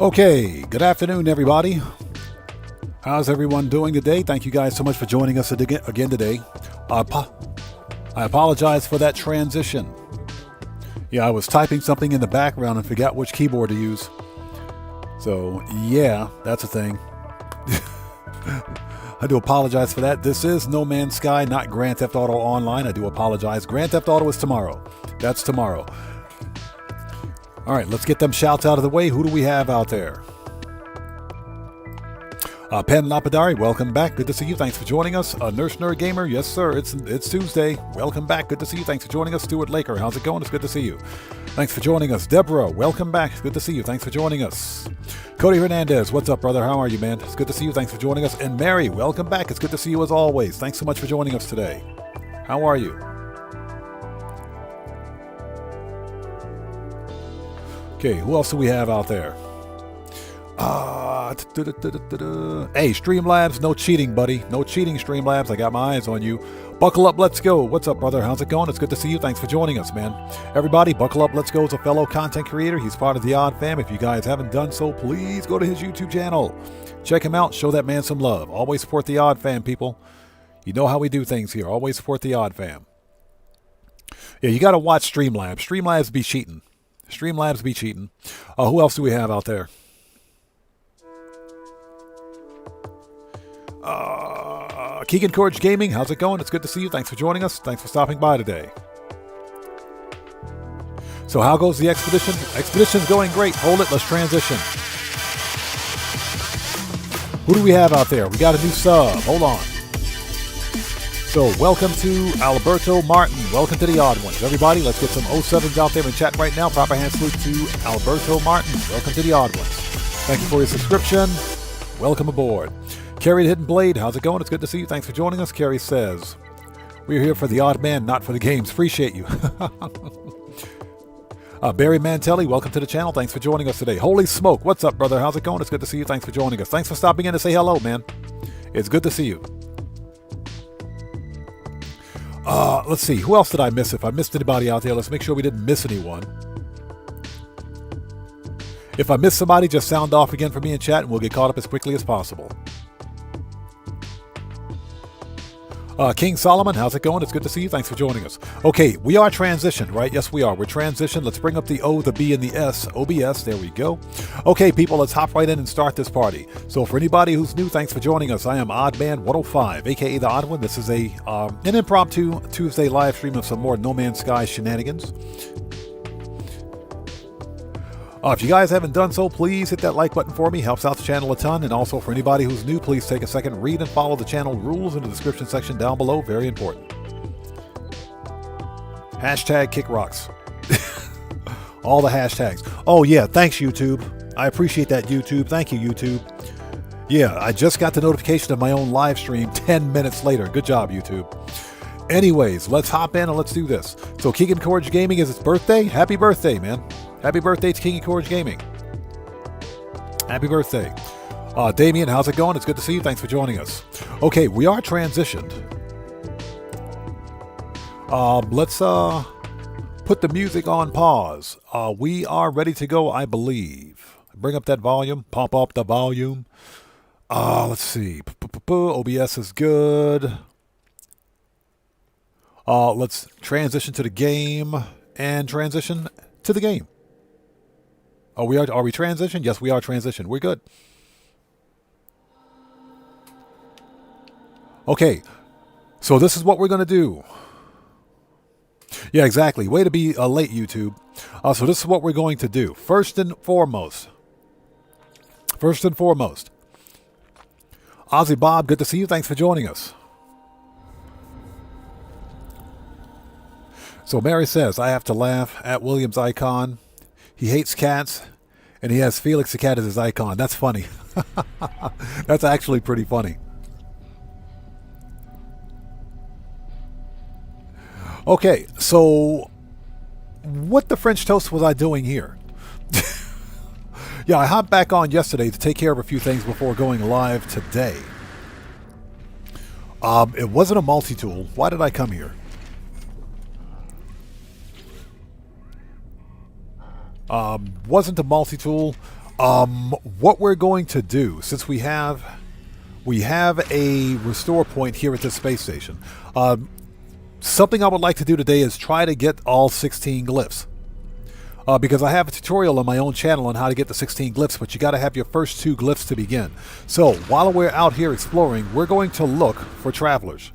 Okay, good afternoon, everybody. How's everyone doing today? Thank you guys so much for joining us again today. I apologize for that transition. Yeah, I was typing something in the background and forgot which keyboard to use. So, yeah, that's a thing. I do apologize for that. This is No Man's Sky, not Grand Theft Auto Online. I do apologize. Grand Theft Auto is tomorrow. That's tomorrow. All right, let's get them shouts out of the way. Who do we have out there? Pen Lapidari, welcome back. Good to see you. Thanks for joining us. Nurse Nerd Gamer, yes sir. It's Tuesday. Welcome back. Good to see you. Thanks for joining us. Stuart Laker, how's it going? It's good to see you. Thanks for joining us. Deborah, welcome back. Good to see you. Thanks for joining us. Cody Hernandez, what's up, brother? How are you, man? It's good to see you. Thanks for joining us. And Mary, welcome back. It's good to see you as always. Thanks so much for joining us today. How are you? Okay, who else do we have out there? Hey, Streamlabs, no cheating, buddy. No cheating, Streamlabs. I got my eyes on you. Buckle up, let's go. What's up, brother? How's it going? It's good to see you. Thanks for joining us, man. Everybody, Buckle Up, Let's Go is a fellow content creator. He's part of the Odd Fam. If you guys haven't done so, please go to his YouTube channel. Check him out. Show that man some love. Always support the Odd Fam, people. You know how we do things here. Always support the Odd Fam. Yeah, you got to watch Streamlabs. Streamlabs be cheating. Streamlabs be cheating. Who else do we have out there? Keegan Courage Gaming, how's it going? It's good to see you. Thanks for joining us. Thanks for stopping by today. So how goes the expedition? Expedition's going great. Hold it. Let's transition. Who do we have out there? We got a new sub. Hold on. So welcome to Alberto Martin. Welcome to the Odd Ones. Everybody, let's get some 07s out there in chat right now. Proper hand salute to Alberto Martin. Welcome to the Odd Ones. Thank you for your subscription. Welcome aboard. Carrie the Hidden Blade, how's it going? It's good to see you. Thanks for joining us. Carrie says, we're here for the odd man, not for the games. Appreciate you. Barry Mantelli, welcome to the channel. Thanks for joining us today. Holy smoke. What's up, brother? How's it going? It's good to see you. Thanks for joining us. Thanks for stopping in to say hello, man. It's good to see you. Let's see. Who else did I miss? If I missed anybody out there, let's make sure we didn't miss anyone. If I missed somebody, just sound off again for me in chat and we'll get caught up as quickly as possible. King Solomon, how's it going? It's good to see you. Thanks for joining us. Okay, we are transitioned, right? Yes, we are. We're transitioned. Let's bring up the O, the B, and the S. OBS. There we go. Okay, people, let's hop right in and start this party. So for anybody who's new, thanks for joining us. I am Oddman105, a.k.a. The Odd One. This is an impromptu Tuesday live stream of some more No Man's Sky shenanigans. If you guys haven't done so, please hit that like button for me. Helps out the channel a ton. And also for anybody who's new, please take a second, read and follow the channel rules in the description section down below. Very important. Hashtag kick rocks. All the hashtags. Oh yeah, thanks YouTube. I appreciate that, YouTube. Thank you, YouTube. Yeah, I just got the notification of my own live stream 10 minutes later. Good job, YouTube. Anyways, let's hop in and let's do this. So Keegan Courage Gaming is its birthday. Happy birthday, man. Happy birthday to Keegan Courage Gaming. Happy birthday. Damien, how's it going? It's good to see you. Thanks for joining us. Okay, we are transitioned. Let's put the music on pause. We are ready to go, I believe. Bring up that volume. Pump up the volume. Let's see. OBS is good. Let's transition to the game and transition to the game. Are we transitioned? Yes, we are transitioned. We're good. Okay, so this is what we're going to do. Yeah, exactly. Way to be late, YouTube. So this is what we're going to do. First and foremost. Ozzy Bob, good to see you. Thanks for joining us. So Mary says, I have to laugh at William's icon. He hates cats, and he has Felix the cat as his icon. That's funny. That's actually pretty funny. Okay, so what the French toast was I doing here? Yeah, I hopped back on yesterday to take care of a few things before going live today. It wasn't a multi-tool. Why did I come here? Wasn't a multi-tool. What we're going to do, since we have a restore point here at this space station, something I would like to do today is try to get all 16 glyphs. Because I have a tutorial on my own channel on how to get the 16 glyphs, but you got to have your first 2 glyphs to begin. So while we're out here exploring, we're going to look for travelers.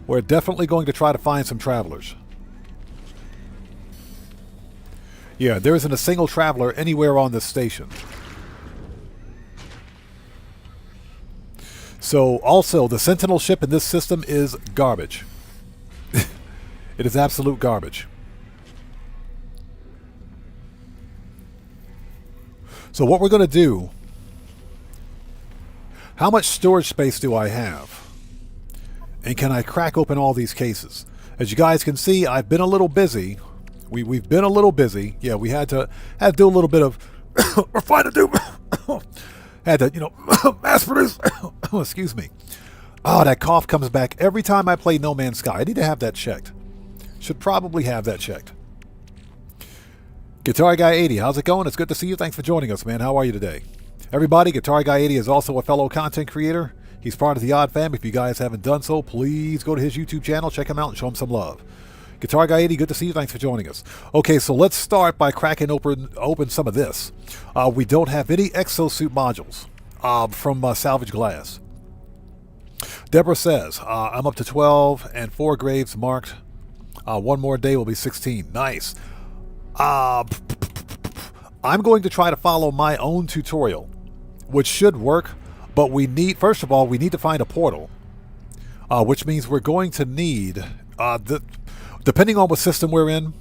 We're definitely going to try to find some travelers. Yeah, there isn't a single traveler anywhere on this station. So also, the Sentinel ship in this system is garbage. It is absolute garbage. So what we're going to do, how much storage space do I have? And can I crack open all these cases? As you guys can see, I've been a little busy. We've been a little busy. Yeah, we had to do a little bit of refine and do. Had to, you know, mass produce. Excuse me. Oh, that cough comes back every time I play No Man's Sky. I need to have that checked. Should probably have that checked. Guitar Guy 80, how's it going? It's good to see you. Thanks for joining us, man. How are you today? Everybody, Guitar Guy 80 is also a fellow content creator. He's part of the Odd Fam. If you guys haven't done so, please go to his YouTube channel, check him out, and show him some love. Guitar Guy 80, good to see you. Thanks for joining us. Okay, so let's start by cracking open some of this. We don't have any exosuit modules from Salvage Glass. Deborah says, I'm up to 12 and 4 graves marked. One more day will be 16. Nice. I'm going to try to follow my own tutorial, which should work, but we need, first of all, we need to find a portal, which means we're going to need, depending on what system we're in,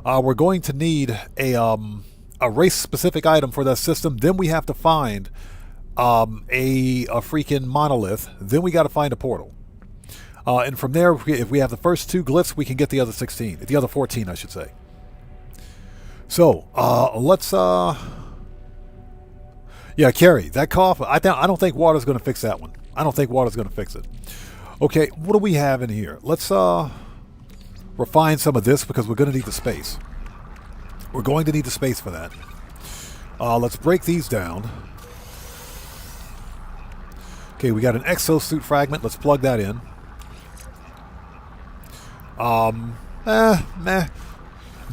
we're going to need a race-specific item for that system. Then we have to find a freaking monolith. Then we got to find a portal. And from there, if we have the first 2 glyphs, we can get the other 16, the other 14, I should say. So, let's, yeah, Carrie, that cough, I don't think water's going to fix that one. I don't think water's going to fix it. Okay, what do we have in here? Let's, refine some of this because we're going to need the space. We're going to need the space for that. Let's break these down. Okay, we got an exosuit fragment. Let's plug that in.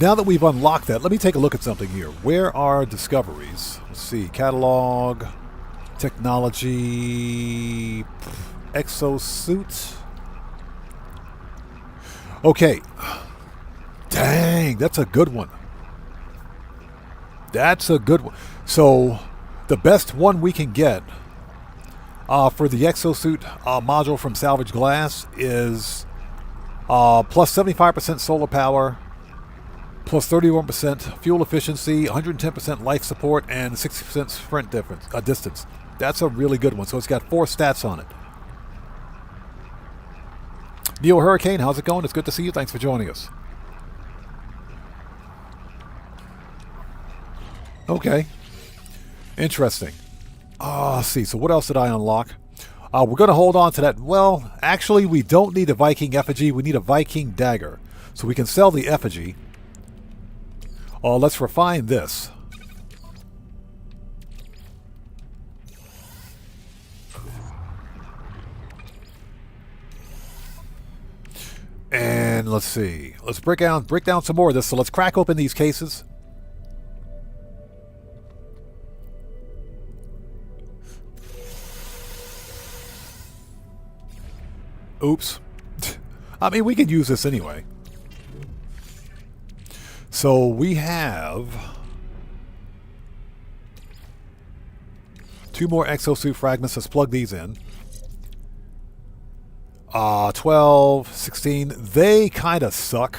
Now that we've unlocked that, let me take a look at something here. Where are discoveries? Let's see. Catalog, technology, exosuit. Okay. Dang, that's a good one. That's a good one. So, the best one we can get for the exosuit module from Salvage Glass is plus 75% solar power, plus 31% fuel efficiency, 110% life support, and 60% sprint distance. That's a really good one. So it's got 4 stats on it. Neo Hurricane, how's it going? It's good to see you. Thanks for joining us. Okay. Interesting. Let's see. So what else did I unlock? We're going to hold on to that. Well, actually, we don't need a Viking effigy. We need a Viking dagger. So we can sell the effigy. Let's refine this. And let's see. Let's break down some more of this. So let's crack open these cases. Oops. I mean, we could use this anyway. So we have 2 more exosuit fragments. Let's plug these in. 12, 16. They kind of suck.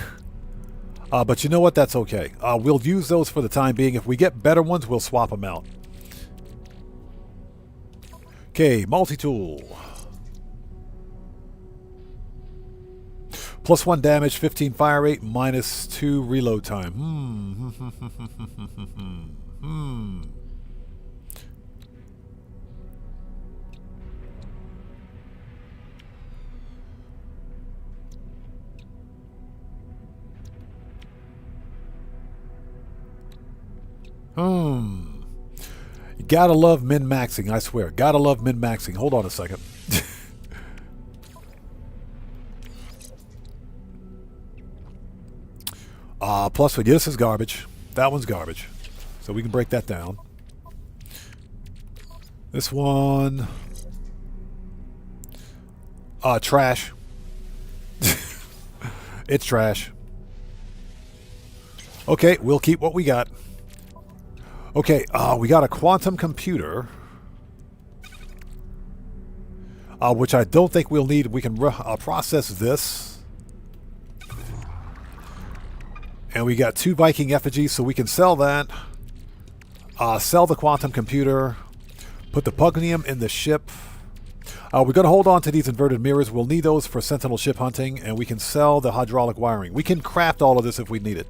But you know what? That's okay. We'll use those for the time being. If we get better ones, we'll swap them out. Okay, multi-tool. Plus 1 damage, 15 fire rate, minus 2 reload time. You gotta love min-maxing, I swear. Gotta love min-maxing. Hold on a second. Plus, this is garbage. That one's garbage. So we can break that down. This one... trash. It's trash. Okay, we'll keep what we got. Okay, we got a quantum computer. Which I don't think we'll need. We can process this. And we got 2 Viking effigies, so we can sell that. Sell the quantum computer. Put the pugnium in the ship. We're going to hold on to these inverted mirrors. We'll need those for sentinel ship hunting, and we can sell the hydraulic wiring. We can craft all of this if we need it.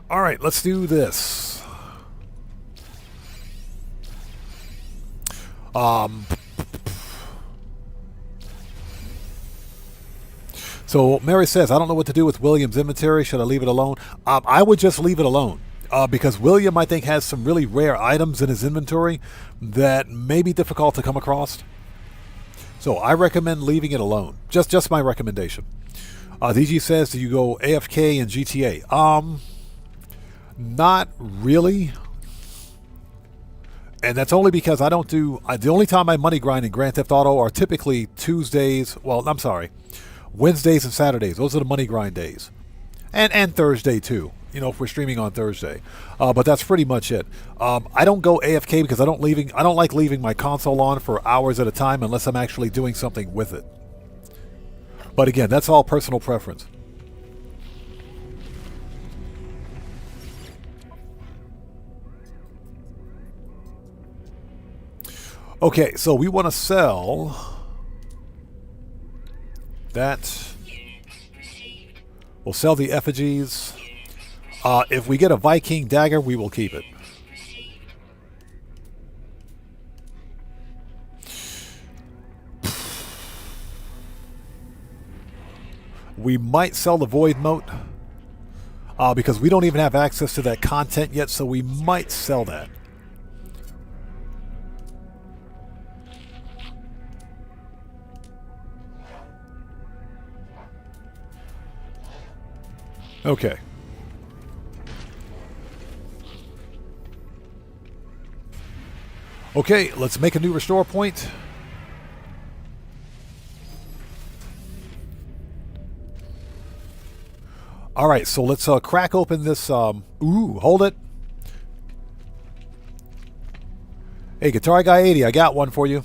All right, let's do this. So Mary says, I don't know what to do with William's inventory. Should I leave it alone? I would just leave it alone. Because William, I think, has some really rare items in his inventory that may be difficult to come across. So I recommend leaving it alone. Just my recommendation. DG says, do you go AFK and GTA? Not really. And that's only because I don't do... the only time I money grind in Grand Theft Auto are typically Tuesdays... Well, I'm sorry. Wednesdays and Saturdays. Those are the money grind days. And Thursday, too. You know, if we're streaming on Thursday. But that's pretty much it. I don't go AFK because I don't like leaving my console on for hours at a time unless I'm actually doing something with it. But again, that's all personal preference. Okay, so we want to sell that. We'll sell the effigies. If we get a Viking dagger, we will keep it. We might sell the Void Mote because we don't even have access to that content yet, so we might sell that. Okay. Okay, let's make a new restore point. All right, so let's crack open this. Ooh, hold it. Hey, Guitar Guy 80, I got one for you.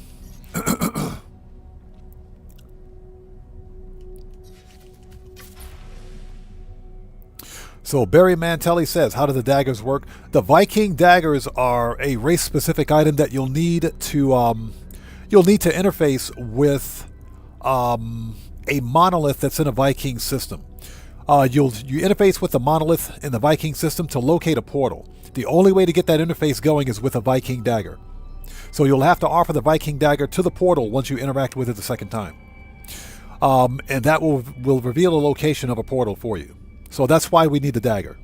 So Barry Mantelli says, how do the daggers work? The Viking daggers are a race-specific item that you'll need to interface with a monolith that's in a Viking system. You interface with the monolith in the Viking system to locate a portal. The only way to get that interface going is with a Viking dagger. So you'll have to offer the Viking dagger to the portal once you interact with it the second time. And that will reveal a location of a portal for you. So that's why we need the dagger.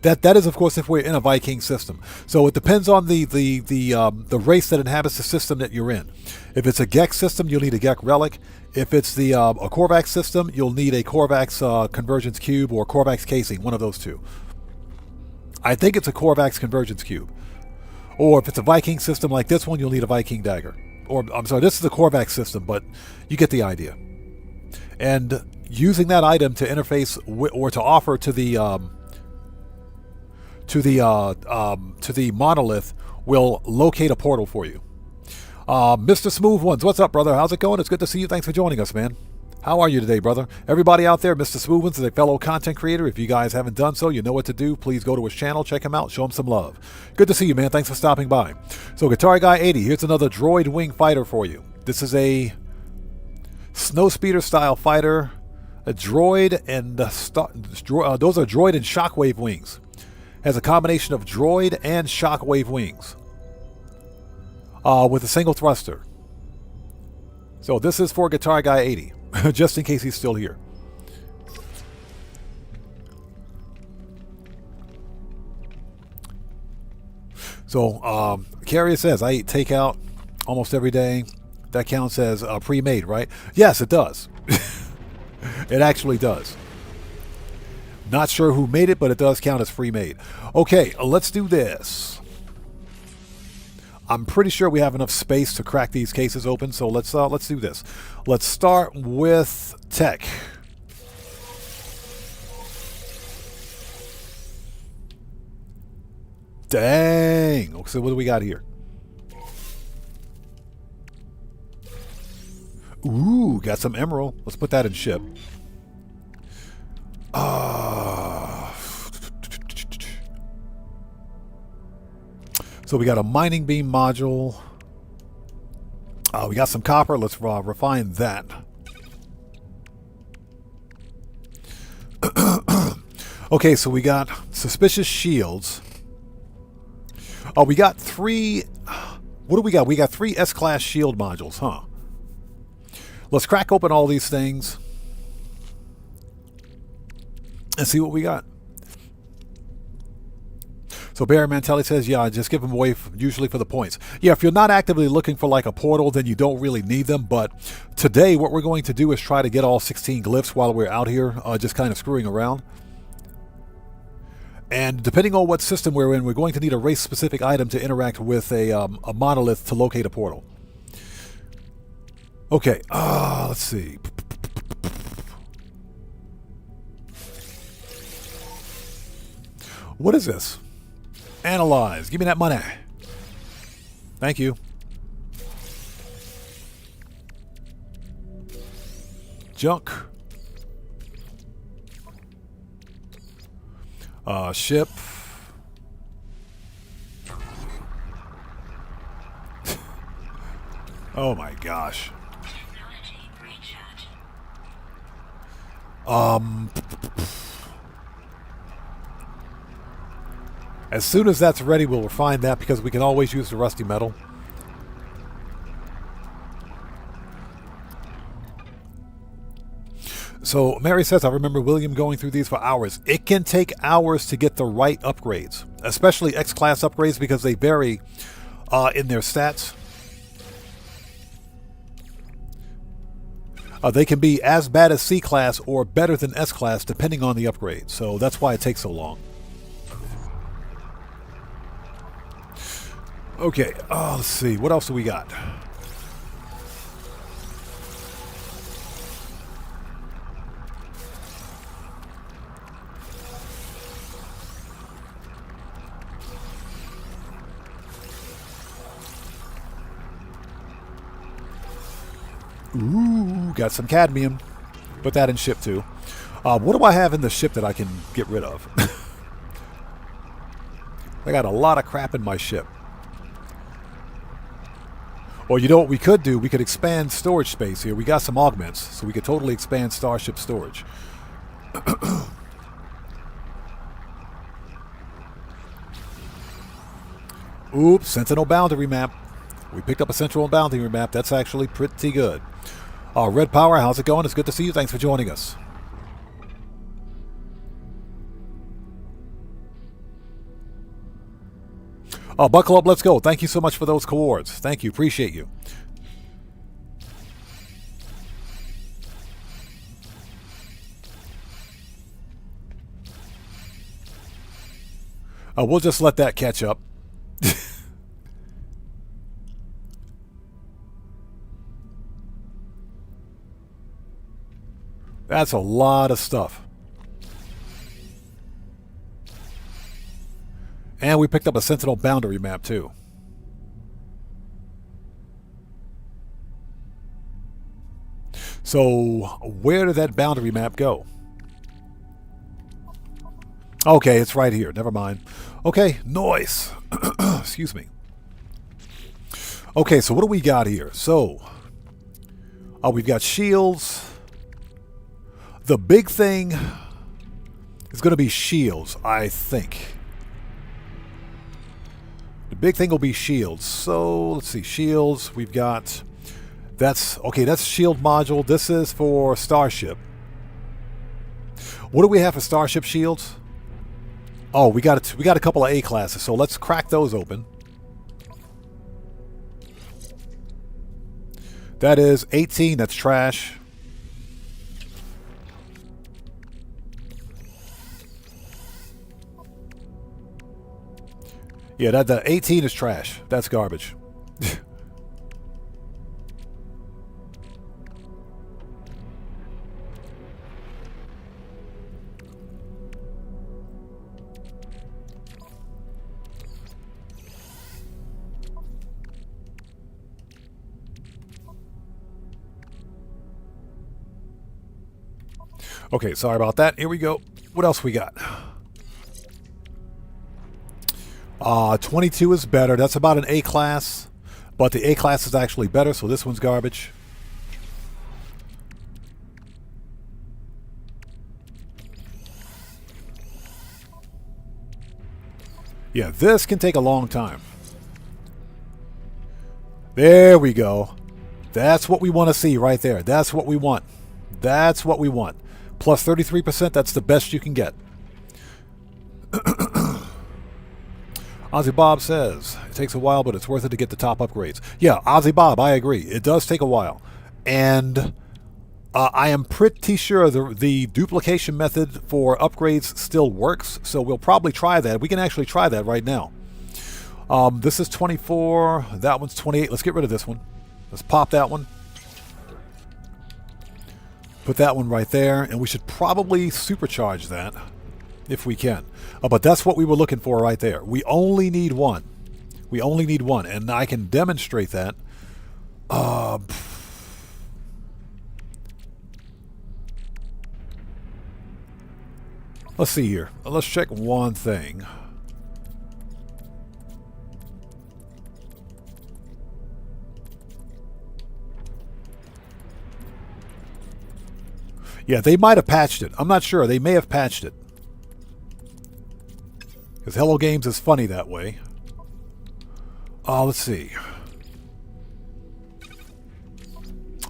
That is, of course, if we're in a Viking system. So it depends on the race that inhabits the system that you're in. If it's a Gex system, you'll need a Gex relic. If it's a Korvax system, you'll need a Korvax convergence cube or Korvax casing, one of those two. I think it's a Korvax convergence cube. Or if it's a Viking system like this one, you'll need a Viking dagger. Or, I'm sorry, this is a Korvax system, but you get the idea. And using that item to interface or to offer to the monolith will locate a portal for you. Mr. Smooth Ones, what's up, brother? How's it going? It's good to see you. Thanks for joining us, man. How are you today, brother? Everybody out there, Mr. Smooth Ones is a fellow content creator. If you guys haven't done so, you know what to do. Please go to his channel, check him out, show him some love. Good to see you, man. Thanks for stopping by. So, Guitar Guy 80, here's another droid wing fighter for you. This is a snowspeeder style fighter. A droid and those are droid and shockwave wings. Has a combination of droid and shockwave wings with a single thruster. So this is for Guitar Guy 80, just in case he's still here. So, Carrier says, I eat takeout almost every day. That counts as pre-made, right? Yes, it does. It actually does. Not sure who made it, but it does count as pre-made. Okay, let's do this. I'm pretty sure we have enough space to crack these cases open, so let's do this. Let's start with tech. Dang. Okay, so what do we got here? Ooh, got some emerald. Let's put that in ship. So we got a mining beam module. We got some copper. Let's refine that. Okay, so we got suspicious shields. Oh, we got 3... What do we got? We got 3 S-class shield modules, huh? Let's crack open all these things and see what we got. So Barry Mantelli says, yeah, just give them away usually for the points. Yeah, if you're not actively looking for like a portal, then you don't really need them. But today what we're going to do is try to get all 16 glyphs while we're out here just kind of screwing around. And depending on what system we're in, we're going to need a race-specific item to interact with a monolith to locate a portal. Okay, let's see. What is this? Analyze. Give me that money. Thank you. Junk. Ship. Oh my gosh. As soon as that's ready, we'll refine that because we can always use the rusty metal. So Mary says, I remember William going through these for hours. It can take hours to get the right upgrades, especially X-class upgrades because they vary in their stats. They can be as bad as C-class or better than S-class depending on the upgrade. So that's why it takes so long. Okay, let's see. What else do we got? Ooh, got some cadmium. Put that in ship too. What do I have in the ship that I can get rid of? I got a lot of crap in my ship. Or you know what we could do? We could expand storage space here. We got some augments, so we could totally expand starship storage. Oops, Sentinel boundary map. We picked up a Sentinel boundary map. That's actually pretty good. Red Power, how's it going? It's good to see you. Thanks for joining us. Buckle up, let's go. Thank you so much for those coords. Thank you, appreciate you. We'll just let that catch up. That's a lot of stuff. And we picked up a Sentinel boundary map too. So where did that boundary map go? Okay, it's right here. Never mind. Okay, noise. Excuse me. Okay, so what do we got here? So we've got shields. The big thing is going to be shields, I think. The big thing will be shields. So let's see, shields. We've got that's shield module. This is for Starship. What do we have for Starship shields? Oh, we got a couple of A classes. So let's crack those open. That is 18. That's trash. Yeah, that 18 is trash. That's garbage. Okay, sorry about that. Here we go. What else we got? 22 is better. That's about an A class, but the A class is actually better, so this one's garbage. Yeah, this can take a long time. There we go. That's what we want to see right there. That's what we want. That's what we want. Plus 33%, that's the best you can get. Ozzy Bob says, it takes a while, but it's worth it to get the top upgrades. Yeah, Ozzy Bob, I agree. It does take a while. And I am pretty sure the duplication method for upgrades still works, so we'll probably try that. We can actually try that right now. This is 24. That one's 28. Let's get rid of this one. Let's pop that one. Put that one right there, and we should probably supercharge that if we can. But that's what we were looking for right there. We only need one. We only need one, and I can demonstrate that. Let's see here. Let's check one thing. Yeah, they might have patched it. I'm not sure. They may have patched it. Because Hello Games is funny that way. Let's see.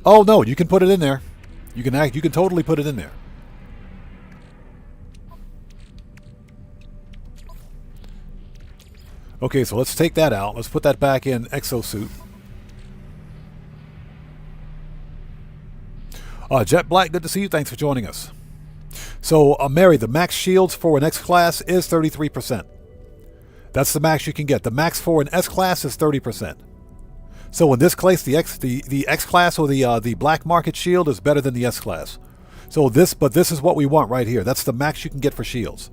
Oh, no, you can put it in there. You can totally put it in there. Okay, so let's take that out. Let's put that back in Exosuit. Jet Black, good to see you. Thanks for joining us. So, Mary, the max shields for an X class is 33%. That's the max you can get. The max for an S class is 30%. So in this case, the X class or the black market shield is better than the S class. So this is what we want right here. That's the max you can get for shields.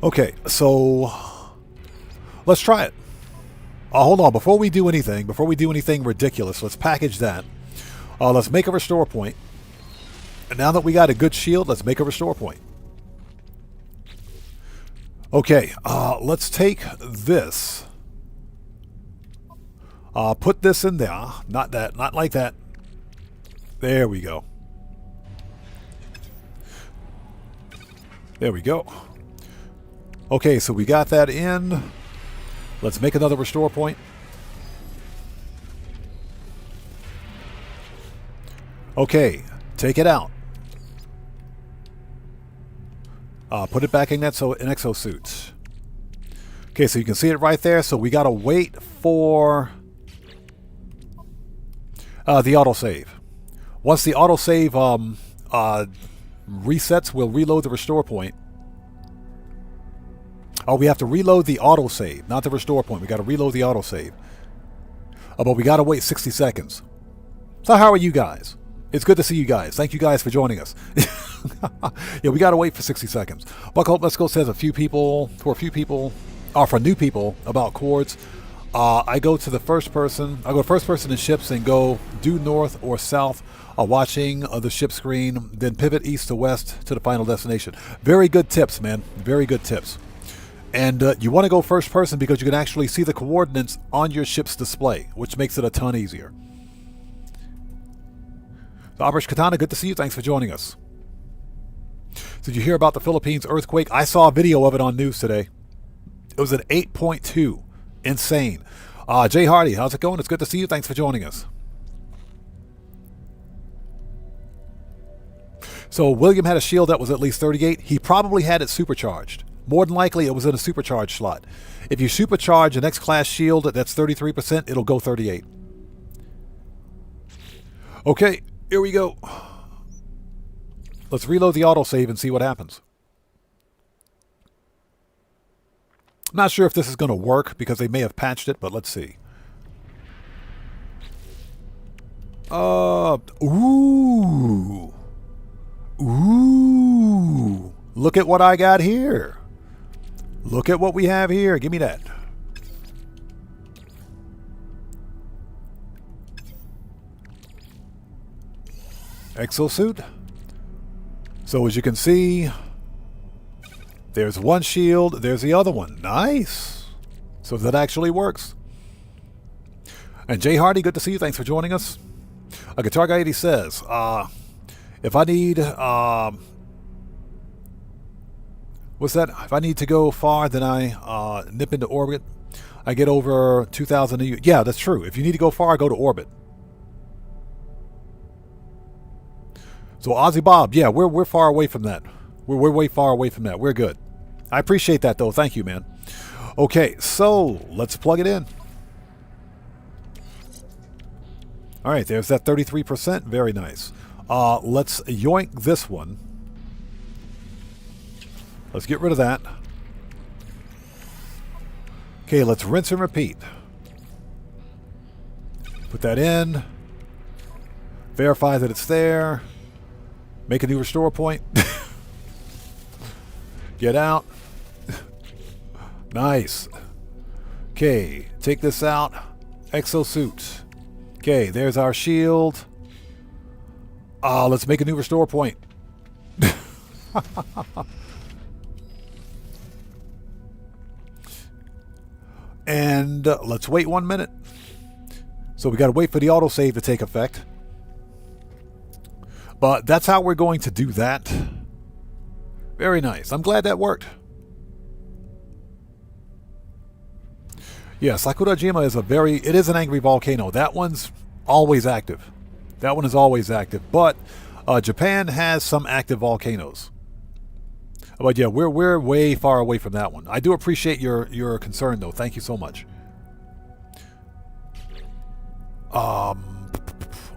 Okay, so let's try it. Hold on, before we do anything ridiculous, let's package that. Let's make a restore point. And now that we got a good shield, let's make a restore point. Okay, let's take this. Put this in there. Not that, not like that. There we go. There we go. Okay, so we got that in. Let's make another restore point. Okay, take it out. Put it back in that in Exosuit. Okay, so you can see it right there. So we gotta wait for the autosave. Once the autosave resets, we'll reload the restore point. Oh, we have to reload the autosave, not the restore point. We got to reload the autosave. But we got to wait 60 seconds. So how are you guys? It's good to see you guys. Thank you guys for joining us. Yeah, we got to wait for 60 seconds. Buckle Up, Let's Go says for new people about chords. I go to the first person. I go first person in ships and go due north or south, watching the ship screen, then pivot east to west to the final destination. Very good tips, man. Very good tips. And you want to go first person because you can actually see the coordinates on your ship's display, which makes it a ton easier. So, Operation Katana, good to see you. Thanks for joining us. Did you hear about the Philippines earthquake? I saw a video of it on news today. It was an 8.2. Insane. Jay Hardy, how's it going? It's good to see you. Thanks for joining us. So William had a shield that was at least 38. He probably had it supercharged. More than likely, it was in a supercharged slot. If you supercharge an X-Class shield that's 33%, it'll go 38. Okay, here we go. Let's reload the autosave and see what happens. I'm not sure if this is going to work because they may have patched it, but let's see. Ooh. Ooh. Look at what I got here. Look at what we have here. Give me that. Exosuit. So as you can see, there's one shield, there's the other one. Nice. So that actually works. And Jay Hardy, good to see you. Thanks for joining us. A Guitar Guy 80 says, if I need, what's that? If I need to go far, then I nip into orbit. I get over 2,000 a year. Yeah, that's true. If you need to go far, go to orbit. So Ozzy Bob, yeah, we're far away from that. We're way far away from that. We're good. I appreciate that, though. Thank you, man. Okay, so let's plug it in. All right, there's that 33%. Very nice. Let's yoink this one. Let's get rid of that. Okay, let's rinse and repeat. Put that in. Verify that it's there. Make a new restore point. Get out. Nice. Okay, take this out. Exosuit. Okay, there's our shield. Let's make a new restore point. And let's wait 1 minute. So we got to wait for the autosave to take effect. But that's how we're going to do that. Very nice. I'm glad that worked. Yeah, Sakurajima is it is an angry volcano. That one's always active. That one is always active. But Japan has some active volcanoes. But yeah, we're way far away from that one. I do appreciate your concern, though. Thank you so much.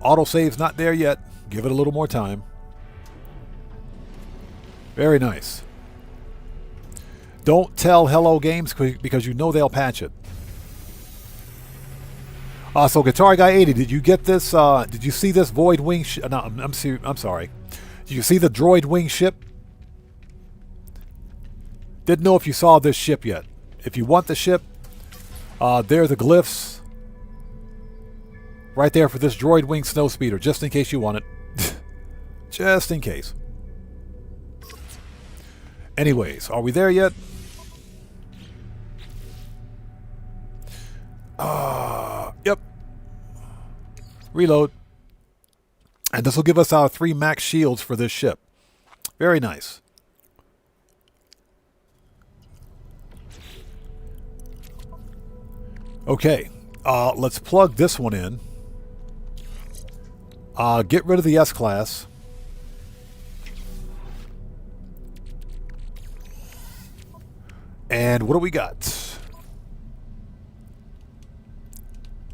Autosave's not there yet. Give it a little more time. Very nice. Don't tell Hello Games because you know they'll patch it. So Guitar Guy 80, did you get this? Did you see this Void Wing? No, I'm sorry. Did you see the Droid Wing ship? Didn't know if you saw this ship yet. If you want the ship, there are the glyphs right there for this Droid Wing Snowspeeder, just in case you want it. Just in case. Anyways, are we there yet? Yep. Reload. And this will give us our 3 max shields for this ship. Very nice. Okay. Let's plug this one in. Get rid of the S-Class. And what do we got?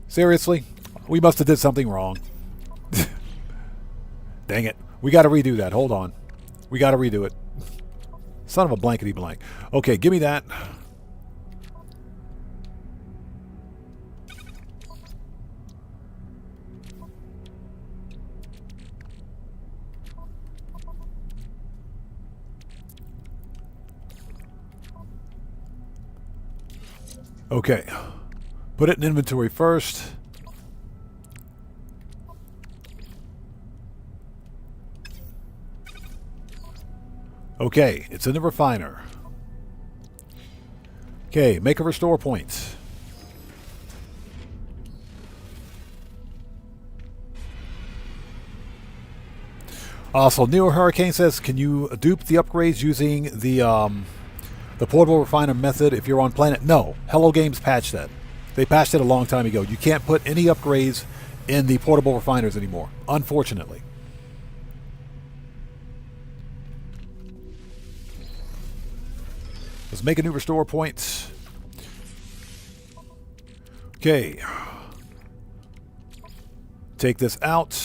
Seriously? We must have did something wrong. Dang it. We got to redo that. Hold on. We got to redo it. Son of a blankety blank. Okay, give me that. Okay. Put it in inventory first. Okay, it's in the refiner. Okay, make a restore point. Also, Neo Hurricane says, can you dupe the upgrades using the portable refiner method if you're on planet? No, Hello Games patched that. They patched it a long time ago. You can't put any upgrades in the portable refiners anymore, unfortunately. Let's make a new restore point. Okay. Take this out.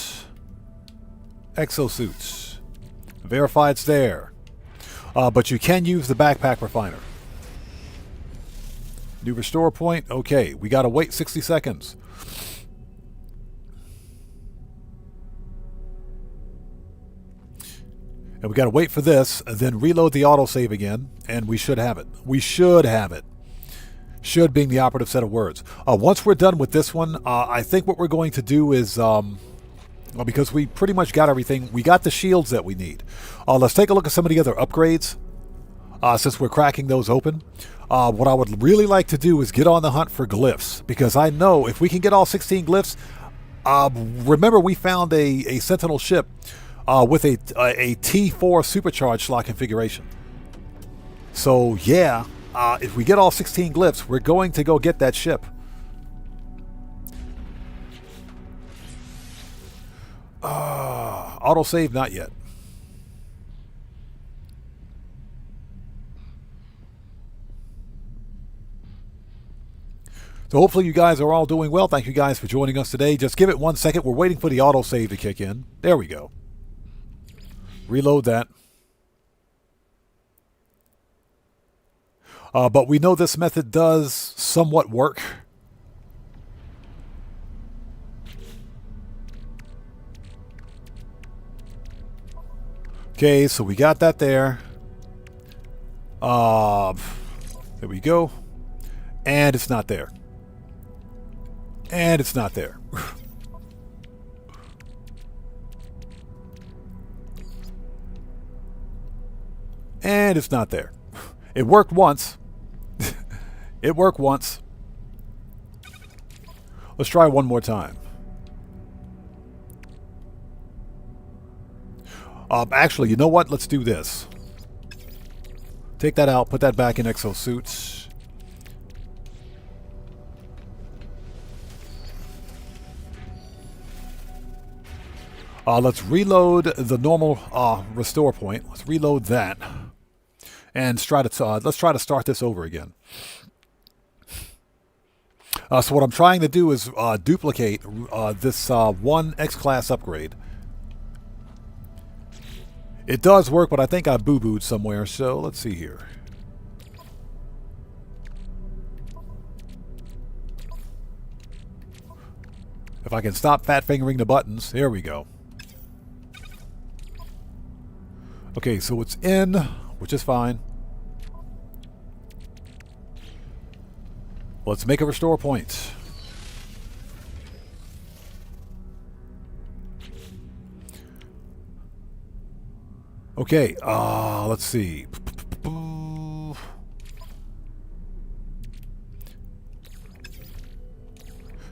Exosuits. Verify it's there. But you can use the backpack refiner. New restore point. Okay, we got to wait 60 seconds. And we got to wait for this, and then reload the autosave again, and we should have it. We should have it. Should being the operative set of words. Once we're done with this one, I think what we're going to do is, because we pretty much got everything, we got the shields that we need. Let's take a look at some of the other upgrades, since we're cracking those open. What I would really like to do is get on the hunt for glyphs, because I know if we can get all 16 glyphs, remember we found a Sentinel ship with a T4 supercharged slot configuration. So yeah, if we get all 16 glyphs, we're going to go get that ship. Autosave, not yet. So hopefully you guys are all doing well. Thank you guys for joining us today. Just give it 1 second. We're waiting for the autosave to kick in. There we go. Reload that. But we know this method does somewhat work. Okay, so we got that there. There we go. And it's not there. And it's not there. And it's not there. It worked once. It worked once. Let's try one more time. Actually, you know what? Let's do this. Take that out. Put that back in exosuits. Let's reload the normal restore point. Let's reload that. And let's try to start this over again. So what I'm trying to do is duplicate this one X-Class upgrade. It does work, but I think I boo-booed somewhere, so let's see here. If I can stop fat-fingering the buttons, there we go. Okay, so it's in, which is fine. Let's make a restore point. Okay, let's see.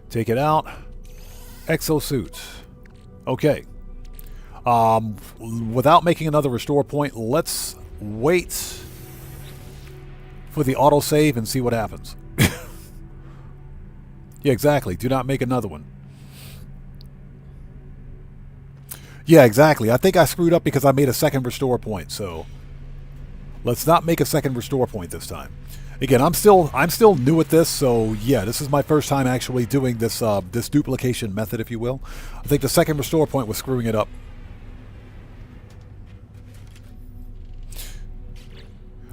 Take it out. Exosuit. Okay. Without making another restore point, let's wait for the autosave and see what happens. Yeah, exactly. Do not make another one. Yeah, exactly. I think I screwed up because I made a second restore point, so let's not make a second restore point this time. Again, I'm still new at this, so yeah, this is my first time actually doing this this duplication method, if you will. I think the second restore point was screwing it up.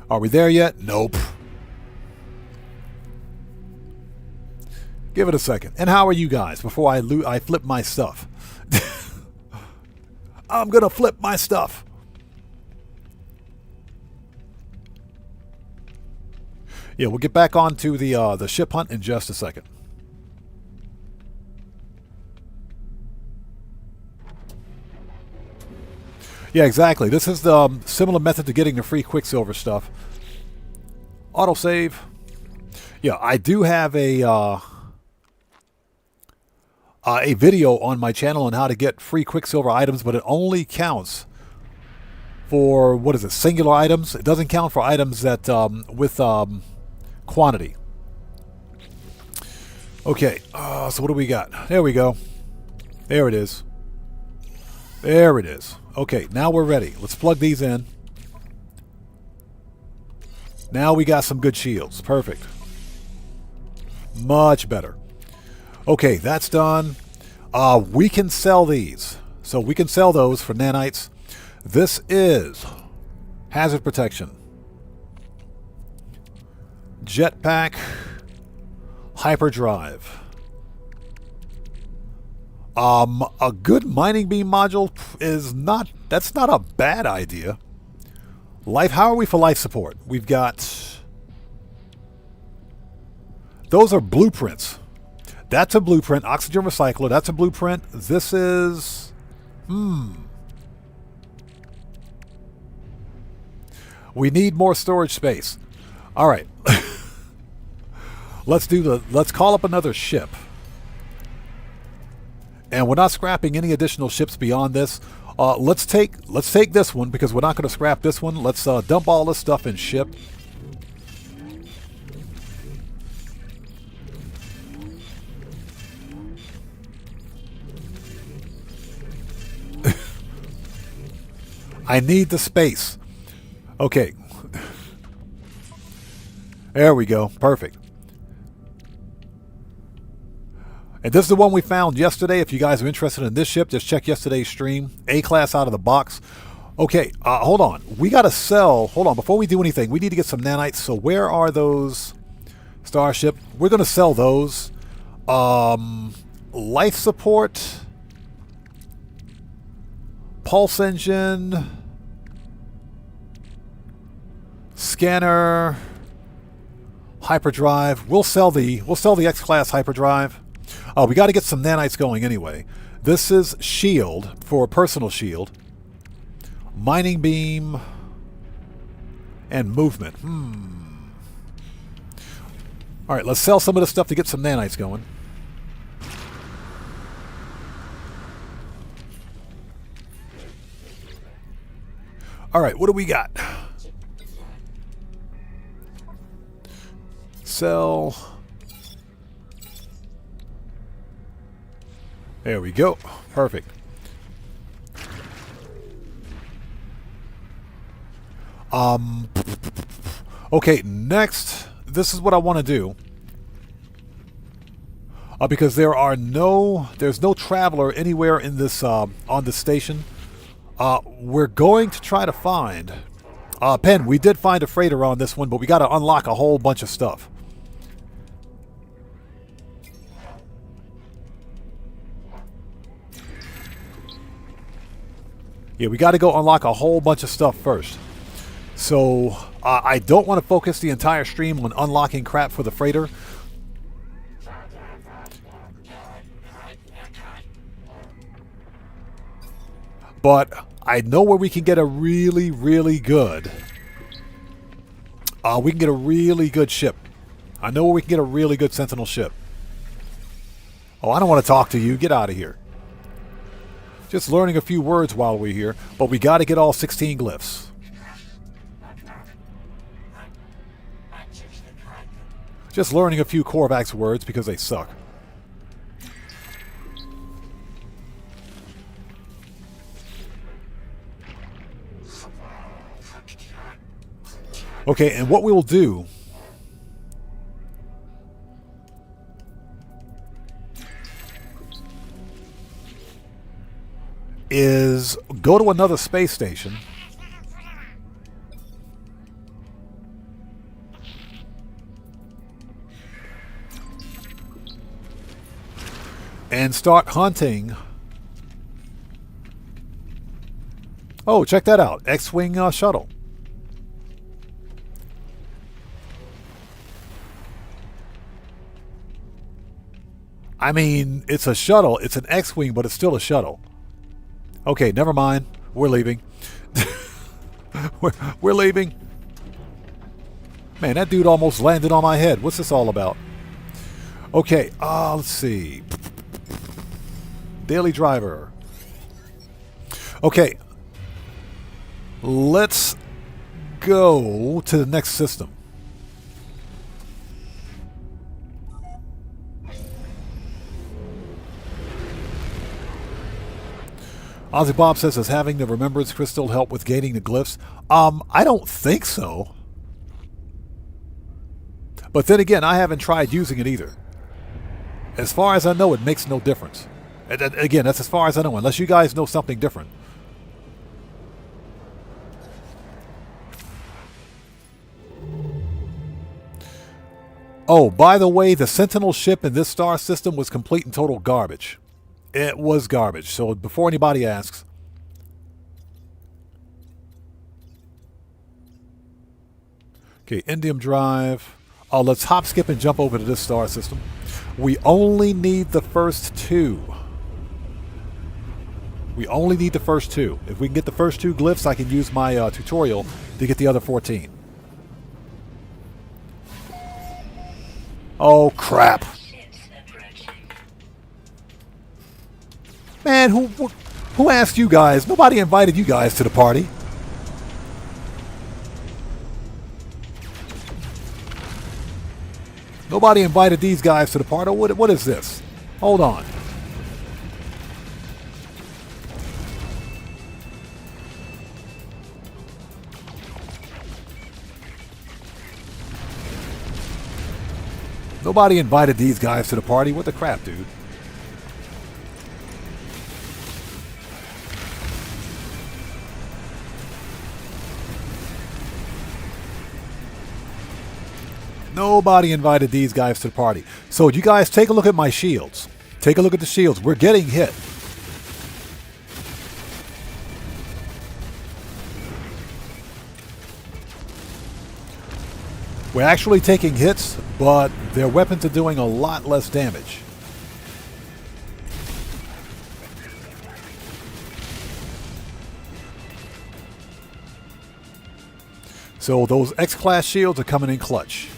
Are we there yet? Nope. Give it a second. And how are you guys before I flip my stuff? I'm gonna flip my stuff. Yeah, we'll get back onto the ship hunt in just a second. Yeah, exactly. This is the similar method to getting the free Quicksilver stuff. Autosave. Yeah, I do have a video on my channel on how to get free Quicksilver items, but it only counts for, what is it, singular items. It doesn't count for items that with quantity. Okay, so what do we got? There we go. There it is. There it is. Okay, now we're ready. Let's plug these in. Now we got some good shields. Perfect. Much better. Okay, that's done. We can sell these. So we can sell those for nanites. This is hazard protection, jetpack, hyperdrive. A good mining beam module is not, that's not a bad idea. How are we for life support? We've got, those are blueprints. That's a blueprint. Oxygen recycler, that's a blueprint. This is, we need more storage space. All right. Let's call up another ship. And we're not scrapping any additional ships beyond this. Let's take this one because we're not going to scrap this one. Let's dump all this stuff in ship. I need the space. Okay. There we go. Perfect. And this is the one we found yesterday. If you guys are interested in this ship, just check yesterday's stream. A-class out of the box. Okay, hold on. We got to sell. Hold on. Before we do anything, we need to get some nanites. So where are those? Starship. We're going to sell those. Life support. Pulse engine. Scanner. Hyperdrive. We'll sell the X-class hyperdrive. We got to get some nanites going anyway. This is shield for personal shield. Mining beam and movement. All right, let's sell some of the stuff to get some nanites going. All right, what do we got? Sell. There we go. Perfect. Okay, next, this is what I want to do. Because there's no traveler anywhere in this on the station. We're going to try to find Pen, we did find a freighter on this one, but we got to unlock a whole bunch of stuff. Yeah, we got to go unlock a whole bunch of stuff first. So, I don't want to focus the entire stream on unlocking crap for the freighter. But I know where we can get a really, really good... we can get a really good ship. I know where we can get a really good Sentinel ship. Oh, I don't want to talk to you. Get out of here. Just learning a few words while we're here. But we got to get all 16 glyphs. Just learning a few Korvax words because they suck. Okay, and what we will do is go to another space station and start hunting. Oh, check that out. X-Wing shuttle. I mean, it's a shuttle. It's an X-Wing, but it's still a shuttle. Okay, never mind. We're leaving. we're leaving. Man, that dude almost landed on my head. What's this all about? Okay, let's see. Daily driver. Okay. Let's go to the next system. Ozzy Bob says, does having the Remembrance Crystal help with gaining the glyphs? I don't think so. But then again, I haven't tried using it either. As far as I know, it makes no difference. And again, that's as far as I know, unless you guys know something different. Oh, by the way, the Sentinel ship in this star system was complete and total garbage. It was garbage. So before anybody asks. Okay, Indium Drive. Oh, let's hop, skip, and jump over to this star system. We only need the first two. We only need the first two. If we can get the first two glyphs, I can use my tutorial to get the other 14. Oh, crap. Man, who asked you guys? Nobody invited you guys to the party. Nobody invited these guys to the party. What is this? Hold on. Nobody invited these guys to the party. What the crap, dude? Nobody invited these guys to the party. So you guys take a look at my shields. Take a look at the shields. We're getting hit. We're actually taking hits, but their weapons are doing a lot less damage. So those X-Class shields are coming in clutch.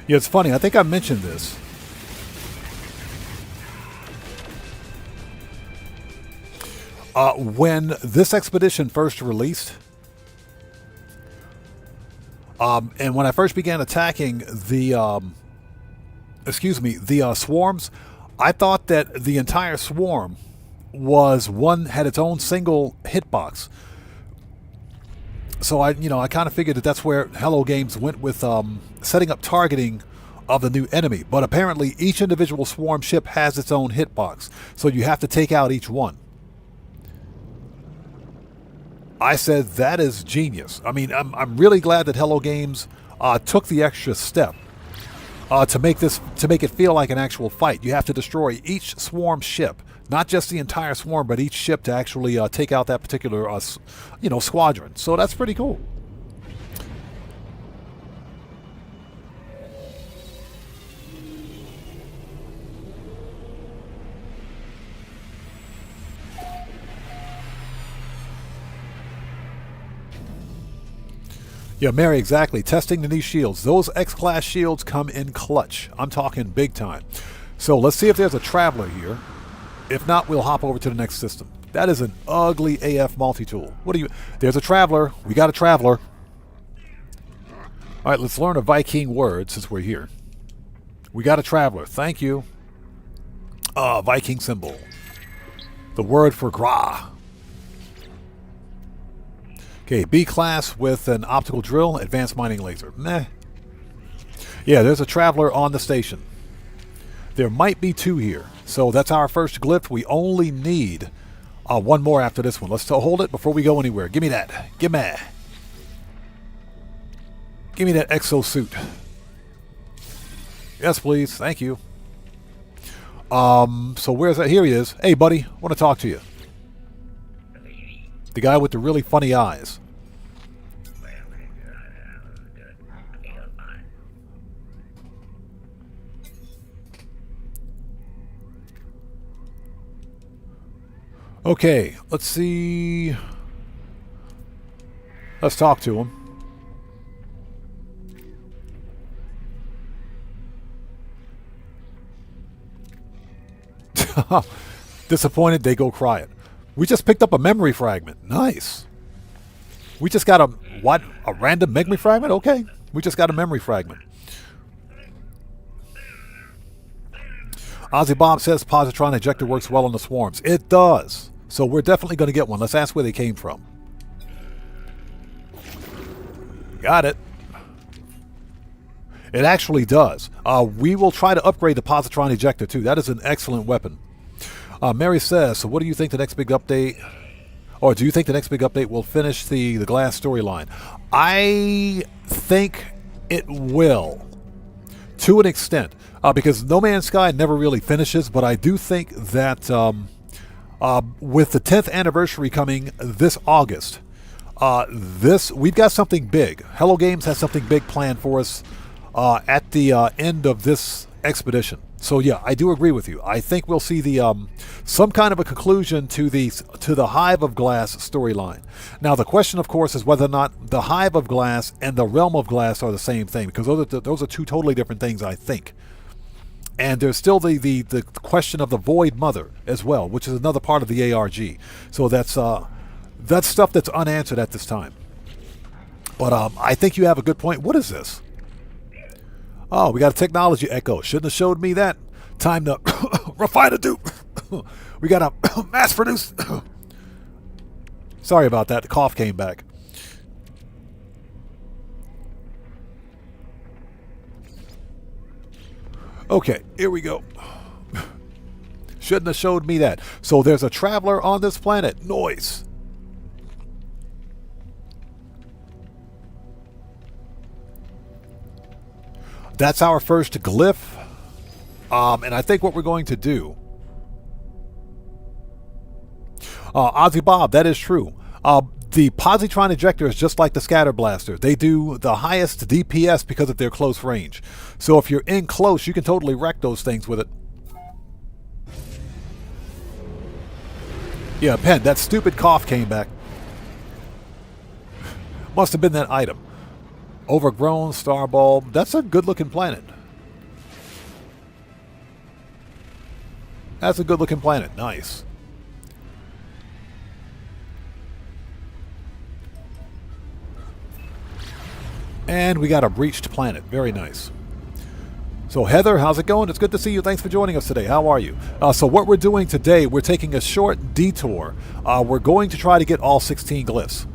Yeah, it's funny. I think I mentioned this. When this expedition first released, and when I first began attacking the, swarms, I thought that the entire swarm had its own single hitbox. So I kind of figured that that's where Hello Games went with setting up targeting of the new enemy. But apparently each individual swarm ship has its own hitbox, so you have to take out each one. I said that is genius. I mean, I'm really glad that Hello Games took the extra step to make it feel like an actual fight. You have to destroy each swarm ship. Not just the entire swarm, but each ship to actually take out that particular, squadron. So that's pretty cool. Yeah, Mary, exactly. Testing the new shields. Those X-Class shields come in clutch. I'm talking big time. So let's see if there's a traveler here. If not, we'll hop over to the next system. That is an ugly AF multi-tool. There's a traveler. We got a traveler. All right, let's learn a Viking word since we're here. We got a traveler. Thank you. Viking symbol. The word for gra. Okay, B class with an optical drill, advanced mining laser. Meh. Yeah, there's a traveler on the station. There might be two here. So that's our first glyph. We only need one more after this one. Let's hold it before we go anywhere. Give me that. Give me that exosuit. Yes, please. Thank you. So where's that? Here he is. Hey, buddy. I want to talk to you. The guy with the really funny eyes. Okay, let's see. Let's talk to him. Disappointed, they go cry it. We just picked up a memory fragment. Nice. We just got a random memory fragment? Okay. We just got a memory fragment. Ozzy Bob says positron ejector works well on the swarms. It does. So we're definitely going to get one. Let's ask where they came from. Got it. It actually does. We will try to upgrade the positron ejector too. That is an excellent weapon. Mary says, so what do you think the next big update, or do you think the next big update will finish the Glass storyline? I think it will, to an extent, because No Man's Sky never really finishes, but I do think that with the 10th anniversary coming this August, we've got something big. Hello Games has something big planned for us at the end of this expedition. So yeah, I do agree with you. I think we'll see the some kind of a conclusion to the Hive of Glass storyline. Now the question, of course, is whether or not the Hive of Glass and the Realm of Glass are the same thing, because those are two totally different things, I think. And there's still the question of the Void Mother as well, which is another part of the ARG. So that's stuff that's unanswered at this time. But I think you have a good point. What is this? Oh, we got a technology echo. Shouldn't have showed me that. Time to refine a dupe. We got to mass produce. Sorry about that. The cough came back. Okay, here we go. Shouldn't have showed me that. So there's a traveler on this planet. Noise. That's our first glyph. And I think what we're going to do... Ozzy Bob, that is true. The positron ejector is just like the scatter blaster. They do the highest DPS because of their close range. So if you're in close, you can totally wreck those things with it. Yeah, Pen, that stupid cough came back. Must have been that item. Overgrown star bulb. That's a good looking planet. That's a good looking planet. Nice. And we got a breached planet. Very nice. So Heather, how's it going? It's good to see you. Thanks for joining us today. How are you? So what we're doing today, we're taking a short detour. We're going to try to get all 16 glyphs.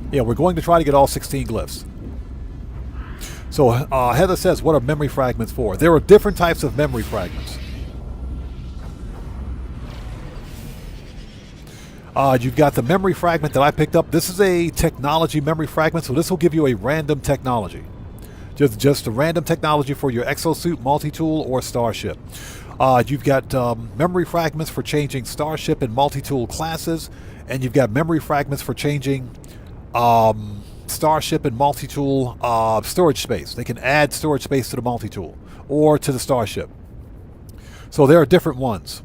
Yeah, we're going to try to get all 16 glyphs. So Heather says, what are memory fragments for? There are different types of memory fragments. You've got the memory fragment that I picked up. This is a technology memory fragment, so this will give you a random technology. Just a random technology for your exosuit, multi-tool, or starship. You've got memory fragments for changing starship and multi-tool classes, and you've got memory fragments for changing starship and multi-tool storage space. They can add storage space to the multi-tool or to the starship. So there are different ones.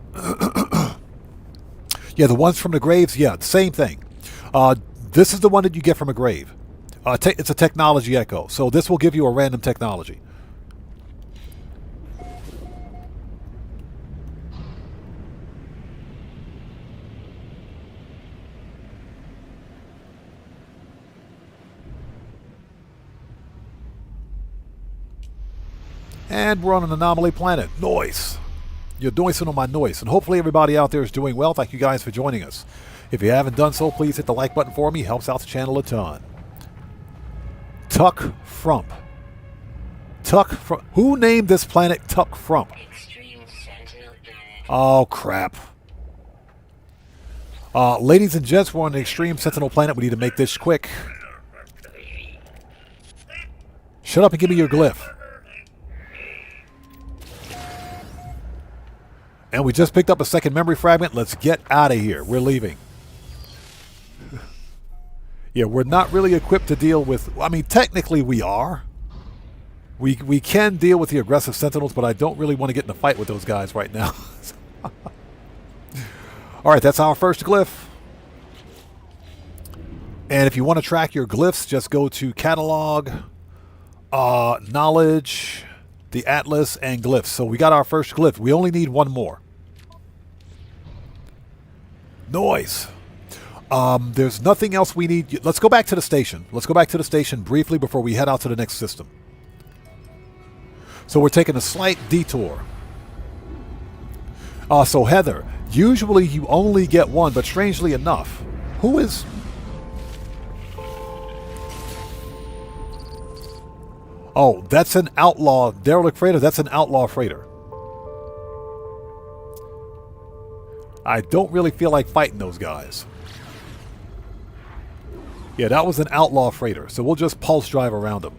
Yeah, the ones from the graves, yeah, same thing. This is the one that you get from a grave. It's a technology echo, so this will give you a random technology. And we're on an anomaly planet. Noise. You're noising on my noise. And hopefully everybody out there is doing well. Thank you guys for joining us. If you haven't done so, please hit the like button for me. It helps out the channel a ton. Tuck Frump. Tuck Frump. Who named this planet Tuck Frump? Oh, crap. Ladies and gents, we're on the Extreme Sentinel planet. We need to make this quick. Shut up and give me your glyph. And we just picked up a second memory fragment. Let's get out of here. We're leaving. Yeah, we're not really equipped to deal with... I mean, technically we are. We can deal with the aggressive sentinels, but I don't really want to get in a fight with those guys right now. All right, that's our first glyph. And if you want to track your glyphs, just go to Catalog, Knowledge, the Atlas, and Glyphs. So we got our first glyph. We only need one more. Noise. There's nothing else we need. Let's go back to the station. Let's go back to the station briefly before we head out to the next system. So we're taking a slight detour. So Heather, usually you only get one, but strangely enough, who is... Oh, that's an outlaw derelict freighter. That's an outlaw freighter. I don't really feel like fighting those guys. Yeah, that was an outlaw freighter, so we'll just pulse drive around them.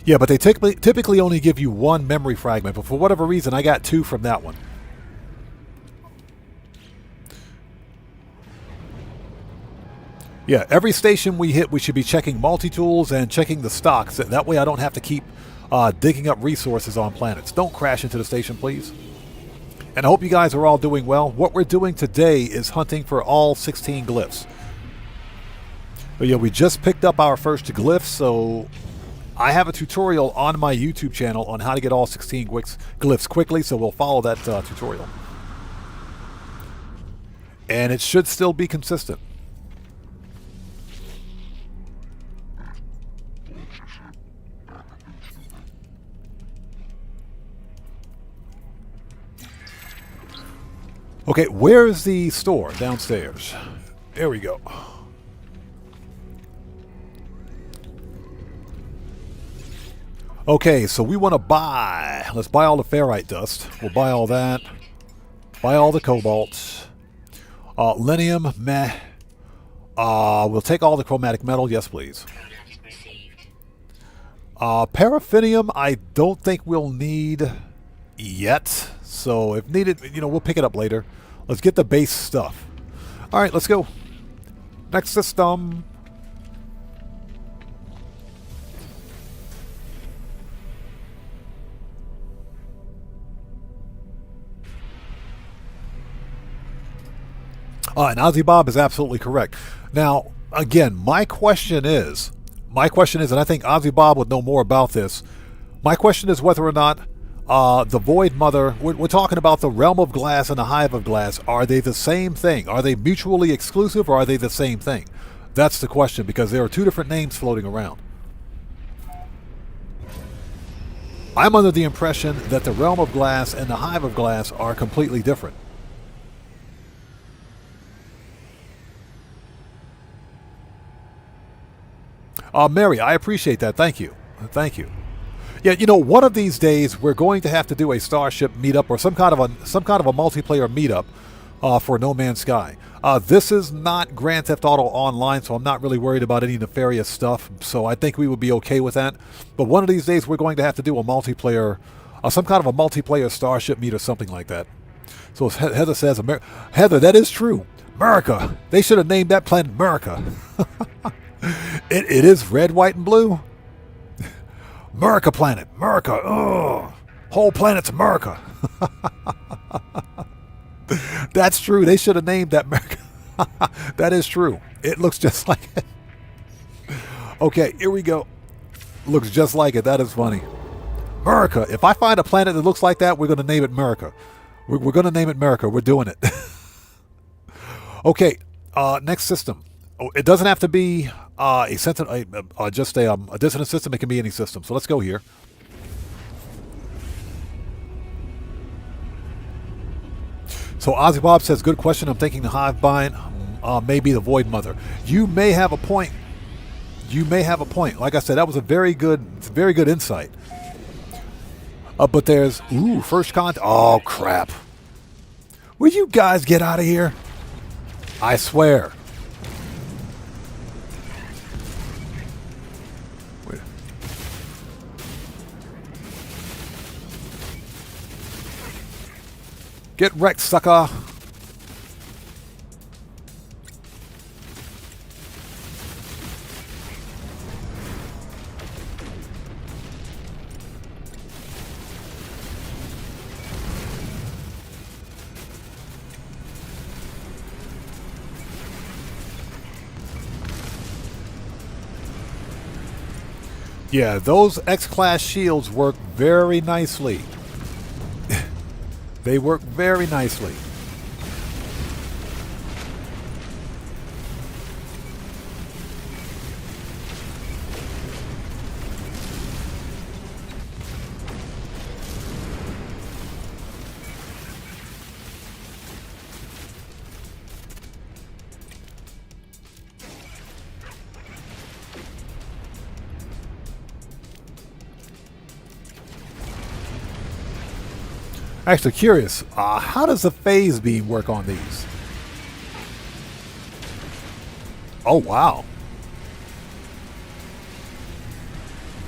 Yeah, but they typically only give you one memory fragment, but for whatever reason, I got 2 from that one. Yeah, every station we hit, we should be checking multi-tools and checking the stocks. That way I don't have to keep digging up resources on planets. Don't crash into the station, please. And I hope you guys are all doing well. What we're doing today is hunting for all 16 glyphs. But yeah, we just picked up our first glyph, so I have a tutorial on my YouTube channel on how to get all 16 glyphs quickly, so we'll follow that tutorial. And it should still be consistent. Okay, where's the store? Downstairs. There we go. Okay, so we want to buy. Let's buy all the ferrite dust. We'll buy all that. Buy all the cobalt. Linium, meh. We'll take all the chromatic metal. Yes, please. Paraffinium, I don't think we'll need yet. So if needed, we'll pick it up later. Let's get the base stuff. All right, let's go. Next system. And Ozzy Bob is absolutely correct. Now, again, my question is, and I think Ozzy Bob would know more about this. My question is whether or not the Void Mother, we're talking about the Realm of Glass and the Hive of Glass. Are they the same thing? Are they mutually exclusive, or are they the same thing? That's the question, because there are 2 different names floating around. I'm under the impression that the Realm of Glass and the Hive of Glass are completely different. Mary, I appreciate that. Thank you. Thank you. Yeah, one of these days we're going to have to do a Starship meetup or some kind of a multiplayer meetup for No Man's Sky. This is not Grand Theft Auto Online, so I'm not really worried about any nefarious stuff. So I think we would be okay with that. But one of these days we're going to have to do a multiplayer, some kind of a multiplayer Starship meet or something like that. So as Heather says, Heather, that is true. America. They should have named that planet America. It is red, white, and blue. America planet. America. Oh, whole planet's America. That's true. They should have named that America. That is true. It looks just like it. Okay, here we go. Looks just like it. That is funny. America. If I find a planet that looks like that, we're going to name it America. We're going to name it America. We're doing it. Okay, next system. It doesn't have to be just a dissonant system. It can be any system. So let's go here. So Ozzy Bob says, good question. I'm thinking the hive bind may be the Void Mother. You may have a point. You may have a point. Like I said, that was a very good insight. But there's, first contact. Oh, crap. Will you guys get out of here? I swear. Get wrecked, sucker. Yeah, those X-Class shields work very nicely. They work very nicely. Actually curious, how does the phase beam work on these? Oh, wow.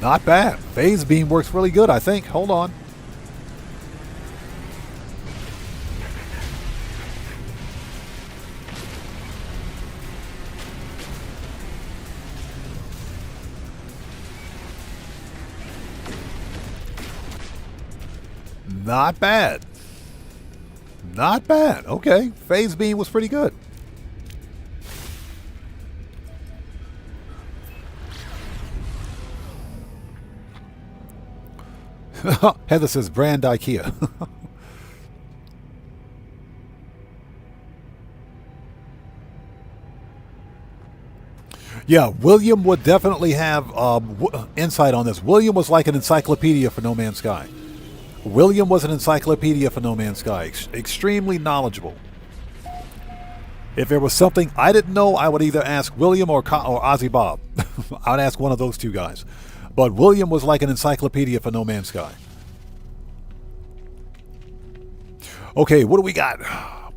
Not bad. Phase beam works really good, I think. Hold on. Not bad. Not bad. Okay. Phase beam was pretty good. Heather says brand IKEA. Yeah, William would definitely have insight on this. William was like an encyclopedia for No Man's Sky. William was an encyclopedia for No Man's Sky. Extremely knowledgeable. If there was something I didn't know, I would either ask William or Ozzy Bob. I would ask one of those two guys. But William was like an encyclopedia for No Man's Sky. Okay, what do we got?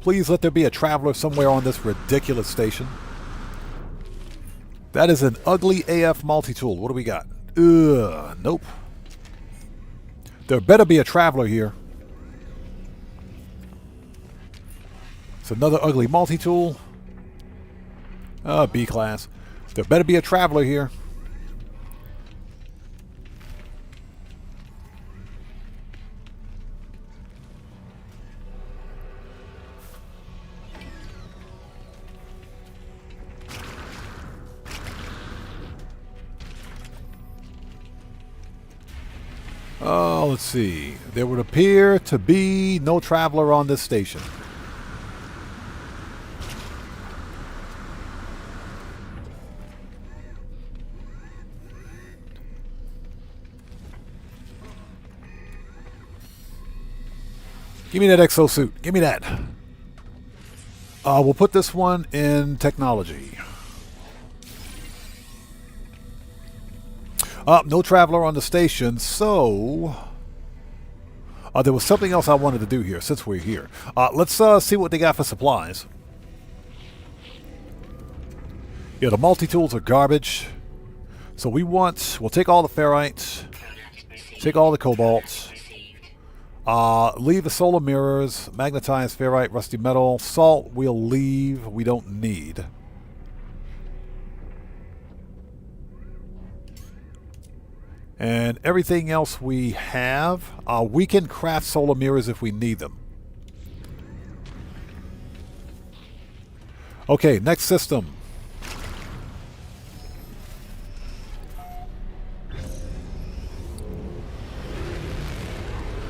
Please let there be a traveler somewhere on this ridiculous station. That is an ugly AF multi-tool. What do we got? Nope. There better be a traveler here. It's another ugly multi-tool. B class. There better be a traveler here. Oh, let's see. There would appear to be no traveler on this station. Give me that exosuit. Give me that. We'll put this one in technology. No traveler on the station, so there was something else I wanted to do here since we're here. Let's see what they got for supplies. Yeah, the multi-tools are garbage. So we'll take all the ferrite, take all the cobalt, leave the solar mirrors, magnetized ferrite, rusty metal, salt we'll leave, we don't need. And everything else we have, we can craft solar mirrors if we need them. Okay, next system.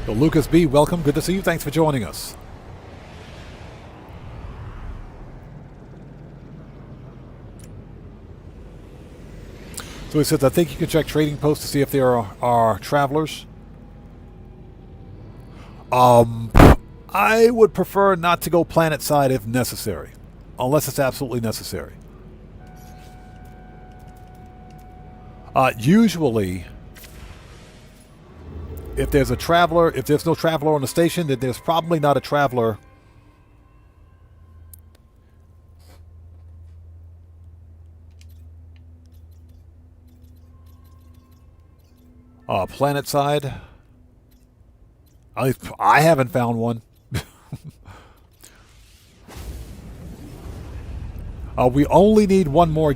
So Lucas B, welcome. Good to see you. Thanks for joining us. So he says, I think you can check trading posts to see if there are travelers. I would prefer not to go planet side if necessary. Unless it's absolutely necessary. Usually, if there's no traveler on the station, then there's probably not a traveler. Planet side. I haven't found one. We only need one more.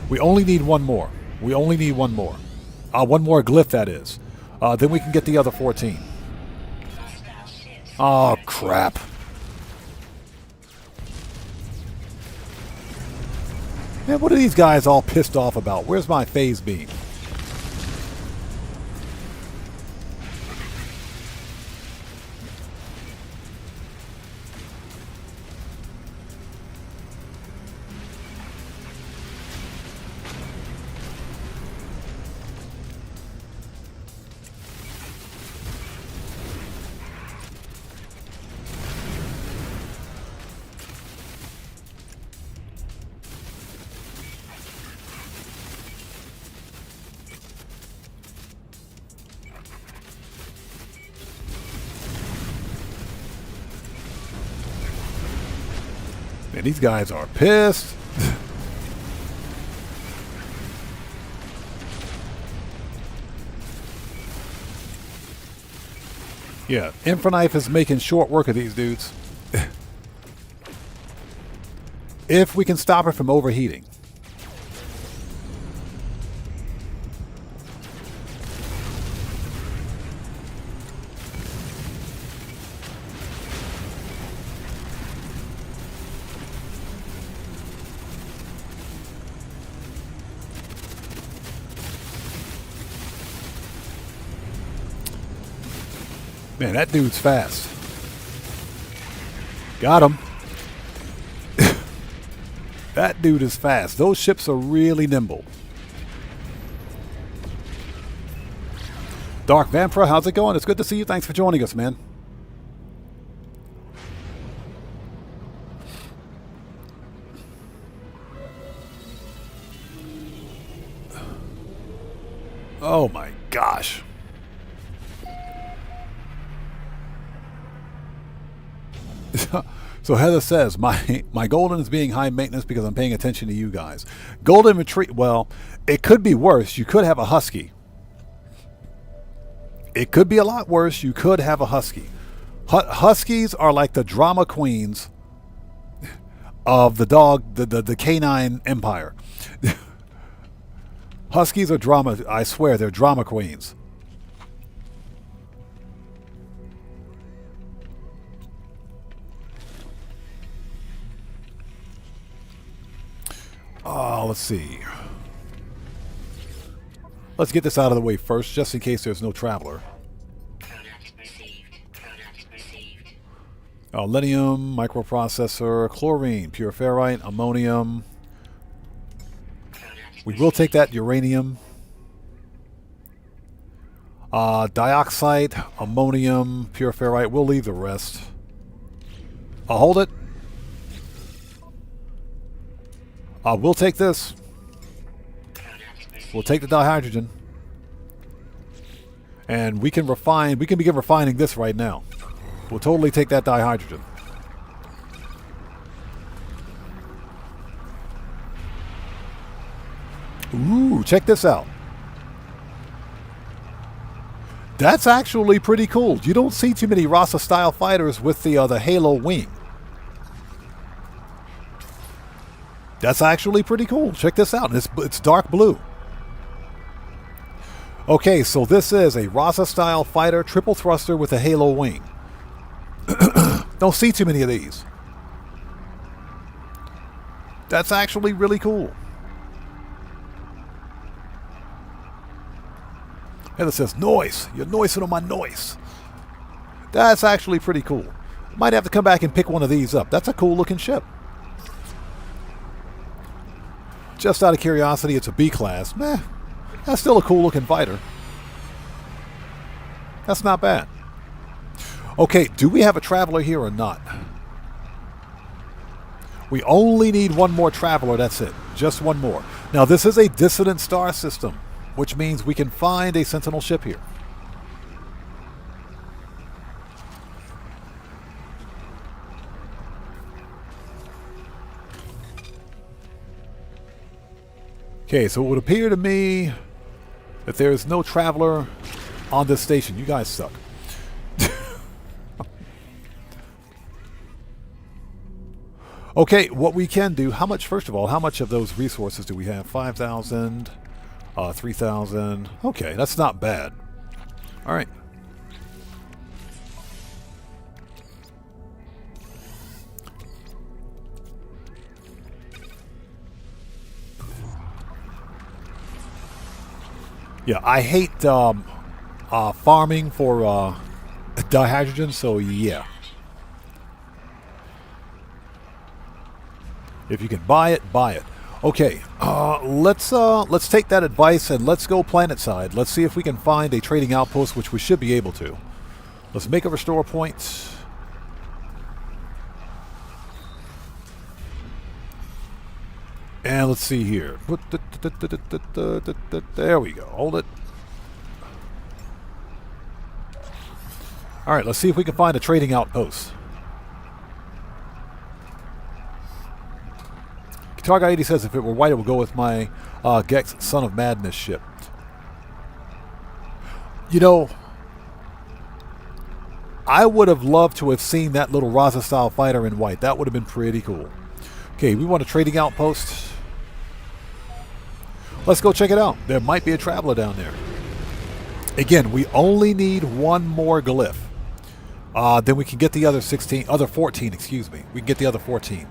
We only need one more. We only need one more. One more glyph, that is. Then we can get the other 14. Oh, crap. Man, what are these guys all pissed off about? Where's my phase beam? Man, these guys are pissed. Yeah, Infraknife is making short work of these dudes. If we can stop it from overheating. Man, that dude's fast. Got him. That dude is fast. Those ships are really nimble. Dark Vampira, how's it going? It's good to see you. Thanks for joining us, man. Oh my gosh. So Heather says, my Golden is being high maintenance because I'm paying attention to you guys. Golden Retrieve, well, it could be worse. You could have a Husky. It could be a lot worse. You could have a Husky. Huskies are like the drama queens of the canine empire. Huskies are drama, I swear, they're drama queens. Let's see. Let's get this out of the way first, just in case there's no traveler. Lithium, microprocessor, chlorine, pure ferrite, ammonium. We will take that uranium. Dioxide, ammonium, pure ferrite. We'll leave the rest. I'll hold it. We'll take this. We'll take the dihydrogen. And we can refine, we can begin refining this right now. We'll totally take that dihydrogen. Ooh, check this out. That's actually pretty cool. You don't see too many Rasa-style fighters with the Halo wing. That's actually pretty cool. Check this out. It's dark blue. Okay, so this is a Rasa-style fighter, triple thruster with a Halo wing. Don't see too many of these. That's actually really cool. And it says, noise. You're noising on my noise. That's actually pretty cool. Might have to come back and pick one of these up. That's a cool looking ship. Just out of curiosity, it's a B class. Meh. That's still a cool looking fighter. That's not bad. Okay, do we have a traveler here or not? We only need one more traveler, that's it. Just one more. Now, this is a dissident star system, which means we can find a Sentinel ship here. Okay, so it would appear to me that there is no traveler on this station. You guys suck. Okay, what we can do, how much, first of all, how much of those resources do we have? 5,000, 3,000. Okay, that's not bad. All right. Yeah, I hate farming for dihydrogen, so yeah. If you can buy it, buy it. Okay, let's take that advice and let's go planet side. Let's see if we can find a trading outpost, which we should be able to. Let's make a restore point. And let's see here. There we go. Hold it. All right, let's see if we can find a trading outpost. Targa 80 says if it were white, it would go with my Gex Son of Madness ship. You know, I would have loved to have seen that little Raza-style fighter in white. That would have been pretty cool. Okay, we want a trading outpost. Let's go check it out. There might be a traveler down there. Again, we only need one more glyph. Then we can get the other 14, excuse me. We can get the other 14.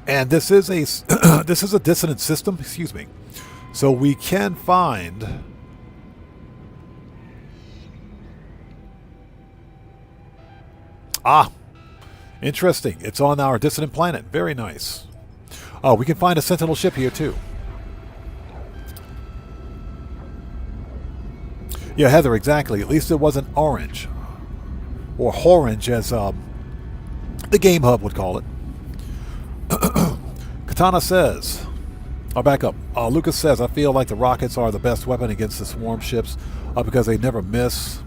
And this is a this is a dissonant system, excuse me. So we can find interesting. It's on our dissonant planet. Very nice. We can find a sentinel ship here too. Yeah, Heather, exactly. At least it wasn't orange. Or orange, as the Game Hub would call it. Katana says, I'll back up. Lucas says, I feel like the rockets are the best weapon against the swarm ships because they never miss.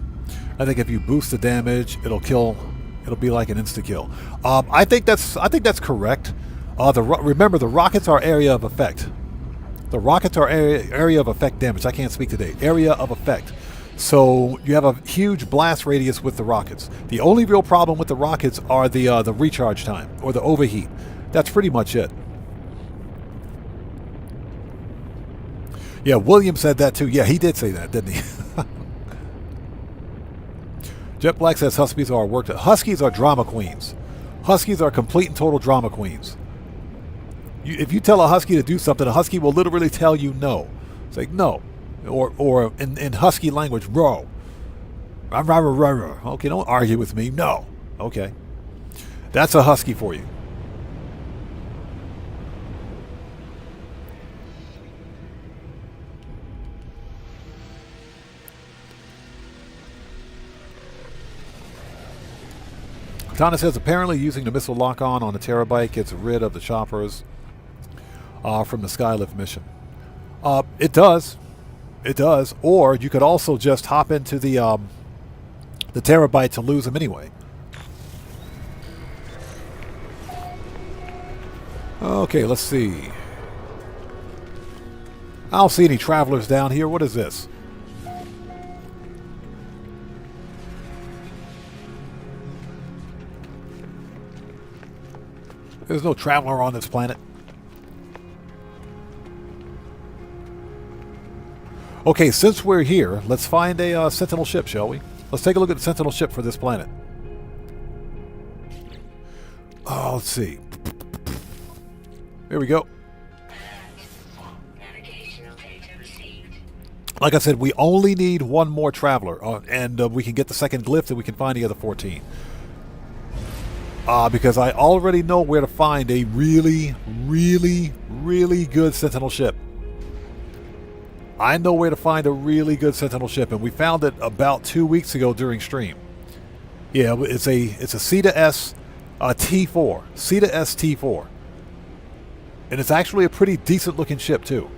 I think if you boost the damage, it'll kill. It'll be like an insta-kill. I think that's correct. Remember, the rockets are area of effect. The rockets are area of effect damage. I can't speak today. Area of effect. So you have a huge blast radius with the rockets. The only real problem with the rockets are the recharge time or the overheat. That's pretty much it. Yeah, William said that too. Yeah, he did say that, didn't he? Jet Black says Huskies are drama queens. Huskies are complete and total drama queens. If you tell a husky to do something, a husky will literally tell you no. It's like no. Or in husky language, bro. Okay, don't argue with me. No. Okay. That's a husky for you. Katana says apparently using the missile lock-on a terabyte gets rid of the choppers from the Skylift mission. It does. It does. Or you could also just hop into the terabyte to lose them anyway. Okay, let's see. I don't see any travelers down here. What is this? There's no traveler on this planet. Okay, since we're here, let's find a sentinel ship, shall we? Let's take a look at the sentinel ship for this planet. Oh, let's see. Here we go. Like I said, we only need one more traveler, and we can get the second glyph, and we can find the other 14. Because I already know where to find a really, really, really good sentinel ship. I know where to find a really good sentinel ship, and we found it about 2 weeks ago during stream. Yeah, it's a C to S T4. C to S T4. And it's actually a pretty decent looking ship too.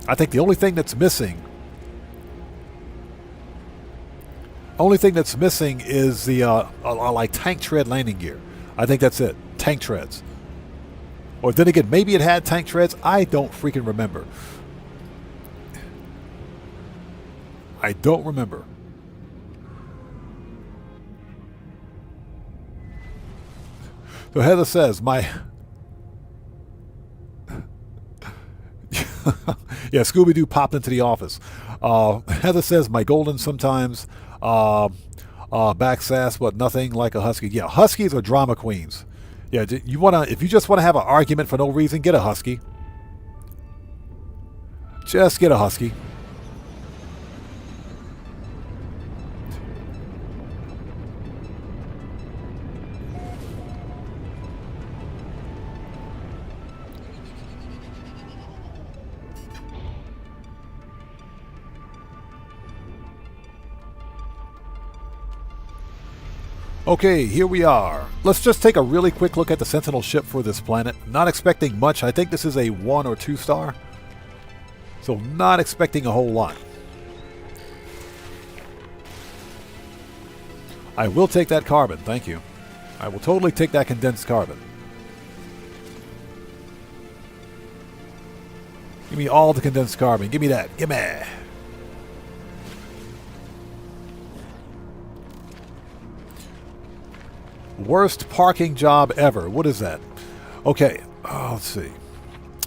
I think the only thing that's missing is the like tank tread landing gear. I think that's it. Tank treads. Or then again, maybe it had tank treads. I don't freaking remember. I don't remember. So Heather says, yeah, Scooby-Doo popped into the office. Heather says, my golden sometimes backsass, but nothing like a husky. Yeah, huskies are drama queens. Yeah, if you just want to have an argument for no reason, get a husky. Just get a husky. Okay, here we are. Let's just take a really quick look at the Sentinel ship for this planet. Not expecting much. I think this is a 1 or 2 star. So not expecting a whole lot. I will take that carbon, thank you. I will totally take that condensed carbon. Give me all the condensed carbon. Give me that. Give me. Worst parking job ever. What is that? Okay. Oh, let's see.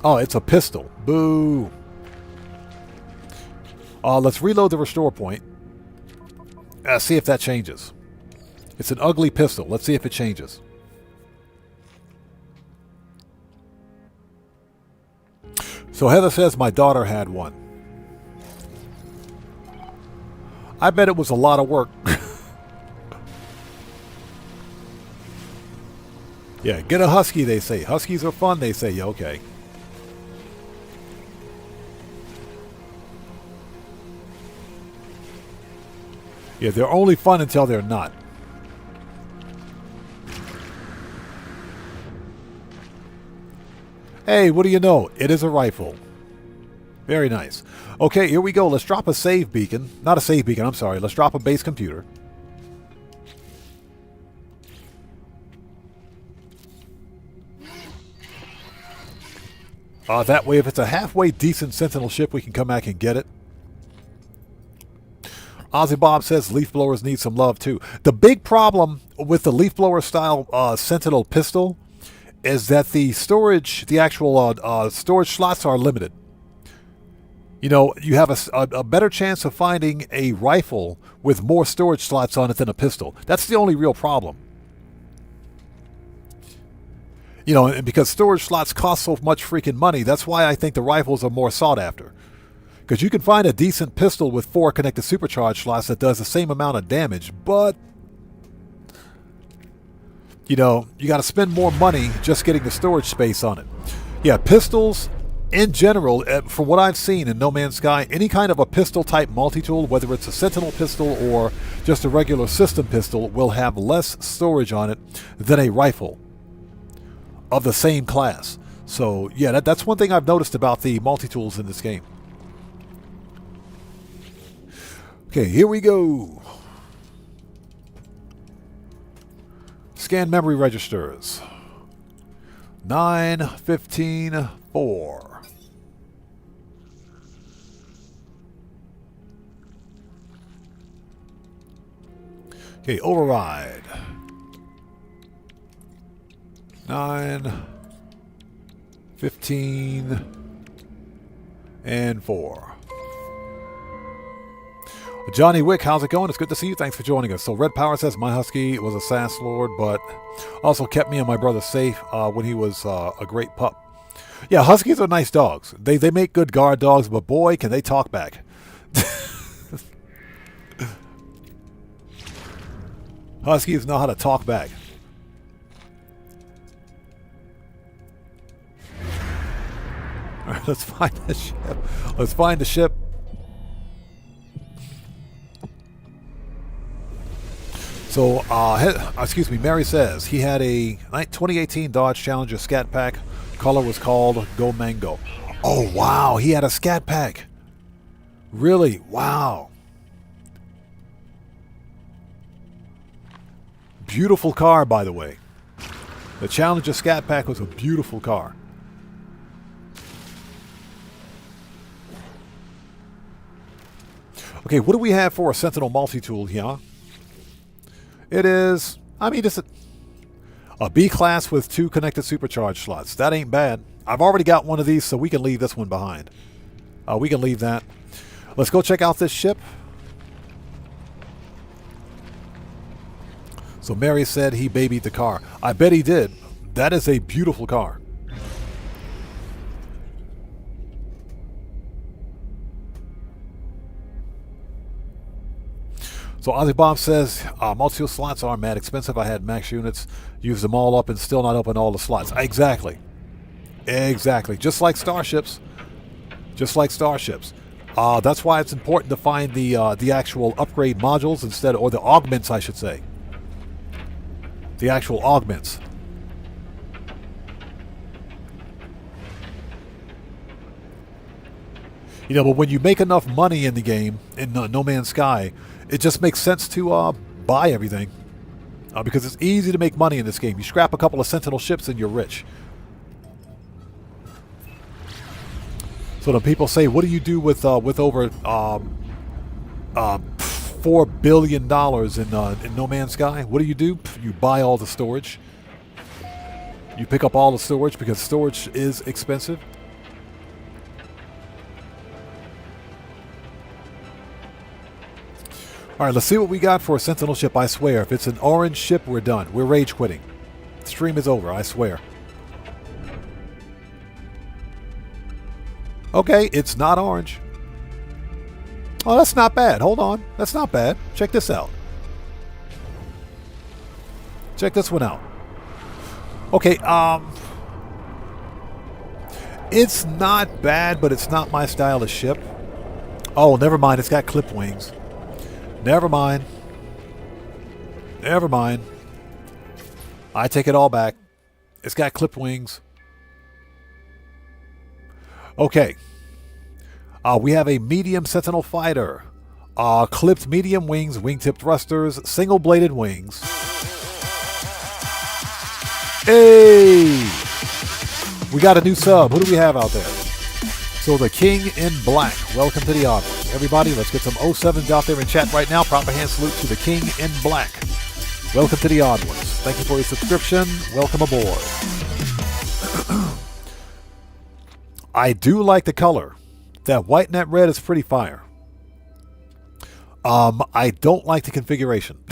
Oh, it's a pistol. Boo. Let's reload the restore point. See if that changes. It's an ugly pistol. Let's see if it changes. So Heather says my daughter had one. I bet it was a lot of work. Yeah, get a husky, they say. Huskies are fun, they say. Yeah, okay. Yeah, they're only fun until they're not. Hey, what do you know? It is a rifle. Very nice. Okay, here we go. Let's drop a save beacon. Not a save beacon, I'm sorry. Let's drop a base computer. That way, if it's a halfway decent Sentinel ship, we can come back and get it. Ozzy Bob says leaf blowers need some love too. The big problem with the leaf blower style Sentinel pistol is that the storage, the actual storage slots are limited. You know, you have a better chance of finding a rifle with more storage slots on it than a pistol. That's the only real problem. You know, and because storage slots cost so much freaking money, that's why I think the rifles are more sought after. Because you can find a decent pistol with 4 connected supercharge slots that does the same amount of damage, but, you know, you got to spend more money just getting the storage space on it. Yeah, pistols, in general, from what I've seen in No Man's Sky, any kind of a pistol-type multi-tool, whether it's a Sentinel pistol or just a regular system pistol, will have less storage on it than a rifle of the same class. So, yeah, that's one thing I've noticed about the multi-tools in this game. Okay, here we go. Scan memory registers. 9, 15, 4. Okay, override. 9, 15, and 4. Johnny Wick, how's it going? It's good to see you. Thanks for joining us. So Red Power says my husky was a sass lord, but also kept me and my brother safe when he was a great pup. Yeah, huskies are nice dogs. They make good guard dogs, but boy, can they talk back. Huskies know how to talk back. All right, let's find the ship. Let's find the ship. So, excuse me, Mary says he had a 2018 Dodge Challenger Scat Pack. Color was called Go Mango. Oh, wow, he had a Scat Pack. Really? Wow. Beautiful car, by the way. The Challenger Scat Pack was a beautiful car. Okay, what do we have for a Sentinel multi-tool here? It is, I mean, it's a B-class with 2 connected supercharge slots. That ain't bad. I've already got one of these, so we can leave this one behind. We can leave that. Let's go check out this ship. So Mary said he babied the car. I bet he did. That is a beautiful car. So Ozzy Bob says, multi-tool slots are mad expensive. I had max units, used them all up and still not open all the slots. Exactly. Exactly. Just like starships. Just like starships. That's why it's important to find the actual upgrade modules instead, or the augments, I should say. the actual augments. You know, but when you make enough money in the game, in No Man's Sky, it just makes sense to buy everything. Because it's easy to make money in this game. You scrap a couple of Sentinel ships and you're rich. So the people say, what do you do with over $4 billion in No Man's Sky? What do? You buy all the storage. You pick up all the storage because storage is expensive. All right, let's see what we got for a Sentinel ship. I swear, if it's an orange ship, we're done. We're rage quitting. The stream is over, I swear. Okay, it's not orange. Oh, that's not bad. Hold on. That's not bad. Check this out. Check this one out. Okay, it's not bad, but it's not my style of ship. Oh, never mind. It's got clip wings. Never mind. Never mind. I take it all back. It's got clip wings. Okay. We have a medium Sentinel fighter. Clipped medium wings, wingtip thrusters, single-bladed wings. Hey! We got a new sub. Who do we have out there? So the King in Black. Welcome to the audience. Everybody, let's get some 07s out there in chat right now. Proper hand salute to the King in Black. Welcome to the odd ones. Thank you for your subscription. Welcome aboard. I do like the color. That white and that red is pretty fire. I don't like the configuration.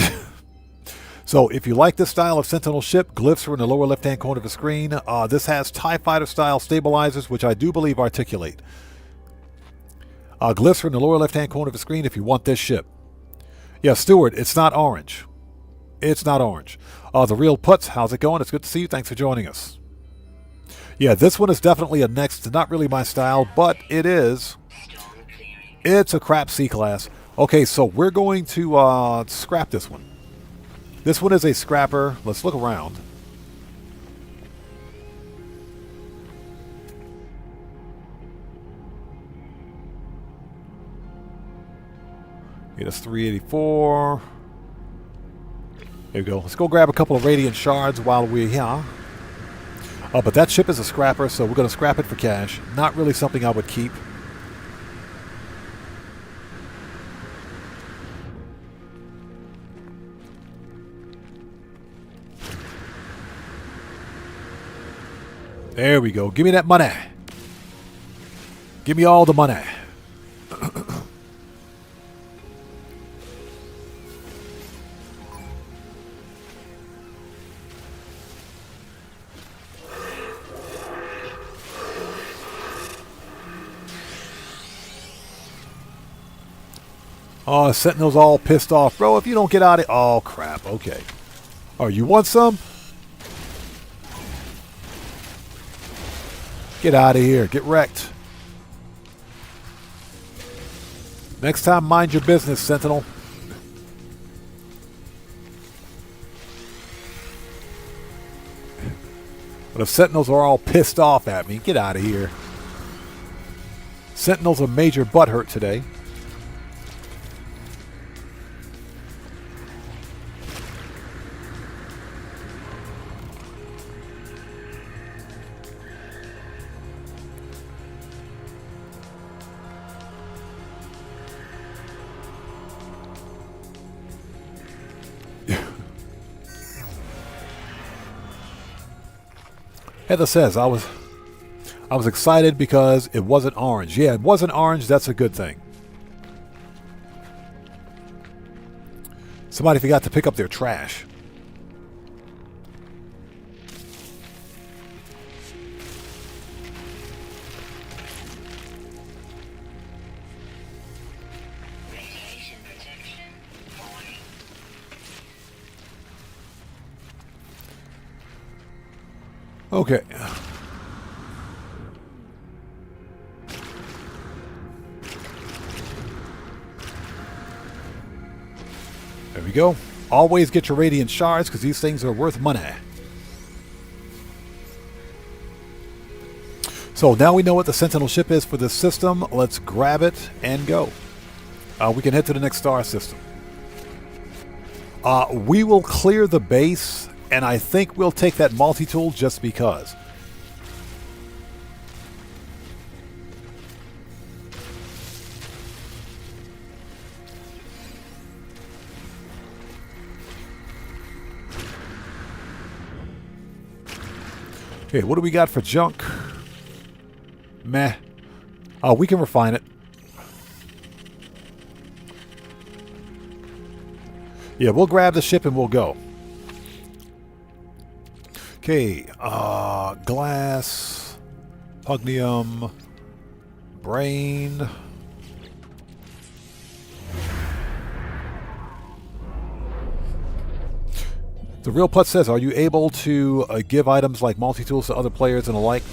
So if you like this style of Sentinel ship, glyphs are in the lower left-hand corner of the screen. This has TIE Fighter style stabilizers, which I do believe articulate. Glyphs are in the lower left-hand corner of the screen if you want this ship. Yeah, Stuart, it's not orange. It's not orange. The Real Putz, how's it going? It's good to see you. Thanks for joining us. Yeah, this one is definitely a next. Not really my style, but it is. It's a crap C-class. Okay, so we're going to scrap this one. This one is a scrapper. Let's look around. Get us 384. There we go. Let's go grab a couple of Radiant Shards while we're here. But that ship is a scrapper, so we're going to scrap it for cash. Not really something I would keep. There we go. Give me that money. Give me all the money. Oh, Sentinel's all pissed off. Bro, if you don't get out of it... Oh, crap. Okay. Oh, you want some? Get out of here. Get wrecked. Next time, mind your business, Sentinel. But if Sentinels are all pissed off at me, get out of here. Sentinels are major butthurt today. Heather says, I was excited because it wasn't orange. Yeah, it wasn't orange. That's a good thing. Somebody forgot to pick up their trash. Okay. There we go. Always get your radiant shards because these things are worth money. So now we know what the Sentinel ship is for this system. Let's grab it and go. We can head to the next star system. We will clear the base, and I think we'll take that multi-tool just because. Okay, what do we got for junk? Meh. We can refine it. Yeah, we'll grab the ship and we'll go. Okay, glass, pugnium, brain. The Real Putt says, are you able to give items like multi-tools to other players and the like?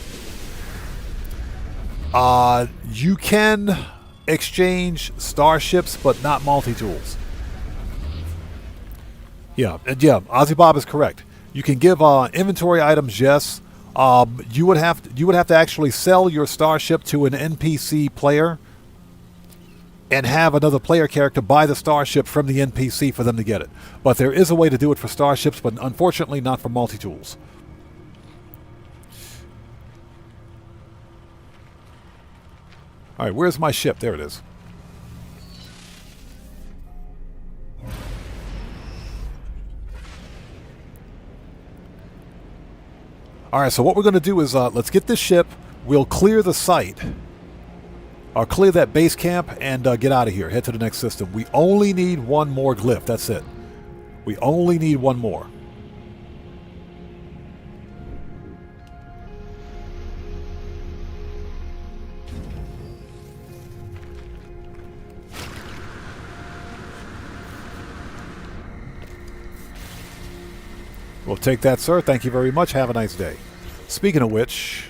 You can exchange starships, but not multi-tools. Yeah, Ozzy Bob is correct. You can give inventory items, yes. You would have to actually sell your starship to an NPC player and have another player character buy the starship from the NPC for them to get it. But there is a way to do it for starships, but unfortunately not for multi-tools. Alright, where's my ship? There it is. Alright, so what we're going to do is let's get this ship. We'll clear the site. I'll clear that base camp and get out of here. Head to the next system. We only need one more glyph. That's it. We only need one more. We'll take that, sir. Thank you very much. Have a nice day. Speaking of which...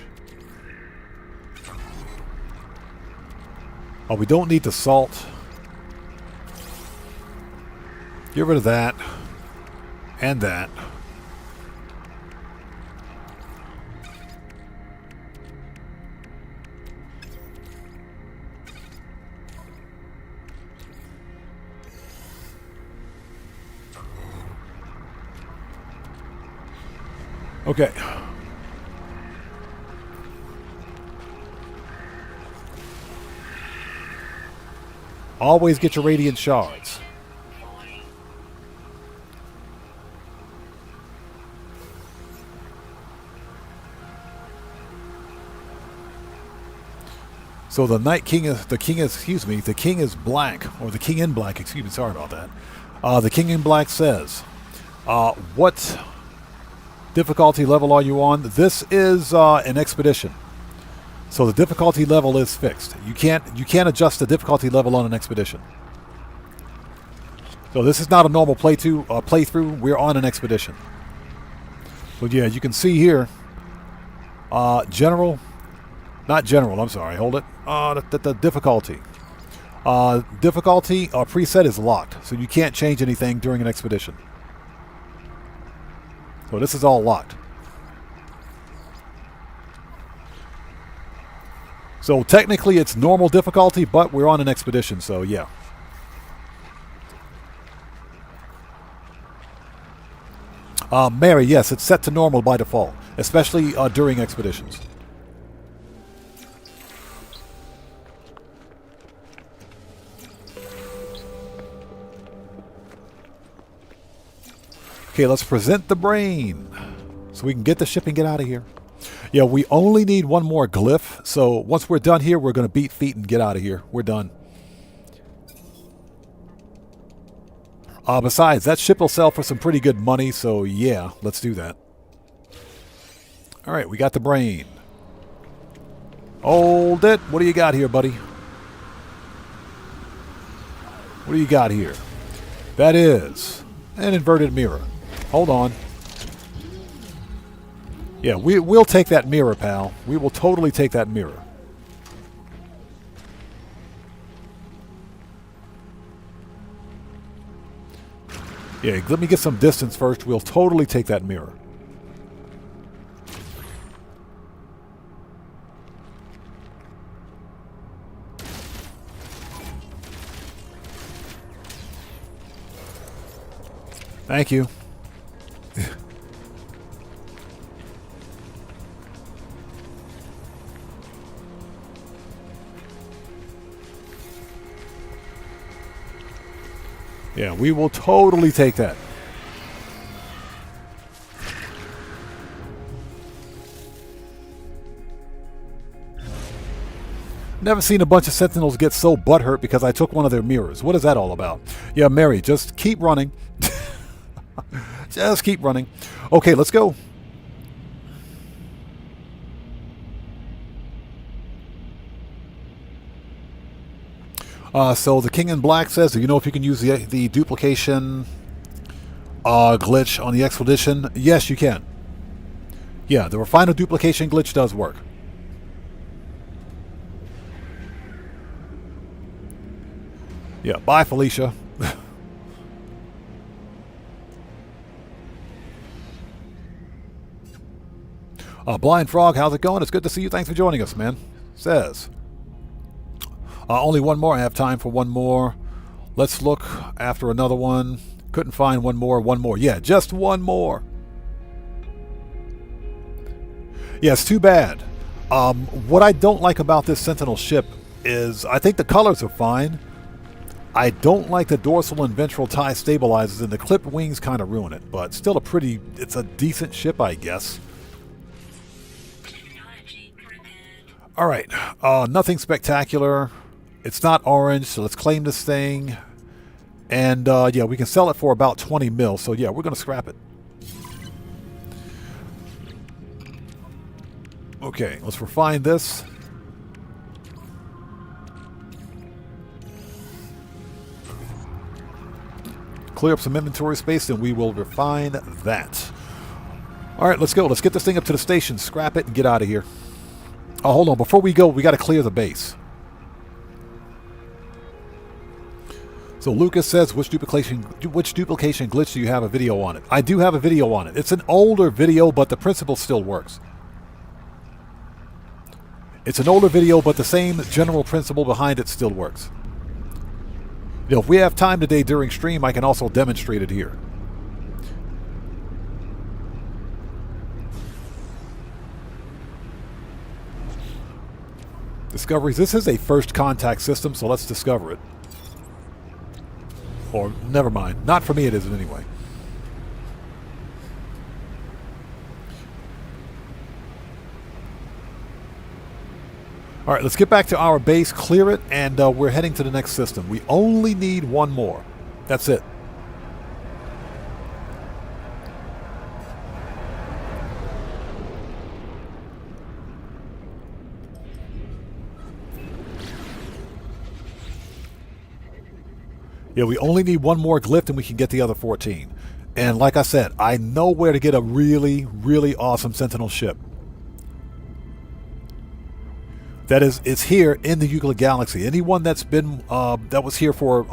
Oh, we don't need the salt. Get rid of that. And that. Okay. Always get your radiant shards. So the king is black, or the king in black, excuse me, sorry about that. The king in black says, what difficulty level are you on? This is an expedition. So the difficulty level is fixed. You can't adjust the difficulty level on an expedition. So this is not a normal playthrough. We're on an expedition. But yeah, you can see here, general, not general. I'm sorry. Hold it. The difficulty. Difficulty preset is locked, so you can't change anything during an expedition. So this is all locked. So technically it's normal difficulty, but we're on an expedition, so yeah. Mary, yes, it's set to normal by default, especially during expeditions. Okay, let's present the brain so we can get the ship and get out of here. Yeah, we only need one more glyph, so once we're done here, we're going to beat feet and get out of here. We're done. Besides, that ship will sell for some pretty good money, so yeah, let's do that. Alright, we got the brain. Hold it. What do you got here, buddy? What do you got here? That is an inverted mirror. Hold on. Yeah, we'll take that mirror, pal. We will totally take that mirror. Yeah, let me get some distance first. We'll totally take that mirror. Thank you. Yeah, we will totally take that. Never seen a bunch of Sentinels get so butthurt because I took one of their mirrors. What is that all about? Yeah, Mary, just keep running. Just keep running. Okay, let's go. So the King in Black says, do you know if you can use the duplication glitch on the Expedition? Yes, you can. Yeah, the Refiner duplication glitch does work. Yeah, bye, Felicia. Blind Frog, how's it going? It's good to see you. Thanks for joining us, man. Says. Only one more. I have time for one more. Let's look after another one. Couldn't find one more. One more. Yeah, just one more. Yeah, it's too bad. What I don't like about this Sentinel ship is I think the colors are fine. I don't like the dorsal and ventral tie stabilizers, and the clipped wings kind of ruin it. But still it's a decent ship, I guess. All right, nothing spectacular. It's not orange, so let's claim this thing. And yeah, we can sell it for about 20 mil. So yeah, we're going to scrap it. Okay, let's refine this. Clear up some inventory space, and we will refine that. All right, let's go. Let's get this thing up to the station, scrap it, and get out of here. Oh, hold on. Before we go, we got to clear the base. So Lucas says, which duplication glitch do you have a video on it? I do have a video on it. It's an older video, but the principle still works. It's an older video, but the same general principle behind it still works. You know, if we have time today during stream, I can also demonstrate it here. Discoveries. This is a first contact system, so let's discover it. Or, never mind. Not for me it isn't anyway. Alright, let's get back to our base, clear it, and we're heading to the next system. We only need one more. That's it. Yeah, we only need one more glyph and we can get the other 14. And like I said, I know where to get a really, really awesome Sentinel ship. That is, it's here in the Euclid Galaxy. Anyone that's been, that was here for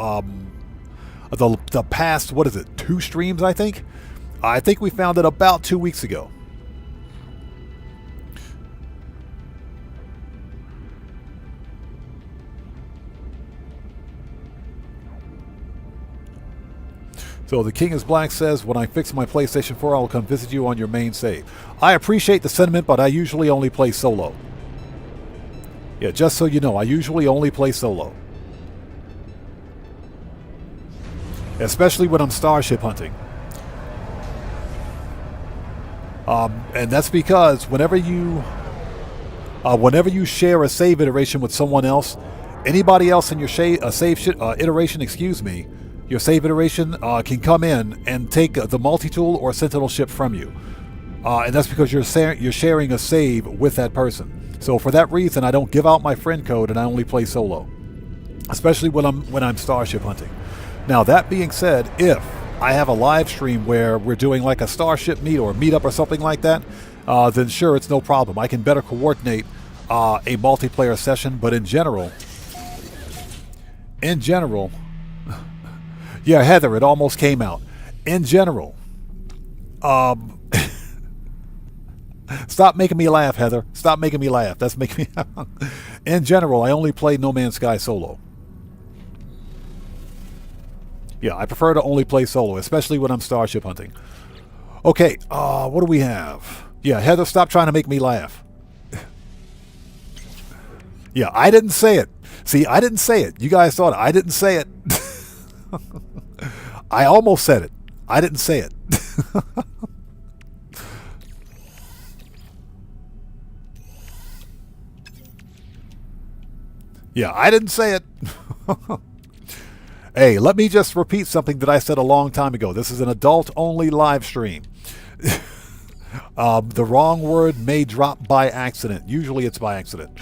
the past, what is it, 2 streams, I think? I think we found it about 2 weeks ago. So the King is Black says, when I fix my PlayStation 4, I will come visit you on your main save. I appreciate the sentiment, but I usually only play solo. Yeah, just so you know, I usually only play solo. Especially when I'm starship hunting. And that's because whenever you share a save iteration with someone else, anybody else in your save iteration, excuse me, your save iteration can come in and take the multi-tool or Sentinel ship from you. And that's because you're sharing a save with that person. So for that reason, I don't give out my friend code and I only play solo. Especially when I'm starship hunting. Now that being said, if I have a live stream where we're doing like a starship meet or meetup or something like that, then sure, it's no problem. I can better coordinate a multiplayer session, but in general, yeah, Heather, it almost came out. in general, stop making me laugh, Heather. Stop making me laugh. That's making me... In general, I only play No Man's Sky solo. Yeah, I prefer to only play solo, especially when I'm starship hunting. Okay, what do we have? Yeah, Heather, stop trying to make me laugh. Yeah, I didn't say it. See, I didn't say it. You guys thought I didn't say it. I almost said it. I didn't say it. Yeah, I didn't say it. Hey, let me just repeat something that I said a long time ago. This is an adult-only live stream. The wrong word may drop by accident. Usually it's by accident.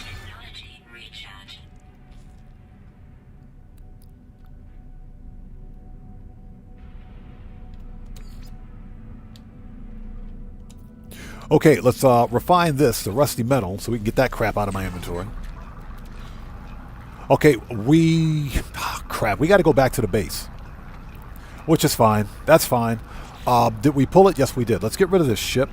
Okay, let's refine this to rusty metal so we can get that crap out of my inventory. Okay, crap, we got to go back to the base. Which is fine. That's fine. Did we pull it? Yes, we did. Let's get rid of this ship.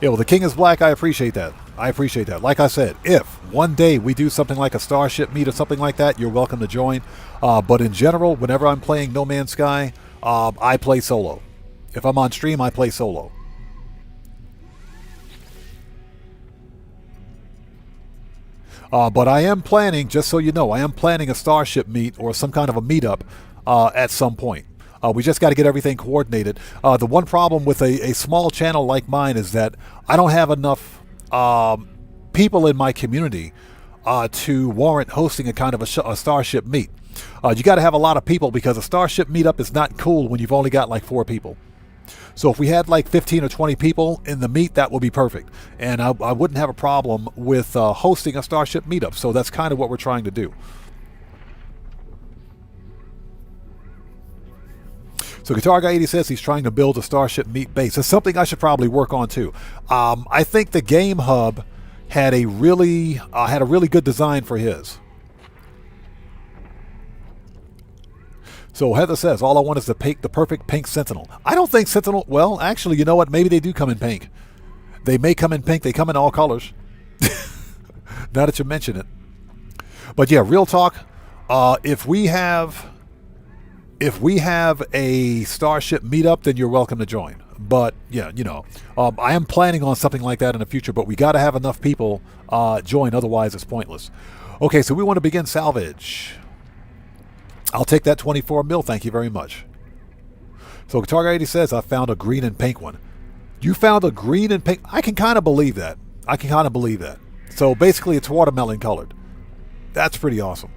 Yeah, well, the King is black. I appreciate that. I appreciate that. Like I said, if one day we do something like a starship meet or something like that, you're welcome to join. But in general, whenever I'm playing No Man's Sky, I play solo. If I'm on stream, I play solo. But I am planning, just so you know, I am planning a starship meet or some kind of a meetup at some point. We just got to get everything coordinated. The one problem with a small channel like mine is that I don't have enough people in my community to warrant hosting a kind of a starship meet. You got to have a lot of people because a starship meetup is not cool when you've only got like 4 people. So if we had like 15 or 20 people in the meet, that would be perfect. And I wouldn't have a problem with hosting a starship meetup. So that's kind of what we're trying to do. So Guitar Guy 80 says he's trying to build a starship meet base. It's something I should probably work on too. I think the Game Hub had a really good design for his. So Heather says, all I want is the perfect pink Sentinel. I don't think Sentinel... Well, actually, you know what? Maybe they do come in pink. They may come in pink. They come in all colors. Now that you mention it. But yeah, real talk. If we have a starship meetup, then you're welcome to join. But yeah, you know, I am planning on something like that in the future. But we got to have enough people join. Otherwise, it's pointless. Okay, so we want to begin salvage. I'll take that 24 mil, thank you very much. So Guitar Guy 80 says, I found a green and pink one. You found a green and pink? I can kind of believe that. I can kind of believe that. So basically it's watermelon colored. That's pretty awesome.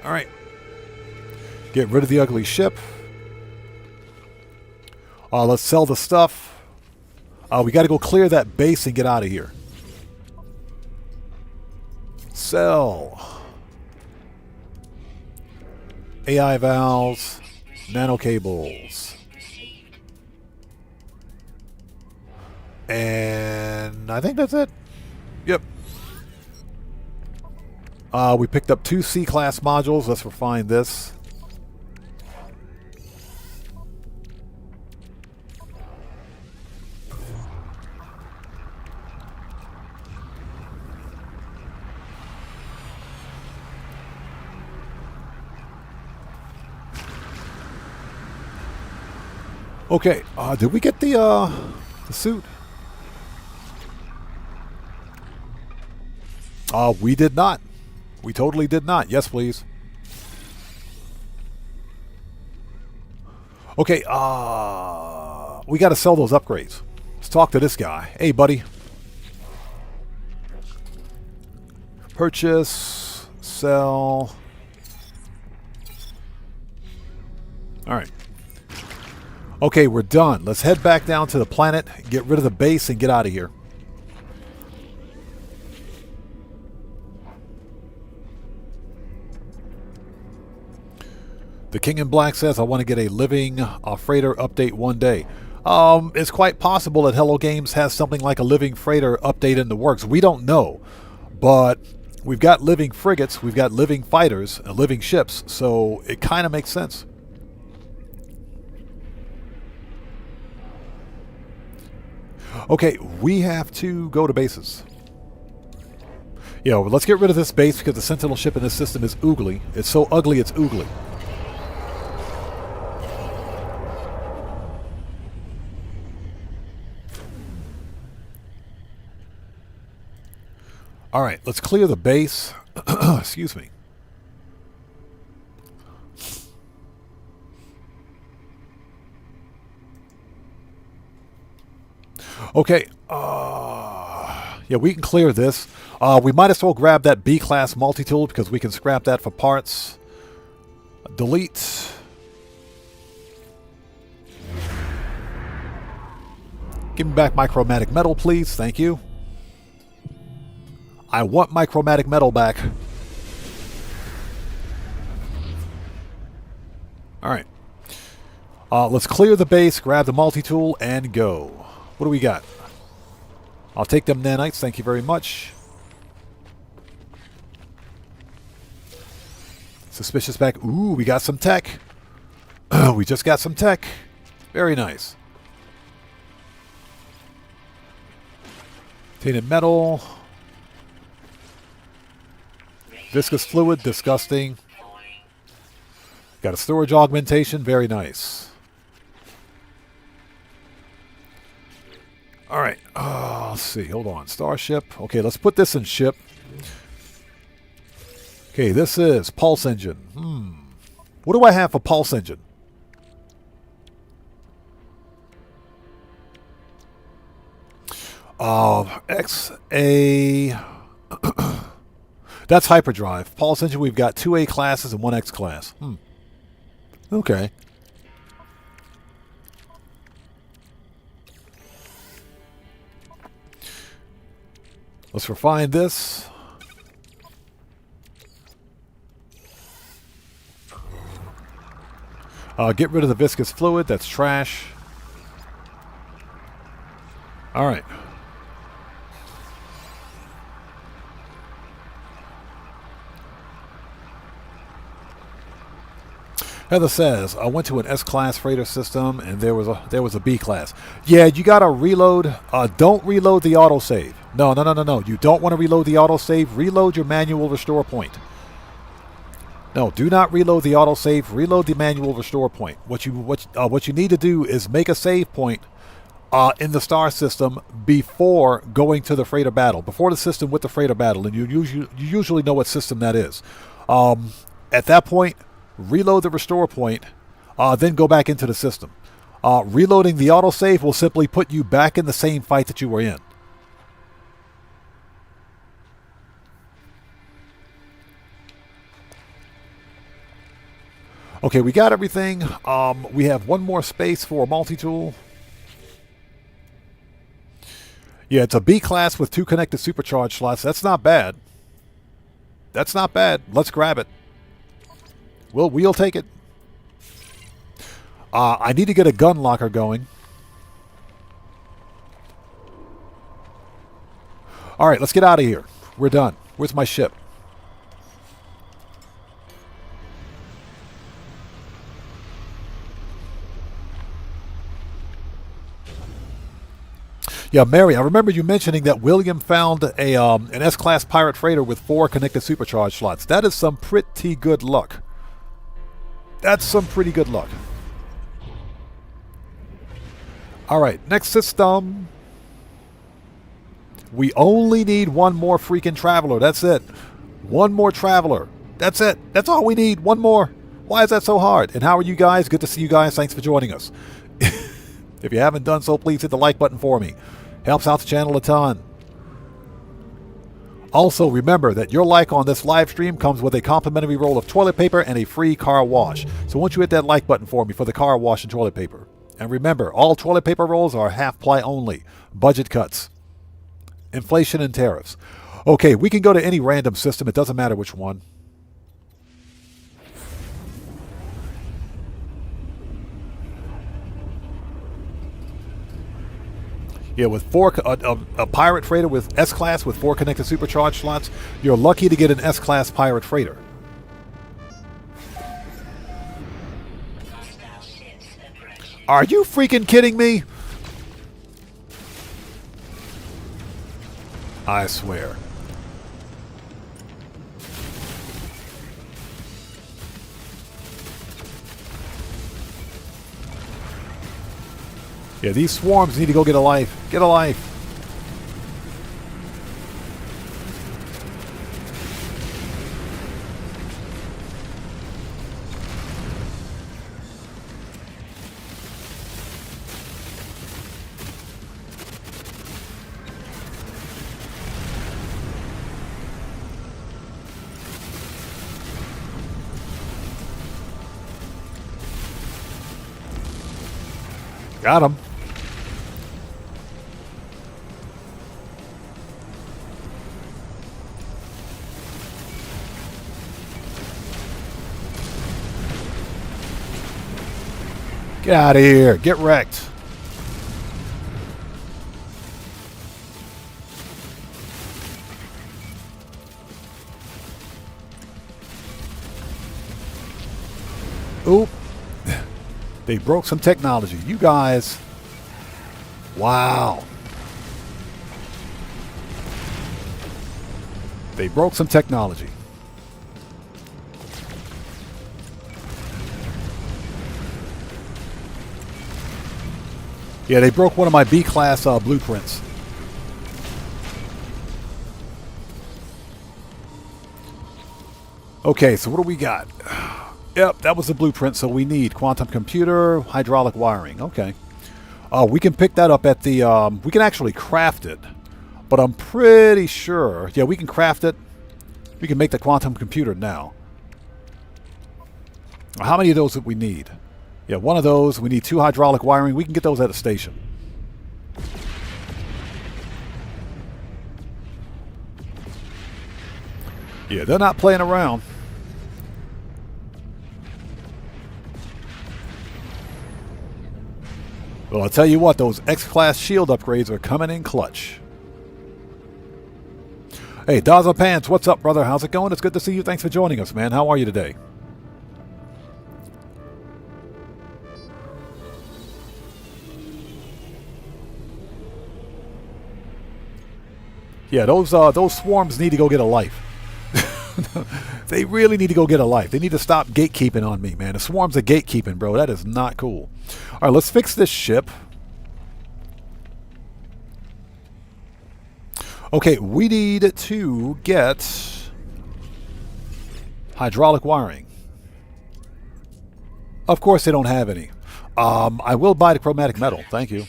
All right. Get rid of the ugly ship. Let's sell the stuff. We got to go clear that base and get out of here. Sell. AI valves, nano cables, and I think that's it. Yep. We picked up 2 C-class modules. Let's refine this. Okay, did we get the suit? We did not. We totally did not. Yes, please. Okay, we got to sell those upgrades. Let's talk to this guy. Hey, buddy. Purchase, sell. All right. Okay, we're done. Let's head back down to the planet, get rid of the base, and get out of here. The King in Black says, I want to get a living freighter update one day. It's quite possible that Hello Games has something like a living freighter update in the works. We don't know, but we've got living frigates, we've got living fighters, living ships, so it kind of makes sense. Okay, we have to go to bases. Yeah, well, let's get rid of this base because the Sentinel ship in this system is oogly. It's so ugly, it's oogly. All right, let's clear the base. Excuse me. Okay. Yeah, we can clear this. We might as well grab that B-class multi-tool because we can scrap that for parts. Delete. Give me back my chromatic metal, please. Thank you. I want my chromatic metal back. Alright. Let's clear the base, grab the multi-tool, and go. What do we got? I'll take them nanites, thank you very much. Suspicious back. Ooh, we got some tech. We just got some tech. Very nice. Tainted metal. Viscous fluid, disgusting. Got a storage augmentation, very nice. Alright, let's see, hold on. Starship. Okay, let's put this in ship. Okay, this is pulse engine. What do I have for pulse engine? XA... That's hyperdrive. Pulse engine, we've got 2 A classes and 1 X class. Okay. Let's refine this. Get rid of the viscous fluid. That's trash. All right. Heather says, I went to an S-class freighter system and there was a B-class. Yeah, you got to reload. Don't reload the autosave. No. You don't want to reload the autosave. Reload your manual restore point. No, do not reload the autosave. Reload the manual restore point. What you need to do is make a save point in the star system before going to the freighter battle. Before the system with the freighter battle. And you usually know what system that is. At that point, reload the restore point, then go back into the system. Reloading the autosave will simply put you back in the same fight that you were in. Okay, we got everything. We have one more space for a multi-tool. Yeah, it's a B-class with 2 connected supercharge slots. That's not bad. That's not bad. Let's grab it. We'll take it. I need to get a gun locker going. All right, let's get out of here. We're done. Where's my ship? Yeah, Mary, I remember you mentioning that William found an S-class pirate freighter with 4 connected supercharge slots. That is some pretty good luck. That's some pretty good luck. All right, next system. We only need one more freaking traveler. That's it. One more traveler. That's it. That's all we need. One more. Why is that so hard? And how are you guys? Good to see you guys. Thanks for joining us. If you haven't done so, please hit the like button for me. Helps out the channel a ton. Also, remember that your like on this live stream comes with a complimentary roll of toilet paper and a free car wash. So once you hit that like button for me for the car wash and toilet paper. And remember, all toilet paper rolls are half-ply only. Budget cuts. Inflation and tariffs. Okay, we can go to any random system. It doesn't matter which one. Yeah, with a pirate freighter with S-Class with 4 connected supercharged slots, you're lucky to get an S-Class pirate freighter. Are you freaking kidding me? I swear. Yeah, these swarms need to go get a life. Get a life. Got him. Get out of here. Get wrecked. Oop. They broke some technology. You guys. Wow. They broke some technology. Yeah, they broke one of my B-class blueprints. Okay, so what do we got? Yep, that was the blueprint, so we need quantum computer, hydraulic wiring. Okay. We can pick that up at the... we can actually craft it, but I'm pretty sure... Yeah, we can craft it. We can make the quantum computer now. How many of those do we need? Yeah, one of those. We need 2 hydraulic wiring. We can get those at a station. Yeah, they're not playing around. Well, I'll tell you what, those X-Class shield upgrades are coming in clutch. Hey, Daza Pants, what's up, brother? How's it going? It's good to see you. Thanks for joining us, man. How are you today? Yeah, those swarms need to go get a life. They really need to go get a life. They need to stop gatekeeping on me, man. The swarms are gatekeeping, bro. That is not cool. All right, let's fix this ship. Okay, we need to get hydraulic wiring. Of course, they don't have any. I will buy the chromatic metal. Thank you.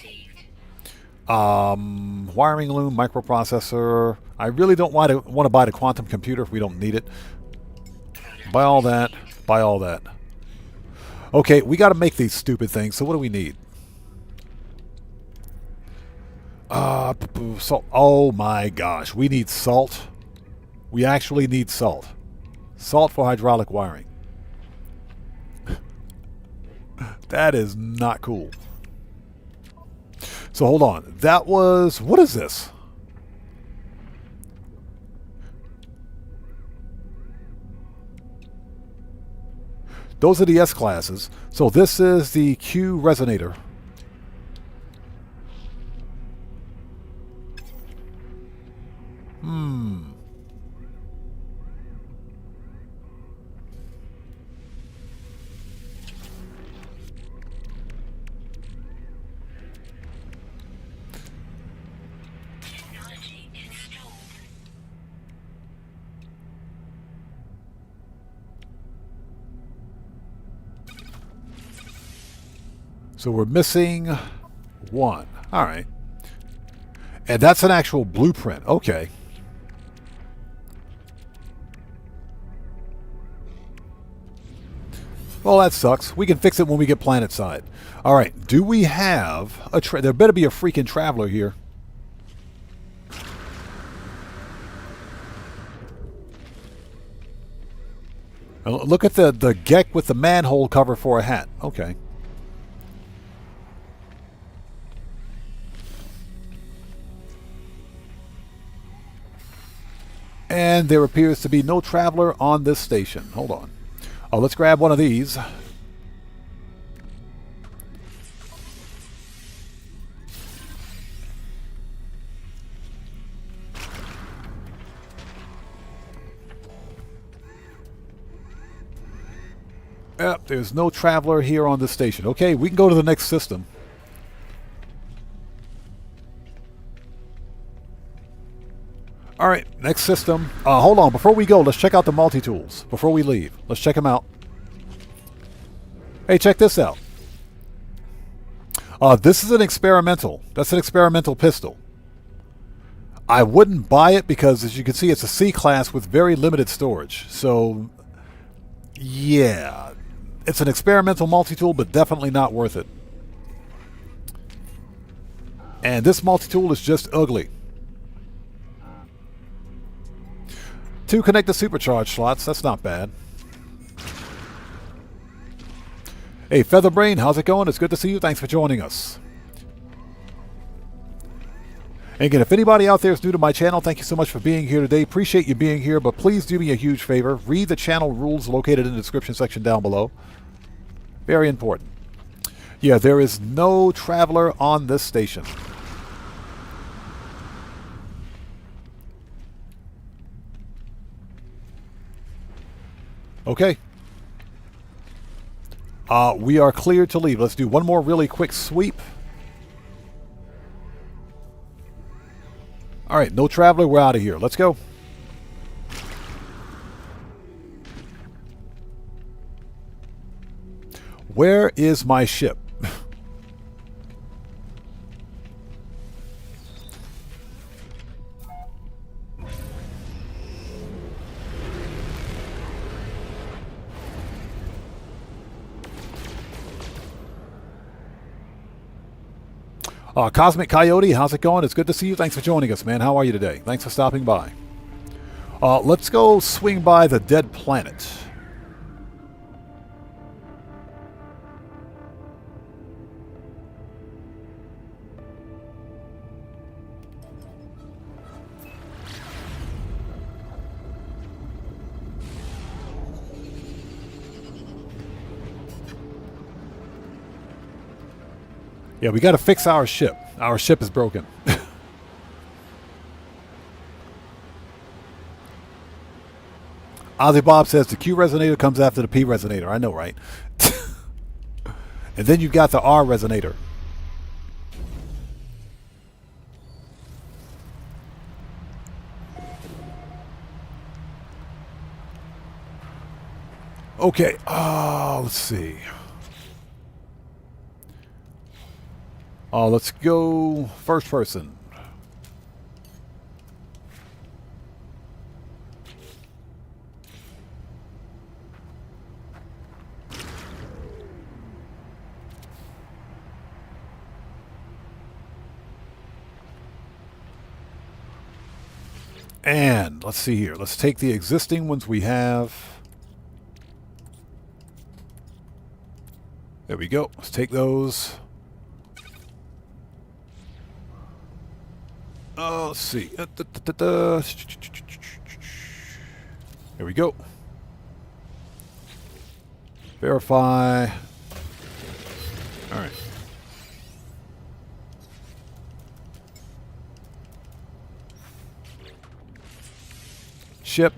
Wiring loom, microprocessor. I really don't want to buy the quantum computer if we don't need it. Buy all that. Buy all that. Okay, we got to make these stupid things. So what do we need? Salt. Oh my gosh, we need salt. We actually need salt. Salt for hydraulic wiring. That is not cool. So hold on. That was... What is this? Those are the S classes. So this is the Q resonator. So we're missing one. All right. And that's an actual blueprint. Okay. Well, that sucks. We can fix it when we get planet side. All right. Do we have a... There better be a freaking traveler here. Look at the Gek with the manhole cover for a hat. Okay. And there appears to be no traveler on this station. Hold on. Oh, let's grab one of these. Yep, there's no traveler here on this station. Okay, we can go to the next system. Alright, next system. Hold on, before we go, let's check out the multi-tools. Before we leave, let's check them out. Hey, check this out. This is an experimental. That's an experimental pistol. I wouldn't buy it because, as you can see, it's a C-class with very limited storage. So, yeah. It's an experimental multi-tool, but definitely not worth it. And this multi-tool is just ugly. 2 connected supercharge slots. That's not bad. Hey, Featherbrain, how's it going? It's good to see you. Thanks for joining us. And again, if anybody out there is new to my channel, thank you so much for being here today. Appreciate you being here, but please do me a huge favor. Read the channel rules located in the description section down below. Very important. Yeah, there is no traveler on this station. Okay. We are cleared to leave. Let's do one more really quick sweep. All right, no traveler. We're out of here. Let's go. Where is my ship? Cosmic Coyote, how's it going? It's good to see you. Thanks for joining us, man. How are you today? Thanks for stopping by. Let's go swing by the dead planet. Yeah, we got to fix our ship. Our ship is broken. Ozzy Bob says the Q resonator comes after the P resonator. I know, right? And then you got the R resonator. Okay. Let's see. Let's go first person. And let's see here. Let's take the existing ones we have. There we go. Let's take those. Let's see. Here we go. Verify. All right. Ship.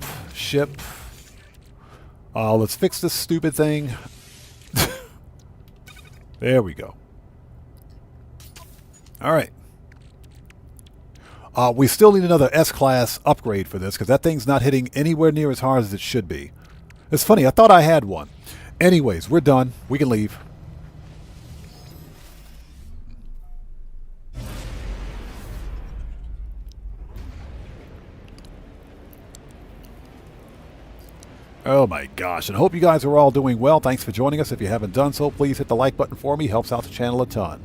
Let's fix this stupid thing. There we go. All right. We still need another S-Class upgrade for this because that thing's not hitting anywhere near as hard as it should be. It's funny, I thought I had one. Anyways, we're done. We can leave. Oh my gosh, and hope you guys are all doing well. Thanks for joining us. If you haven't done so, please hit the like button for me. Helps out the channel a ton.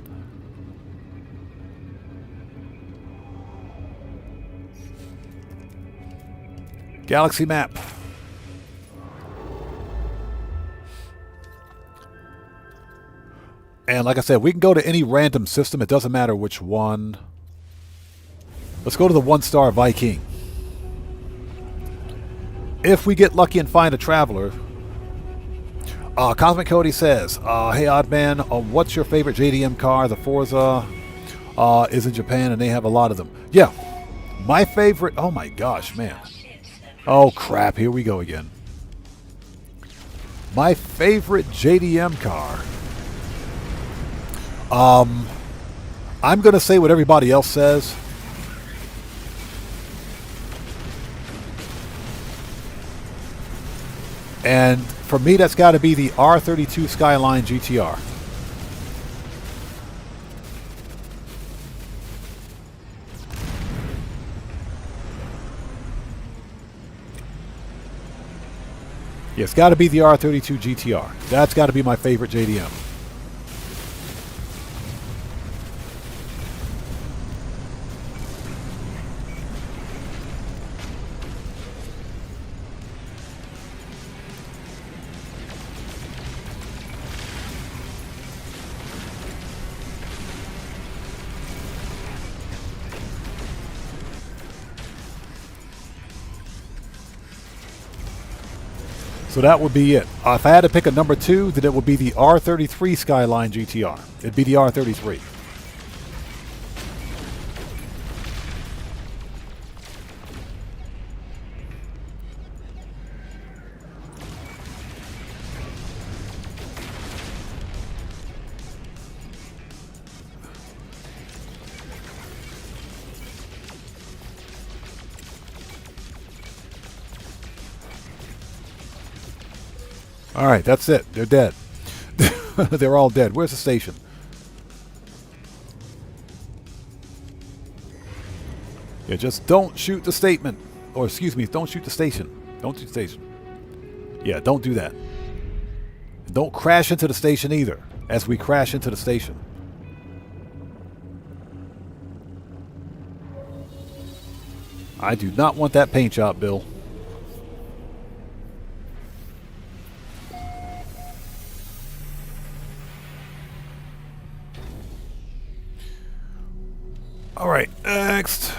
Galaxy map. And like I said, we can go to any random system. It doesn't matter which one. Let's go to the 1-star Viking. if we get lucky and find a traveler. Cosmic Cody says, hey Oddman, what's your favorite JDM car? The Forza is in Japan and they have a lot of them. Yeah, my favorite, oh my gosh, man. Oh crap, here we go again. My favorite JDM car. I'm going to say what everybody else says. And for me, that's got to be the R32 Skyline GTR. Yeah, it's got to be the R32 GTR. That's got to be my favorite JDM. So that would be it. If I had to pick a number 2, then it would be the R33 Skyline GTR. It'd be the R33. All right, that's it. They're dead. They're all dead. Where's the station? Yeah, just don't shoot the statement. Or excuse me, don't shoot the station. Don't shoot the station. Yeah, don't do that. Don't crash into the station either, as we crash into the station. I do not want that paint job, Bill. All right, next.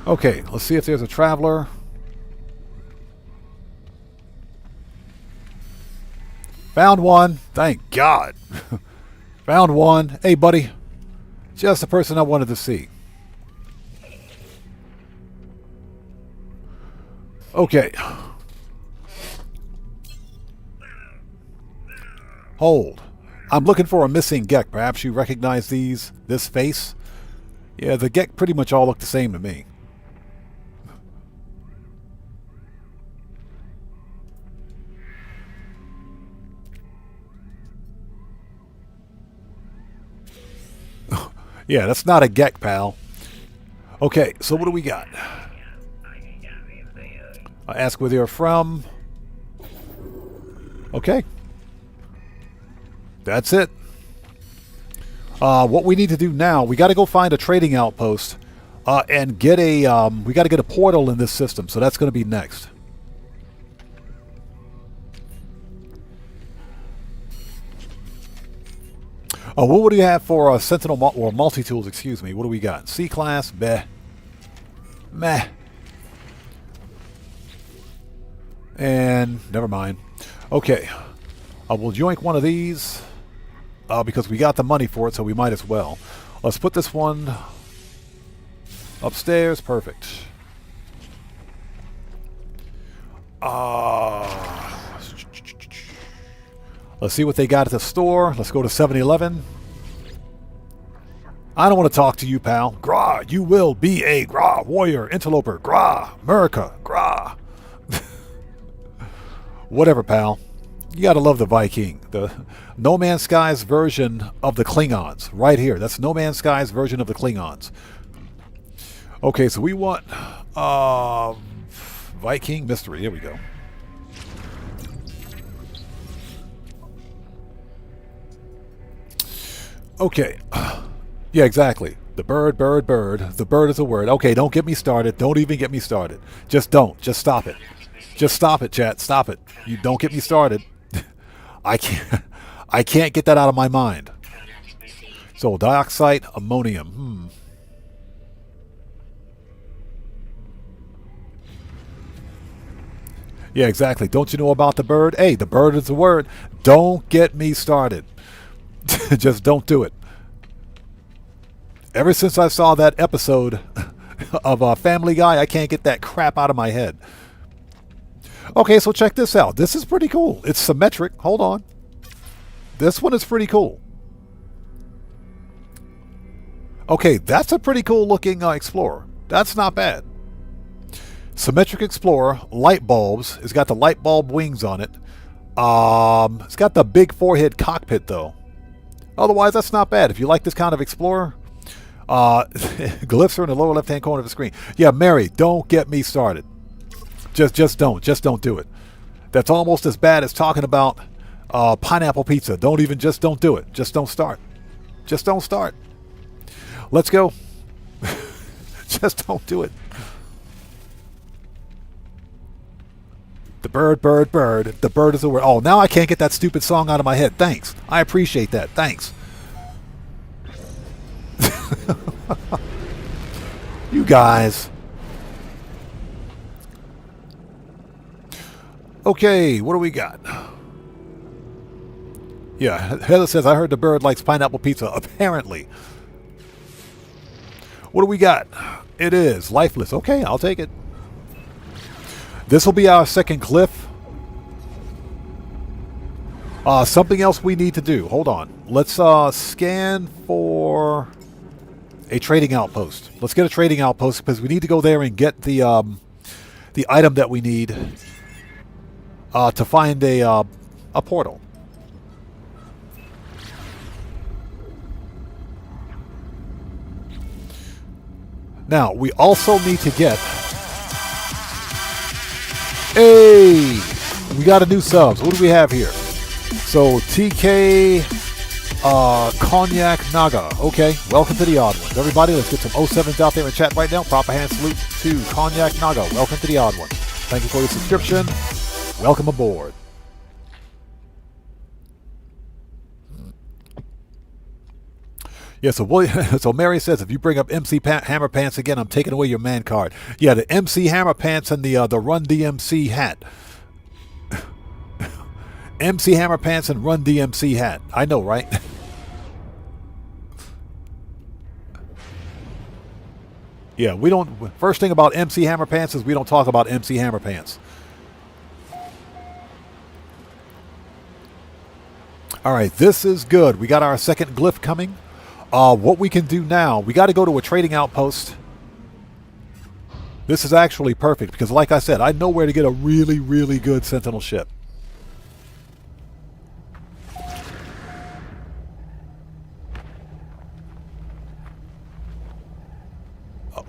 Okay, let's see if there's a traveler. Found one. Thank God. Found one. Hey, buddy. Just the person I wanted to see. Okay. Hold. I'm looking for a missing Gek. Perhaps you recognize this face? Yeah, the Gek pretty much all look the same to me. Yeah, that's not a Gek, pal. Okay, so what do we got? Ask where they're from. Okay. That's it. What we need to do now, we got to go find a trading outpost and get a, we got to get a portal in this system, so that's going to be next. Oh, what do you have for Sentinel or multi-tools, excuse me? What do we got? C-class, meh. Meh. And never mind. Okay. We'll yoink one of these. Because we got the money for it, so we might as well. Let's put this one upstairs. Perfect. Let's see what they got at the store. Let's go to 7-Eleven. I don't want to talk to you, pal. Gra, you will be a Gra warrior, interloper. Gra, America, Gra. Whatever, pal. You gotta love the Viking. The No Man's Sky's version of the Klingons. Right here. That's No Man's Sky's version of the Klingons. Okay, so we want Viking Mystery. Here we go. Okay. Yeah, exactly. The bird, bird, bird. The bird is a word. Okay, don't get me started. Don't even get me started. Just don't. Just stop it. Just stop it, chat. Stop it. You don't get me started. I can't get that out of my mind. So dioxide, ammonium. Yeah, exactly. Don't you know about the bird? Hey, the bird is the word. Don't get me started. Just don't do it. Ever since I saw that episode of Family Guy, I can't get that crap out of my head. Okay, so check this out. This is pretty cool. It's symmetric. Hold on. This one is pretty cool. Okay, that's a pretty cool looking Explorer. That's not bad. Symmetric Explorer, light bulbs. It's got the light bulb wings on it. It's got the big forehead cockpit though. Otherwise, that's not bad. If you like this kind of Explorer, glyphs are in the lower left-hand corner of the screen. Yeah, Mary, don't get me started. Just don't do it. That's almost as bad as talking about pineapple pizza. Don't do it. Just don't start. Just don't start. Let's go. Just don't do it. The bird. The bird is the word. Oh, now I can't get that stupid song out of my head. Thanks. I appreciate that. Thanks. You guys. Okay, what do we got? Yeah, Heather says, I heard the bird likes pineapple pizza. Apparently. What do we got? It is lifeless. Okay, I'll take it. This will be our second glyph. Something else we need to do. Hold on. Let's scan for a trading outpost. Let's get a trading outpost because we need to go there and get the item that we need to find a portal. Now, we also need to get... Hey! We got a new subs. What do we have here? So, TK Cognac Naga. Okay, welcome to the Odd Ones. Everybody, let's get some 07s out there in chat right now. Proper hand salute to Cognac Naga. Welcome to the Odd Ones. Thank you for your subscription. Welcome aboard. Yeah, so Mary says, if you bring up MC Hammer Pants again, I'm taking away your man card. Yeah, the MC Hammer Pants and the Run DMC hat. MC Hammer Pants and Run DMC hat. I know, right? Yeah, we don't... First thing about MC Hammer Pants is we don't talk about MC Hammer Pants. All right, this is good. We got our second glyph coming. What we can do now, we got to go to a trading outpost. This is actually perfect because, like I said, I know where to get a really, really good Sentinel ship.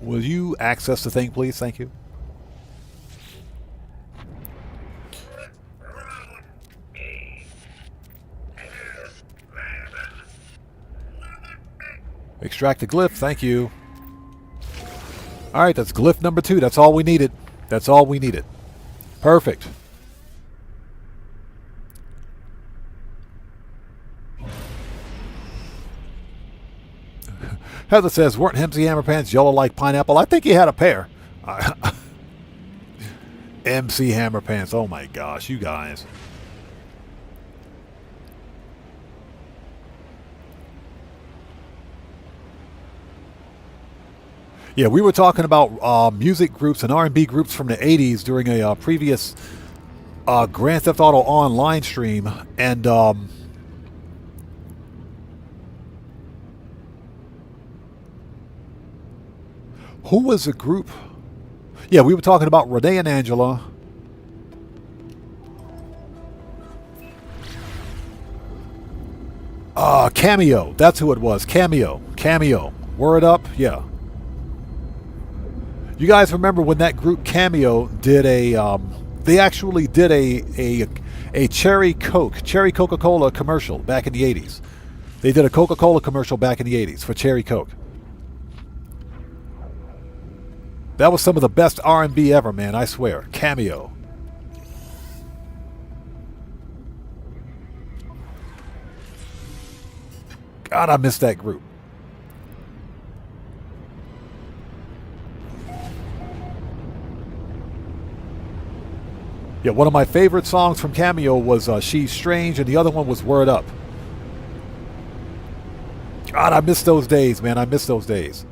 Will you access the thing, please? Thank you. Extract the glyph. Thank you. All right, that's glyph number 2. That's all we needed. That's all we needed. Perfect. Heather says, weren't MC Hammer Pants yellow like pineapple? I think he had a pair. MC Hammer Pants. Oh my gosh, you guys. Yeah, we were talking about music groups and R&B groups from the 80s during a previous Grand Theft Auto Online stream. And who was the group? Yeah, we were talking about Renee and Angela. Cameo. That's who it was. Cameo. Cameo. Word up. Yeah. You guys remember when that group Cameo did a, they actually did a Cherry Coca-Cola commercial back in the 80s. They did a Coca-Cola commercial back in the 80s for Cherry Coke. That was some of the best R&B ever, man, I swear. Cameo. God, I missed that group. Yeah, one of my favorite songs from Cameo was She's Strange, and the other one was Word Up. God, I miss those days, man. I miss those days.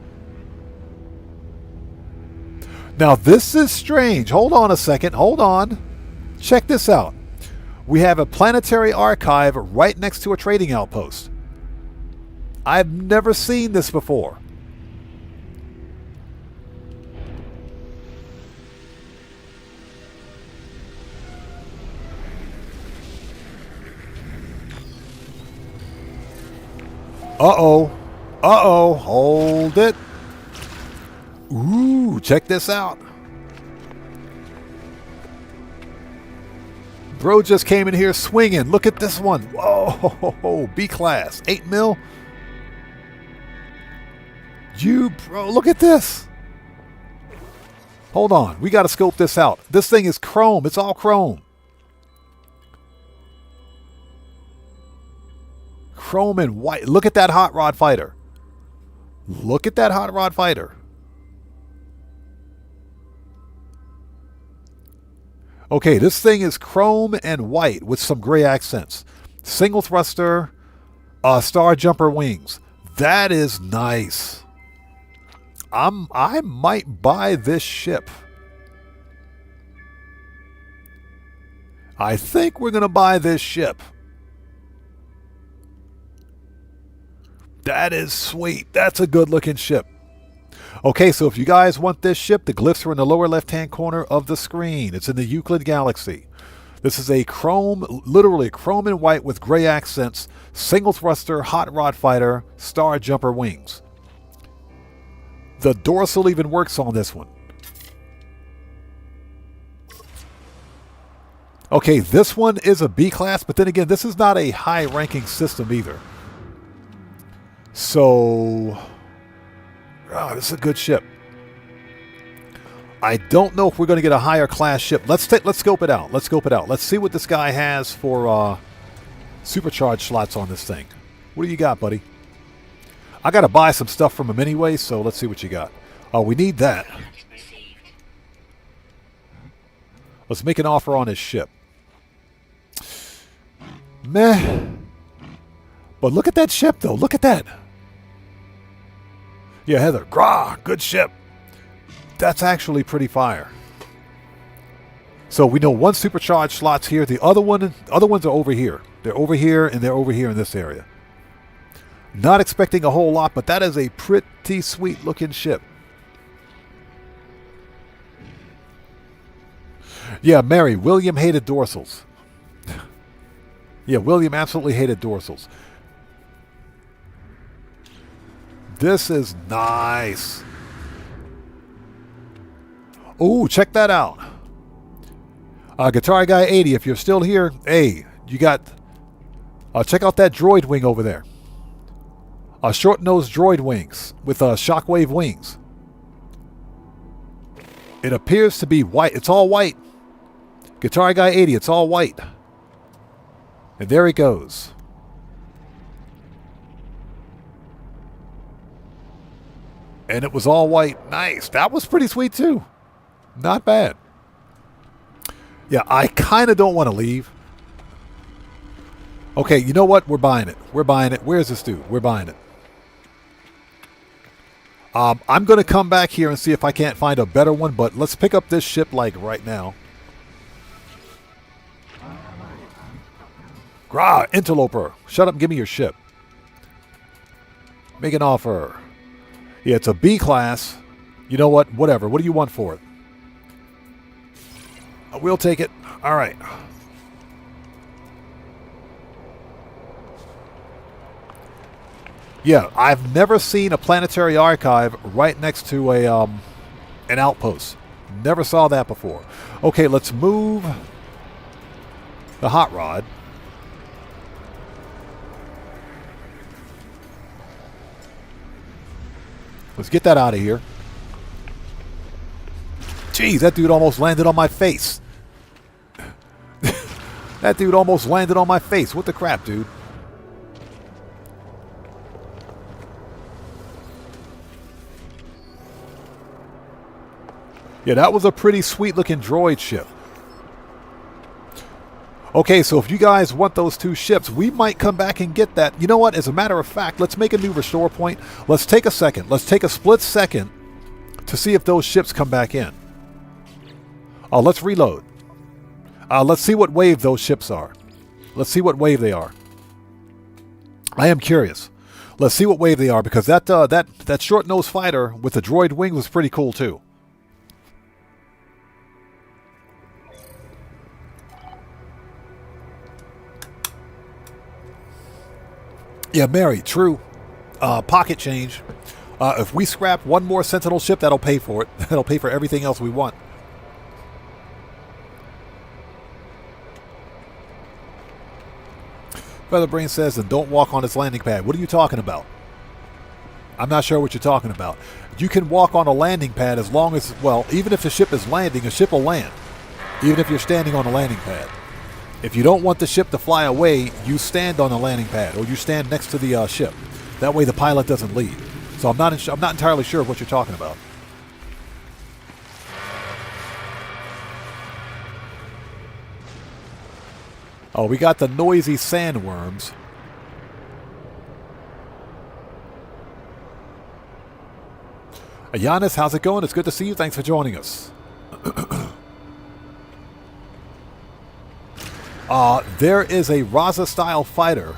Now, this is strange. Hold on a second. Hold on. Check this out. We have a planetary archive right next to a trading outpost. I've never seen this before. Uh-oh. Uh-oh. Hold it. Ooh, check this out. Bro just came in here swinging. Look at this one. Whoa, B-class. 8 mil. Bro, look at this. Hold on. We got to scope this out. This thing is chrome. It's all chrome. Chrome and white. Look at that hot rod fighter. Look at that hot rod fighter. Okay, this thing is chrome and white with some gray accents. Single thruster, star jumper wings. That is nice. I might buy this ship. I think we're going to buy this ship. That is sweet. That's a good looking ship. Okay, so if you guys want this ship, the glyphs are in the lower left-hand corner of the screen. It's in the Euclid Galaxy. This is a chrome, literally chrome and white with gray accents, single thruster, hot rod fighter, star jumper wings. The dorsal even works on this one. Okay, this one is a B-class, but then again, this is not a high-ranking system either. So, this is a good ship. I don't know if we're going to get a higher class ship. Let's scope it out. Let's scope it out. Let's see what this guy has for supercharged slots on this thing. What do you got, buddy? I got to buy some stuff from him anyway, so let's see what you got. Oh, we need that. Let's make an offer on his ship. Meh. But look at that ship, though. Look at that. Yeah, Heather. Grah, good ship. That's actually pretty fire. So we know one supercharged slot's here. The other ones are over here. They're over here, and they're over here in this area. Not expecting a whole lot, but that is a pretty sweet looking ship. Yeah, Mary, William hated dorsals. Yeah, William absolutely hated dorsals. This is nice. Ooh, check that out. Guitar Guy 80, if you're still here, hey, you got... check out that droid wing over there. Short-nosed droid wings with shockwave wings. It appears to be white. It's all white. Guitar Guy 80, it's all white. And there he goes. And it was all white. Nice. That was pretty sweet too. Not bad. Yeah, I kind of don't want to leave. Okay, you know what? We're buying it. We're buying it. Where's this dude? We're buying it. I'm going to come back here and see if I can't find a better one, but let's pick up this ship like right now. Grah, interloper. Shut up and give me your ship. Make an offer. Yeah, it's a B class. You know what? Whatever. What do you want for it? We'll take it. All right. Yeah, I've never seen a planetary archive right next to a an outpost. Never saw that before. Okay, let's move the hot rod. Let's get that out of here. Jeez, that dude almost landed on my face. That dude almost landed on my face. What the crap, dude? Yeah, that was a pretty sweet looking droid ship. Okay, so if you guys want those 2 ships, we might come back and get that. You know what? As a matter of fact, let's make a new restore point. Let's take a second. Let's take a split second to see if those ships come back in. Let's reload. Let's see what wave those ships are. Let's see what wave they are. I am curious. Let's see what wave they are, because that short-nosed fighter with the droid wing was pretty cool too. Yeah, Mary, true. Pocket change. If we scrap one more Sentinel ship, that'll pay for it. That'll pay for everything else we want. Featherbrain says, and don't walk on its landing pad. What are you talking about? I'm not sure what you're talking about. You can walk on a landing pad as long as, well, even if the ship is landing, a ship will land. Even if you're standing on a landing pad. If you don't want the ship to fly away, you stand on the landing pad, or you stand next to the ship. That way the pilot doesn't leave. So I'm not entirely sure what you're talking about. Oh, we got the noisy sandworms. Giannis, how's it going? It's good to see you. Thanks for joining us. There is a Raza-style fighter.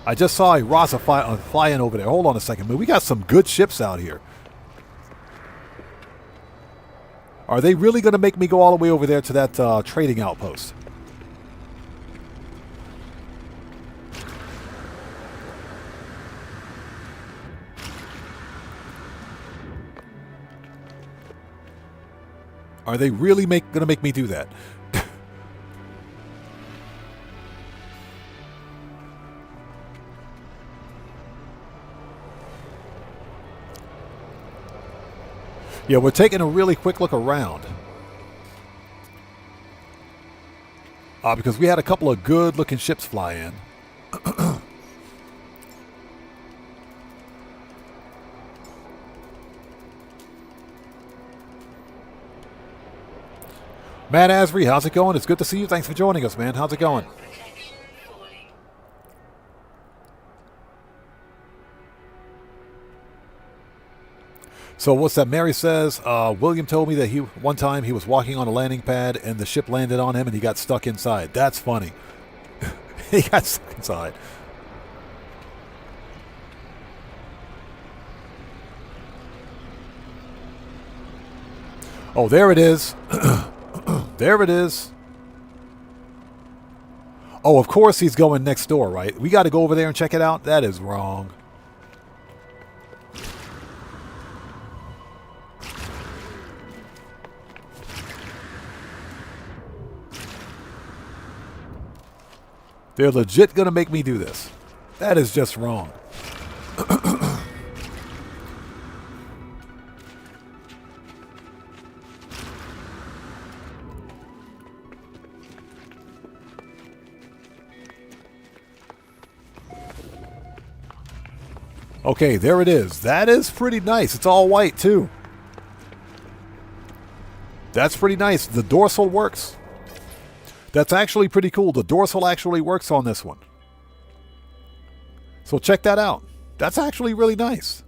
I just saw a Raza flying over there. Hold on a second. Man, we got some good ships out here. Are they really going to make me go all the way over there to that trading outpost? Are they really going to make me do that? Yeah, we're taking a really quick look around. Because we had a couple of good-looking ships fly in. Matt Asbury, how's it going? It's good to see you. Thanks for joining us, man. How's it going? So what's that? Mary says, William told me that one time he was walking on a landing pad and the ship landed on him and he got stuck inside. That's funny. He got stuck inside. Oh, there it is. There it is. Oh, of course he's going next door, right? We got to go over there and check it out? That is wrong. They're legit going to make me do this. That is just wrong. Okay, there it is. That is pretty nice. It's all white, too. That's pretty nice. The dorsal works. That's actually pretty cool. The dorsal actually works on this one. So check that out. That's actually really nice.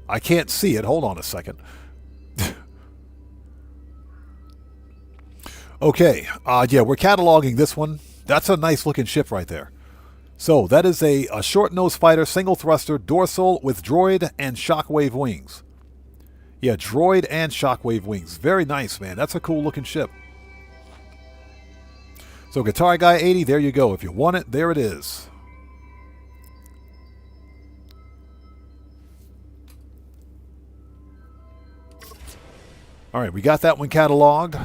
I can't see it. Hold on a second. Okay. Yeah, we're cataloging this one. That's a nice looking ship right there. So that is a short-nosed fighter, single thruster, dorsal with droid and shockwave wings. Yeah, droid and shockwave wings. Very nice, man. That's a cool looking ship. So Guitar Guy 80, there you go. If you want it, there it is. All right, we got that one cataloged.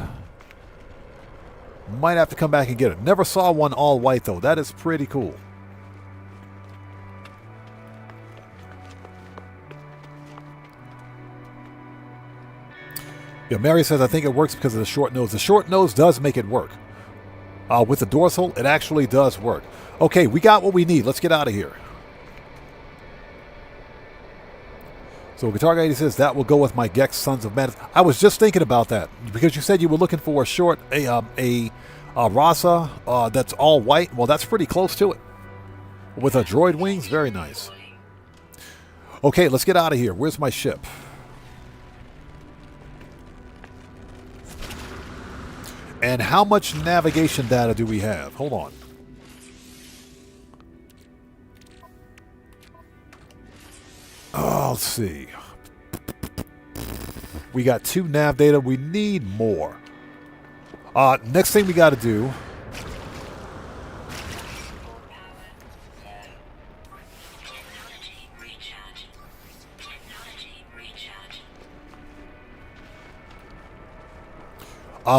Might have to come back and get it. Never saw one all white, though. That is pretty cool. Yeah, Mary says, I think it works because of the short nose. The short nose does make it work. With the dorsal, it actually does work. Okay, we got what we need. Let's get out of here. So Guitar Guy says that will go with my Gex Sons of Madness. I was just thinking about that because you said you were looking for a short, a Rasa that's all white. Well, that's pretty close to it. With a droid wings, very nice. Okay, let's get out of here. Where's my ship? And how much navigation data do we have? Hold on. Oh, let's see. We got 2 nav data. We need more. Next thing we got to do.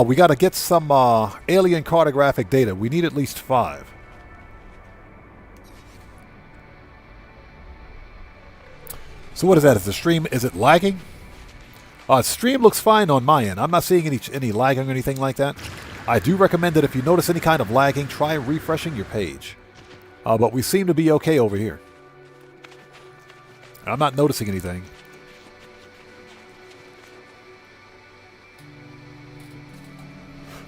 We got to get some alien cartographic data. We need at least 5. So what is that? Is the stream, is it lagging? Stream looks fine on my end. I'm not seeing any lagging or anything like that. I do recommend that if you notice any kind of lagging, try refreshing your page. But we seem to be okay over here. I'm not noticing anything.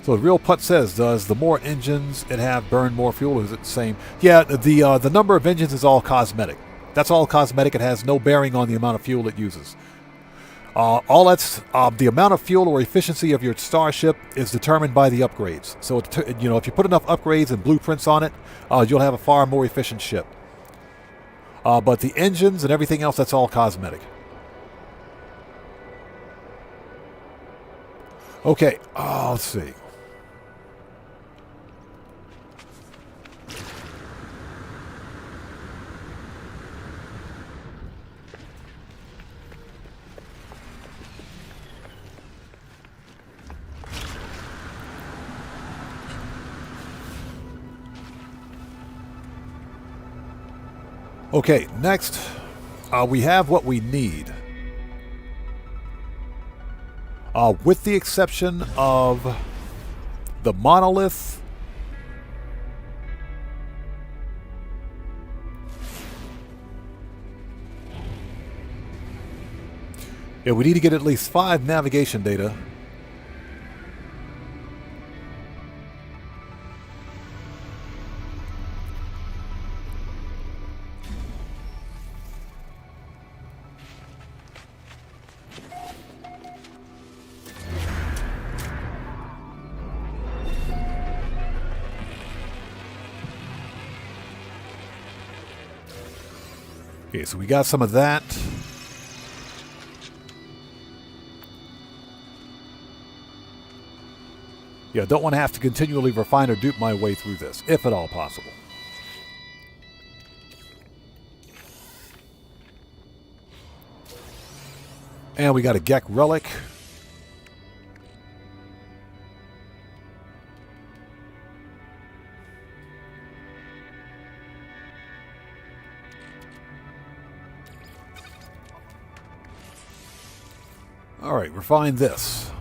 So the Real Putt says, does the more engines it have burn more fuel, or is it the same? Yeah, the number of engines is all cosmetic. That's all cosmetic. It has no bearing on the amount of fuel it uses. All that's the amount of fuel or efficiency of your starship is determined by the upgrades. So you know, if you put enough upgrades and blueprints on it, you'll have a far more efficient ship. But the engines and everything else, that's all cosmetic. Okay, let's see. Okay, next, we have what we need. With the exception of the monolith. Yeah, we need to get at least 5 navigation data. Okay, so we got some of that. Yeah, don't want to have to continually refine or dupe my way through this, if at all possible. And we got a Gek relic. All right, refine this.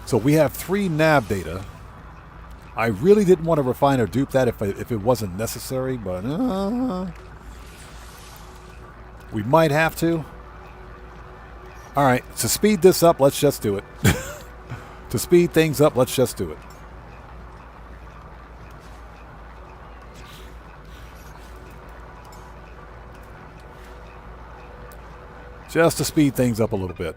So we have 3 nav data. I really didn't want to refine or dupe that if it wasn't necessary, but we might have to. All right, to speed this up, let's just do it. To speed things up, let's just do it. Just to speed things up a little bit.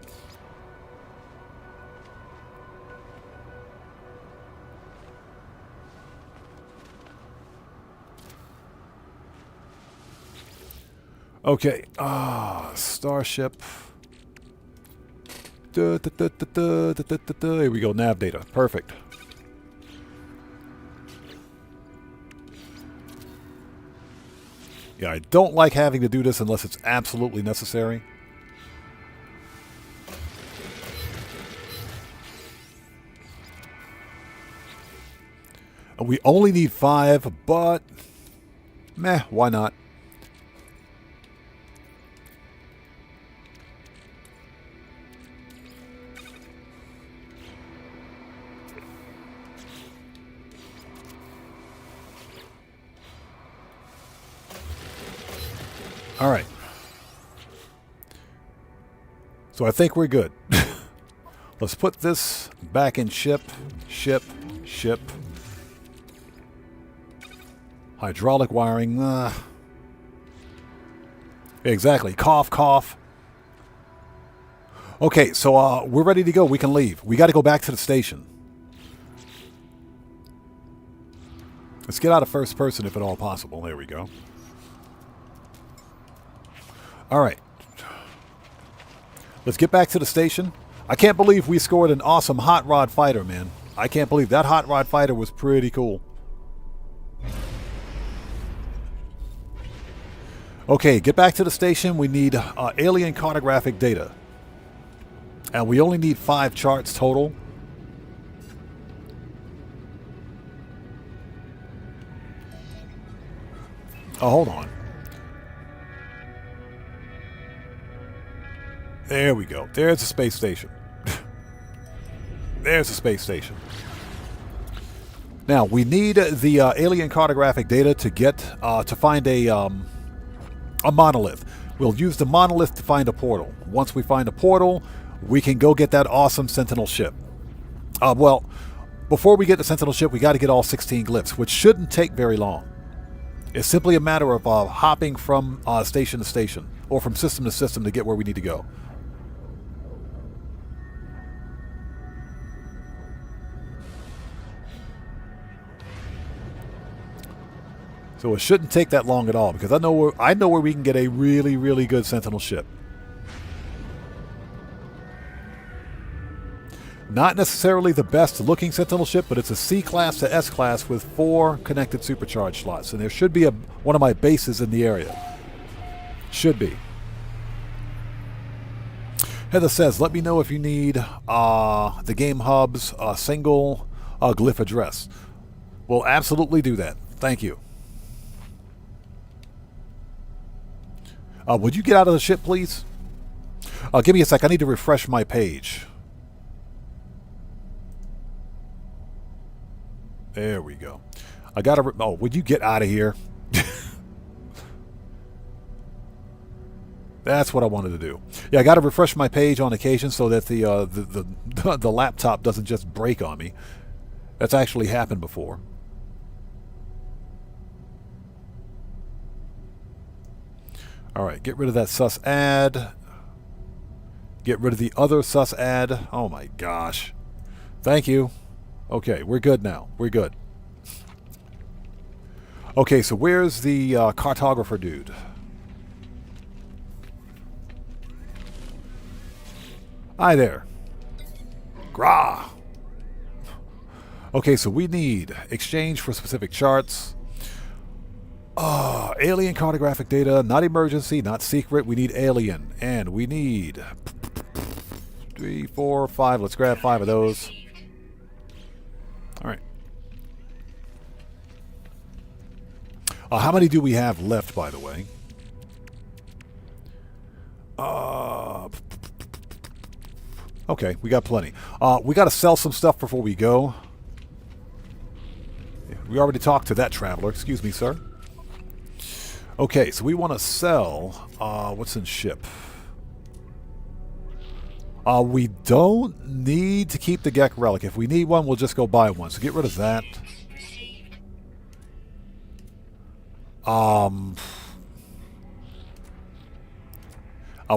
Okay, Starship. Here we go, nav data. Perfect. Yeah, I don't like having to do this unless it's absolutely necessary. We only need 5, but meh, why not? All right. So I think we're good. Let's put this back in ship. Ship. Ship. Hydraulic wiring. Exactly. Cough, cough. Okay, so we're ready to go. We can leave. We got to go back to the station. Let's get out of first person if at all possible. There we go. All right. Let's get back to the station. I can't believe we scored an awesome hot rod fighter, man. I can't believe that hot rod fighter was pretty cool. Okay, get back to the station. We need alien cartographic data. And we only need 5 charts total. Oh, hold on. There we go. There's the space station. There's the space station. Now, we need the alien cartographic data to get to find a monolith. We'll use the monolith to find a portal. Once we find a portal, we can go get that awesome Sentinel ship. Well, before we get the Sentinel ship, we got to get all 16 glyphs, which shouldn't take very long. It's simply a matter of hopping from station to station, or from system to system to get where we need to go. So it shouldn't take that long at all, because I know where we can get a really, really good Sentinel ship. Not necessarily the best looking Sentinel ship, but it's a C-class to S-class with 4 connected supercharge slots. And there should be one of my bases in the area. Should be. Heather says, let me know if you need the game hub's single glyph address. We'll absolutely do that. Thank you. Would you get out of the ship, please? Give me a sec. I need to refresh my page. There we go. I got to... Oh, would you get out of here? That's what I wanted to do. Yeah, I got to refresh my page on occasion so that the laptop doesn't just break on me. That's actually happened before. All right, get rid of that sus ad. Get rid of the other sus ad. Oh my gosh. Thank you. Okay, we're good now. We're good. Okay, so where's the cartographer dude? Hi there. Grah. Okay, so we need exchange for specific charts. Alien cartographic data, not emergency, not secret. We need alien. And we need 3, 4, 5. Let's grab 5 of those. All right. How many do we have left, by the way? Okay, we got plenty. We got to sell some stuff before we go. We already talked to that traveler. Excuse me, sir. Okay, so we want to sell... what's in ship? We don't need to keep the Gek relic. If we need one, we'll just go buy one. So get rid of that.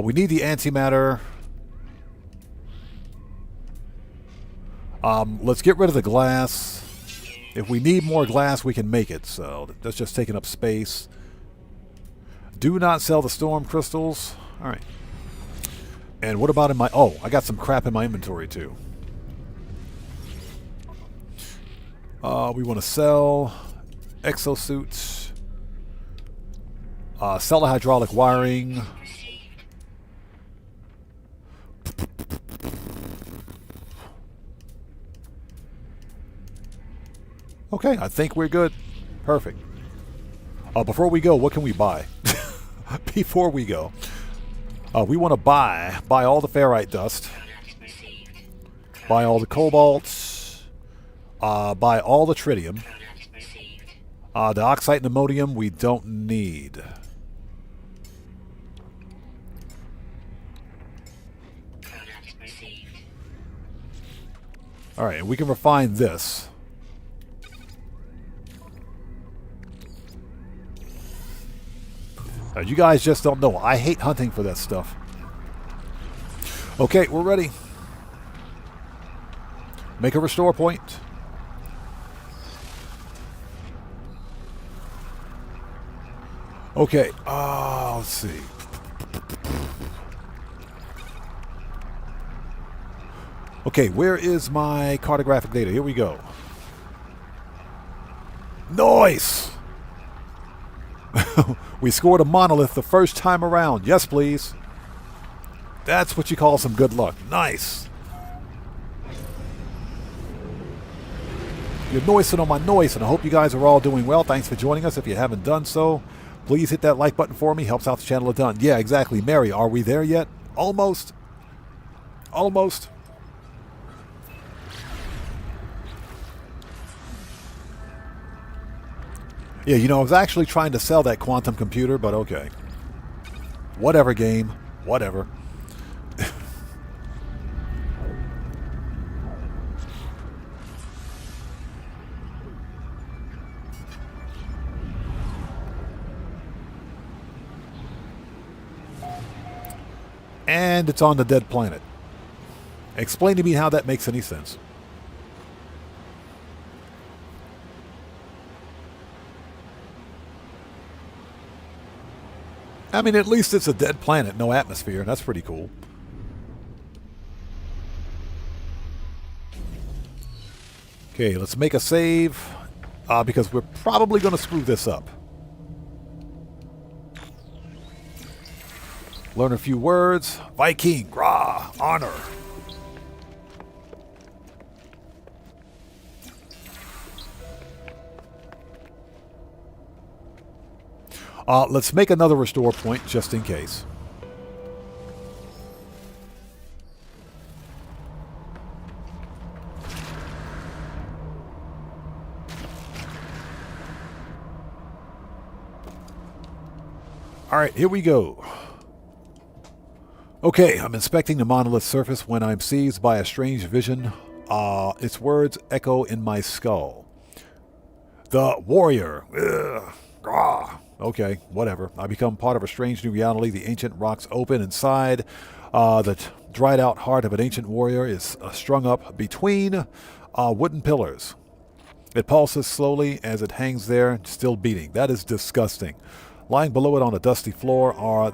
We need the antimatter. Let's get rid of the glass. If we need more glass, we can make it. So that's just taking up space. Do not sell the storm crystals. All right. And what about in my... Oh, I got some crap in my inventory, too. We want to sell exosuits. Sell the hydraulic wiring. Okay, I think we're good. Perfect. Before we go, what can we buy? Before we go. We want to buy all the ferrite dust. Buy all the cobalt. Buy all the tritium. The oxide and ammonium we don't need. Alright, and we can refine this. You guys just don't know. I hate hunting for that stuff. Okay, we're ready. Make a restore point. Okay, let's see. Okay, where is my cartographic data? Here we go. Nice! We scored a monolith the first time around. Yes, please. That's what you call some good luck. Nice. You're noising on my noise, and I hope you guys are all doing well. Thanks for joining us. If you haven't done so, please hit that like button for me. Helps out the channel a ton. Yeah, exactly. Mary, are we there yet? Almost. Almost. Yeah, you know, I was actually trying to sell that quantum computer, but okay. Whatever, game. Whatever. And it's on the dead planet. Explain to me how that makes any sense. I mean, at least it's a dead planet, no atmosphere. That's pretty cool. Okay, let's make a save, because we're probably going to screw this up. Learn a few words. Viking, Gra, honor. Let's make another restore point just in case. Alright, here we go. Okay, I'm inspecting the monolith surface when I'm seized by a strange vision. Its words echo in my skull. The warrior. Ugh. Grah. Okay, whatever. I become part of a strange new reality. The ancient rocks open inside. The dried out heart of an ancient warrior is strung up between wooden pillars. It pulses slowly as it hangs there, still beating. That is disgusting. Lying below it on a dusty floor are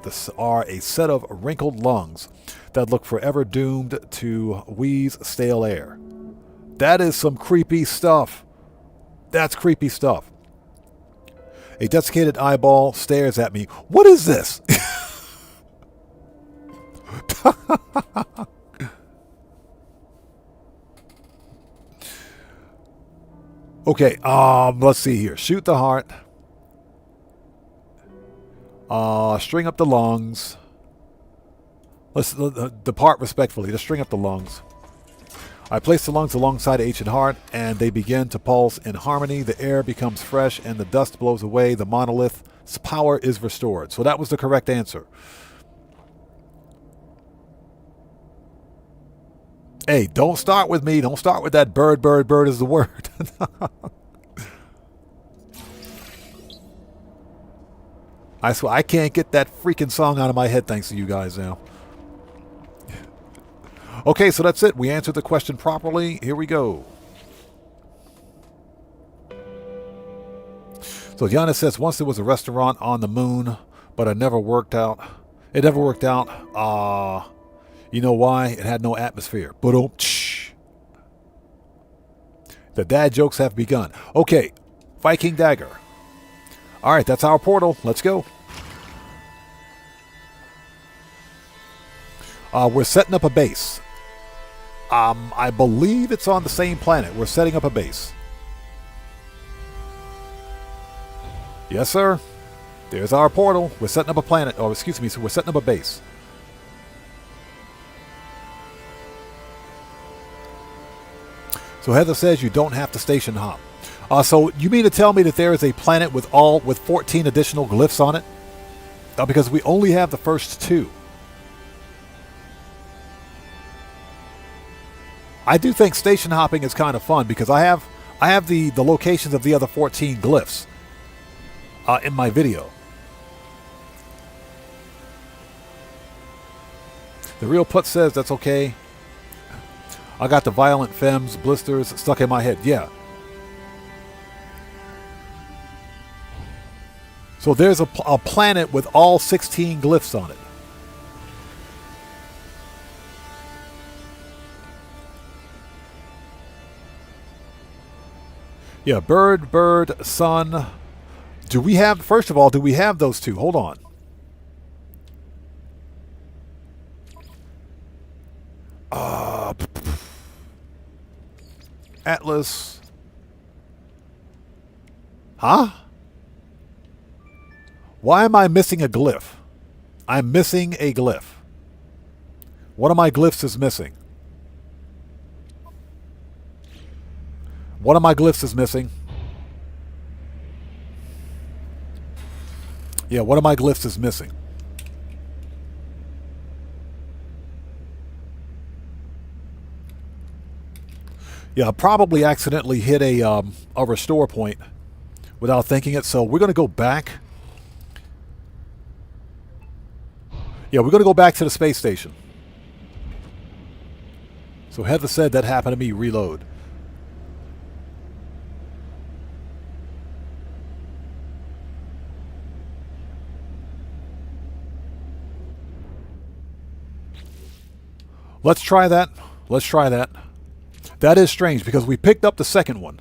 a set of wrinkled lungs that look forever doomed to wheeze stale air. That is some creepy stuff. That's creepy stuff. A desiccated eyeball stares at me. What is this? Okay, let's see here. Shoot the heart. String up the lungs. Let's depart respectfully. Just string up the lungs. I place the lungs alongside the ancient heart, and they begin to pulse in harmony. The air becomes fresh, and the dust blows away. The monolith's power is restored. So that was the correct answer. Hey, don't start with me. Don't start with that bird, bird, bird is the word. I swear, I can't get that freaking song out of my head thanks to you guys now. Okay, so that's it. We answered the question properly. Here we go. So Giannis says, once there was a restaurant on the moon, but it never worked out. It never worked out. You know why? It had no atmosphere. Ba-dum-tsh. The dad jokes have begun. Okay, Viking Dagger. All right, that's our portal. Let's go. We're setting up a base. I believe it's on the same planet. We're setting up a base. Yes, sir. There's our portal. We're setting up a planet. Oh, excuse me. So we're setting up a base. So Heather says you don't have to station hop. So you mean to tell me that there is a planet with 14 additional glyphs on it? Because we only have the first 2. I do think station hopping is kind of fun because I have the locations of the other 14 glyphs in my video. The real Put says that's okay. I got the violent femmes blisters stuck in my head. Yeah. So there's a planet with all 16 glyphs on it. Yeah, bird, sun. Do we have, first of all, do we have those two? Hold on. Atlas. Huh? Why am I missing a glyph? I'm missing a glyph. One of my glyphs is missing. One of my glyphs is missing. Yeah, one of my glyphs is missing. Yeah, I probably accidentally hit a restore point without thinking it, so we're going to go back. Yeah, we're going to go back to the space station. So Heather said that happened to me. Reload. Let's try that. Let's try that. That is strange because we picked up the second one.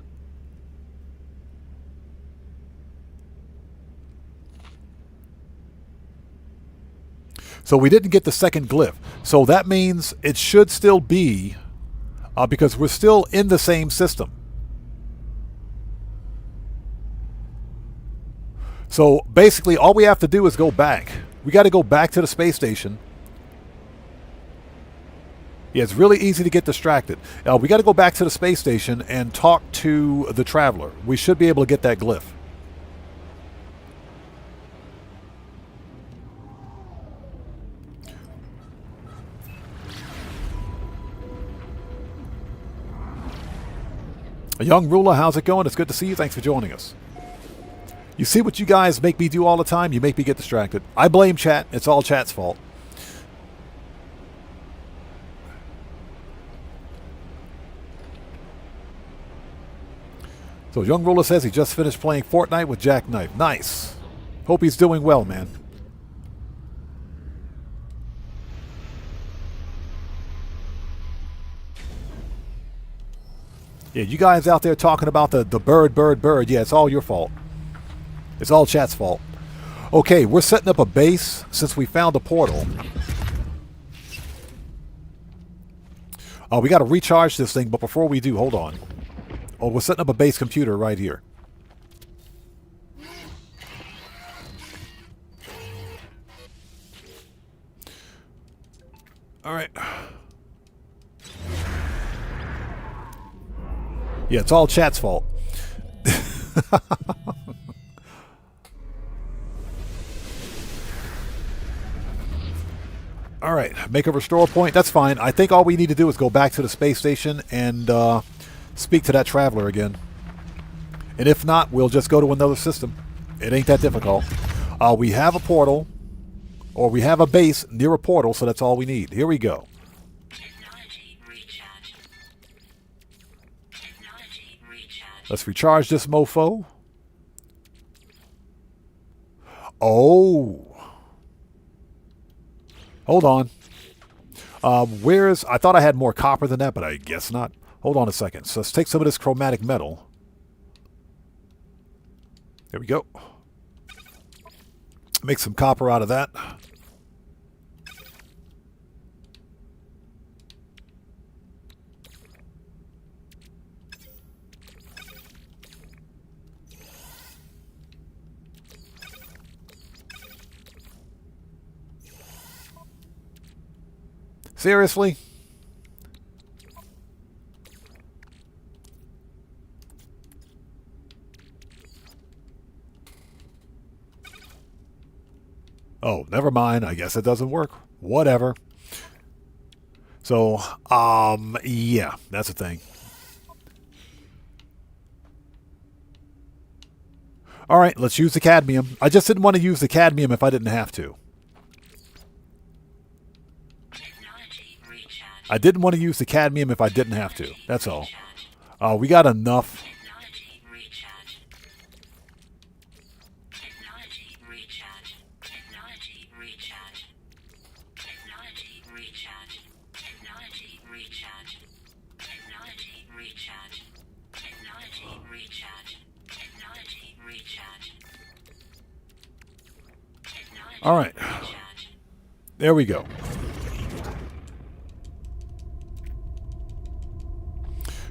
So we didn't get the second glyph. So that means it should still be, because we're still in the same system. So basically all we have to do is go back. We got to go back to the space station. Yeah, it's really easy to get distracted. We got to go back to the space station and talk to the Traveler. We should be able to get that glyph. Young Ruler, how's it going? It's good to see you. Thanks for joining us. You see what you guys make me do all the time? You make me get distracted. I blame chat. It's all chat's fault. So Young Ruler says he just finished playing Fortnite with Jackknife. Nice. Hope he's doing well, man. Yeah, you guys out there talking about the bird. Yeah, it's all your fault. It's all chat's fault. Okay, we're setting up a base since we found a portal. We got to recharge this thing, but before we do, hold on. Oh, we're setting up a base computer right here. All right. Yeah, it's all chat's fault. All right, make a restore point. That's fine. I think all we need to do is go back to the space station and speak to that Traveler again. And if not, we'll just go to another system. It ain't that difficult. We have a portal, or we have a base near a portal, so that's all we need. Here we go. Let's recharge this mofo. Oh. Hold on. I thought I had more copper than that, but I guess not. Hold on a second. So let's take some of this chromatic metal. There we go. Make some copper out of that. Seriously? Oh, never mind. I guess it doesn't work. Whatever. So, yeah, that's the thing. All right, let's use the cadmium. I just didn't want to use the cadmium if I didn't have to. I didn't want to use the cadmium if I didn't have to. That's all. We got enough. All right. There we go.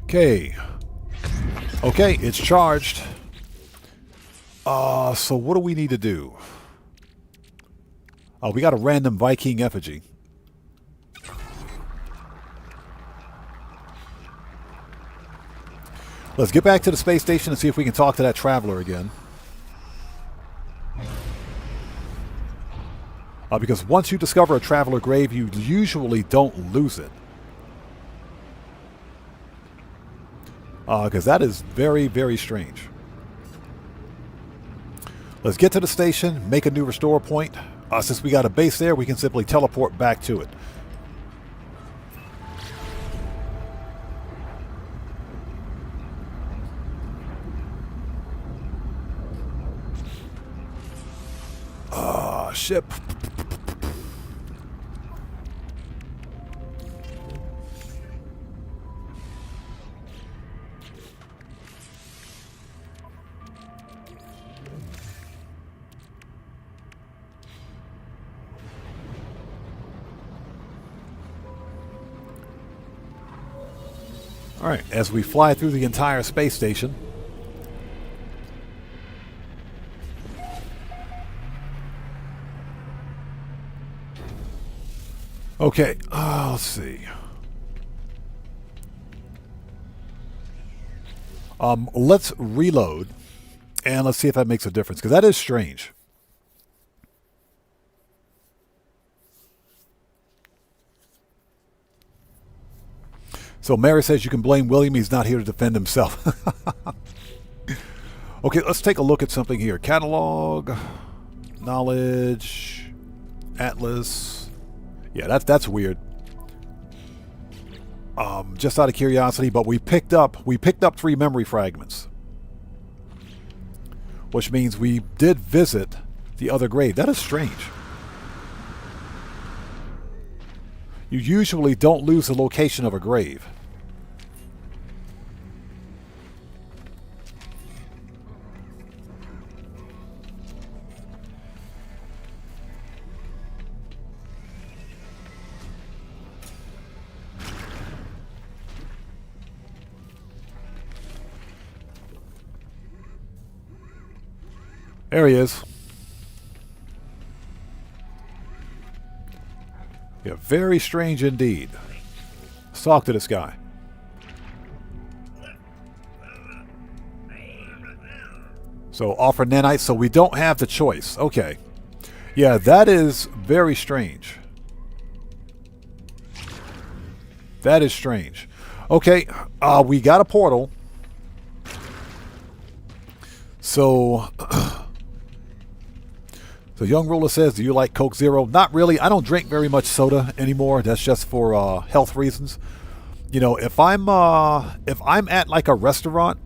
Okay. Okay, it's charged. So what do we need to do? We got a random Viking effigy. Let's get back to the space station and see if we can talk to that traveler again. Because once you discover a traveler grave, you usually don't lose it. Because that is very, very strange. Let's get to the station, make a new restore point. Since we got a base there, we can simply teleport back to it. Ship. All right, as we fly through the entire space station. Okay, let's see. Let's reload, and let's see if that makes a difference, because that is strange. So Mary says you can blame William, he's not here to defend himself. Okay, let's take a look at something here. Catalog, knowledge, atlas. Yeah, that's weird. Just out of curiosity, but we picked up 3 memory fragments, which means we did visit the other grave. That is strange. You usually don't lose the location of a grave. There he is. Yeah, very strange indeed. Let's talk to this guy. So offer nanites, so we don't have the choice. Okay. Yeah, that is very strange. That is strange. Okay, we got a portal. So... So Young Ruler says, do you like Coke Zero? Not really. I don't drink very much soda anymore. That's just for health reasons. You know, if I'm at like a restaurant,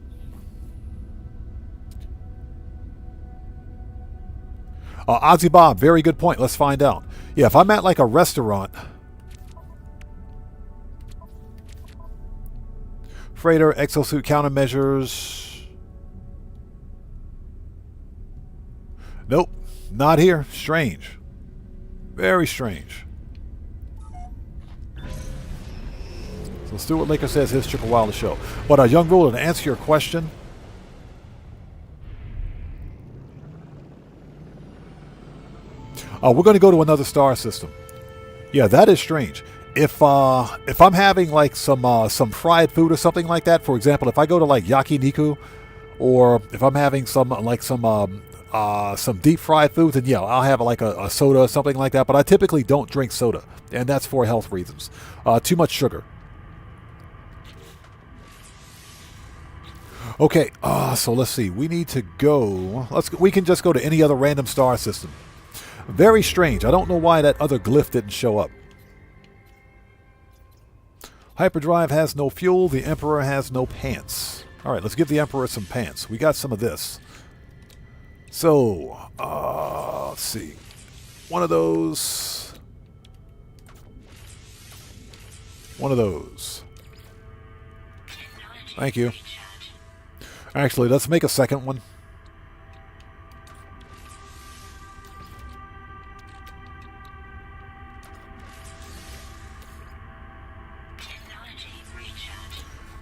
Ozzy Bob, very good point. Let's find out. Yeah, if I'm at like a restaurant, freighter, exosuit countermeasures. Nope. Not here. Strange. Very strange. So Stuart Laker says his took a while to show. But Young Ruler, to answer your question, we're going to go to another star system. Yeah, that is strange. If I'm having like some fried food or something like that, for example, if I go to like Yakiniku, or if I'm having some some deep fried foods, and yeah, I'll have like a soda or something like that. But I typically don't drink soda, and that's for health reasons. Too much sugar. Okay, so let's see. We need to go. We can just go to any other random star system. Very strange. I don't know why that other glyph didn't show up. Hyperdrive has no fuel. The Emperor has no pants. All right, let's give the Emperor some pants. We got some of this. So, let's see. One of those. One of those. Thank you. Actually, let's make a second one.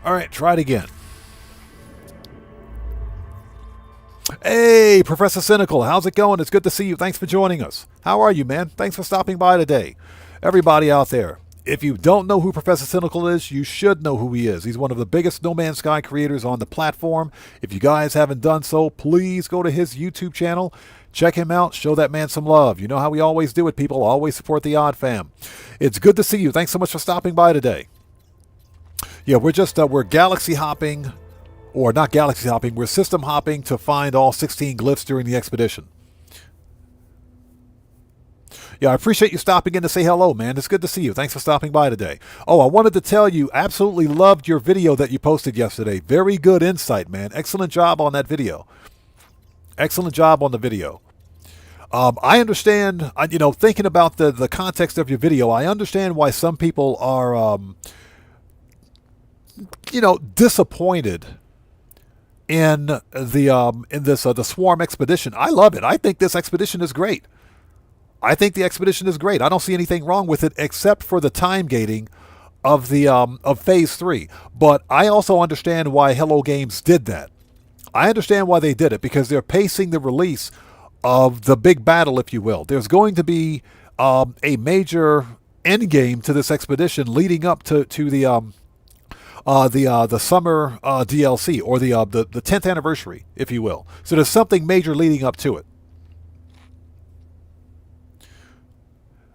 All right, try it again. Hey, Professor Cynical, how's it going? It's good to see you. Thanks for joining us. How are you, man? Thanks for stopping by today. Everybody out there, if you don't know who Professor Cynical is, you should know who he is. He's one of the biggest No Man's Sky creators on the platform. If you guys haven't done so, please go to his YouTube channel. Check him out. Show that man some love. You know how we always do it, people. Always support the Odd Fam. It's good to see you. Thanks so much for stopping by today. Yeah, we're galaxy hopping, or not galaxy hopping, we're system hopping to find all 16 glyphs during the expedition. Yeah, I appreciate you stopping in to say hello, man. It's good to see you. Thanks for stopping by today. Oh, I wanted to tell you, absolutely loved your video that you posted yesterday. Very good insight, man. Excellent job on that video. Excellent job on the video. I understand, thinking about the context of your video, I understand why some people are, disappointed in the Swarm expedition. I love it. I think this expedition is great. I think the expedition is great. I don't see anything wrong with it except for the time gating of the of Phase 3. But I also understand why Hello Games did that. I understand why they did it, because they're pacing the release of the big battle, if you will. There's going to be a major end game to this expedition leading up to the summer DLC, or the 10th anniversary, if you will. So there's something major leading up to it.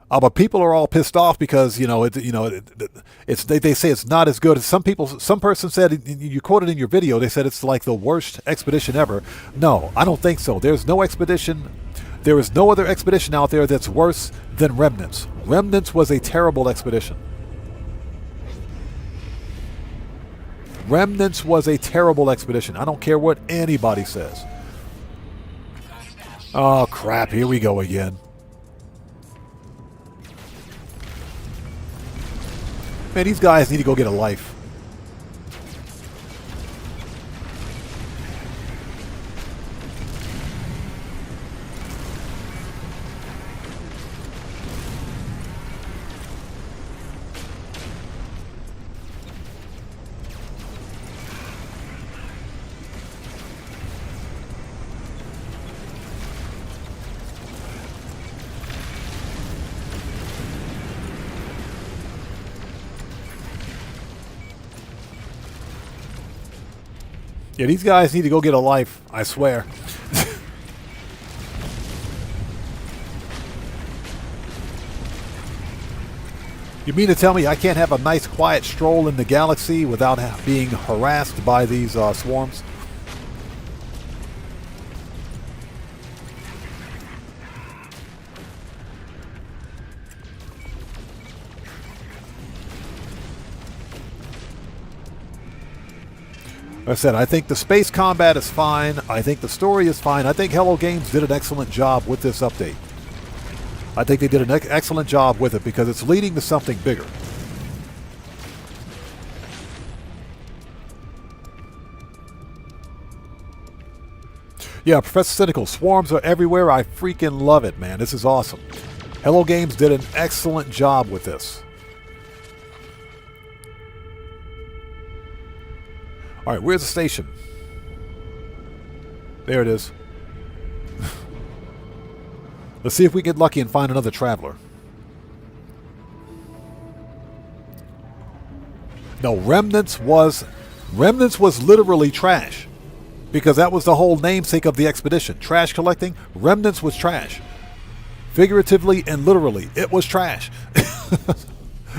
But people are all pissed off because they say it's not as good as some person said. You quoted in your video, they said it's like the worst expedition ever. No, I don't think so. There is no other expedition out there that's worse than Remnants. Remnants was a terrible expedition. Remnants was a terrible expedition. I don't care what anybody says. Oh crap, here we go again. Man, these guys need to go get a life. Yeah, these guys need to go get a life, I swear. You mean to tell me I can't have a nice quiet stroll in the galaxy without being harassed by these swarms? I said, I think the space combat is fine. I think the story is fine. I think Hello Games did an excellent job with this update. I think they did an excellent job with it because it's leading to something bigger. Yeah, Professor Cynical, swarms are everywhere. I freaking love it, man. This is awesome. Hello Games did an excellent job with this. All right, where's the station? There it is. Let's see if we get lucky and find another traveler. No, Remnants was literally trash. Because that was the whole namesake of the expedition. Trash collecting. Remnants was trash. Figuratively and literally, it was trash.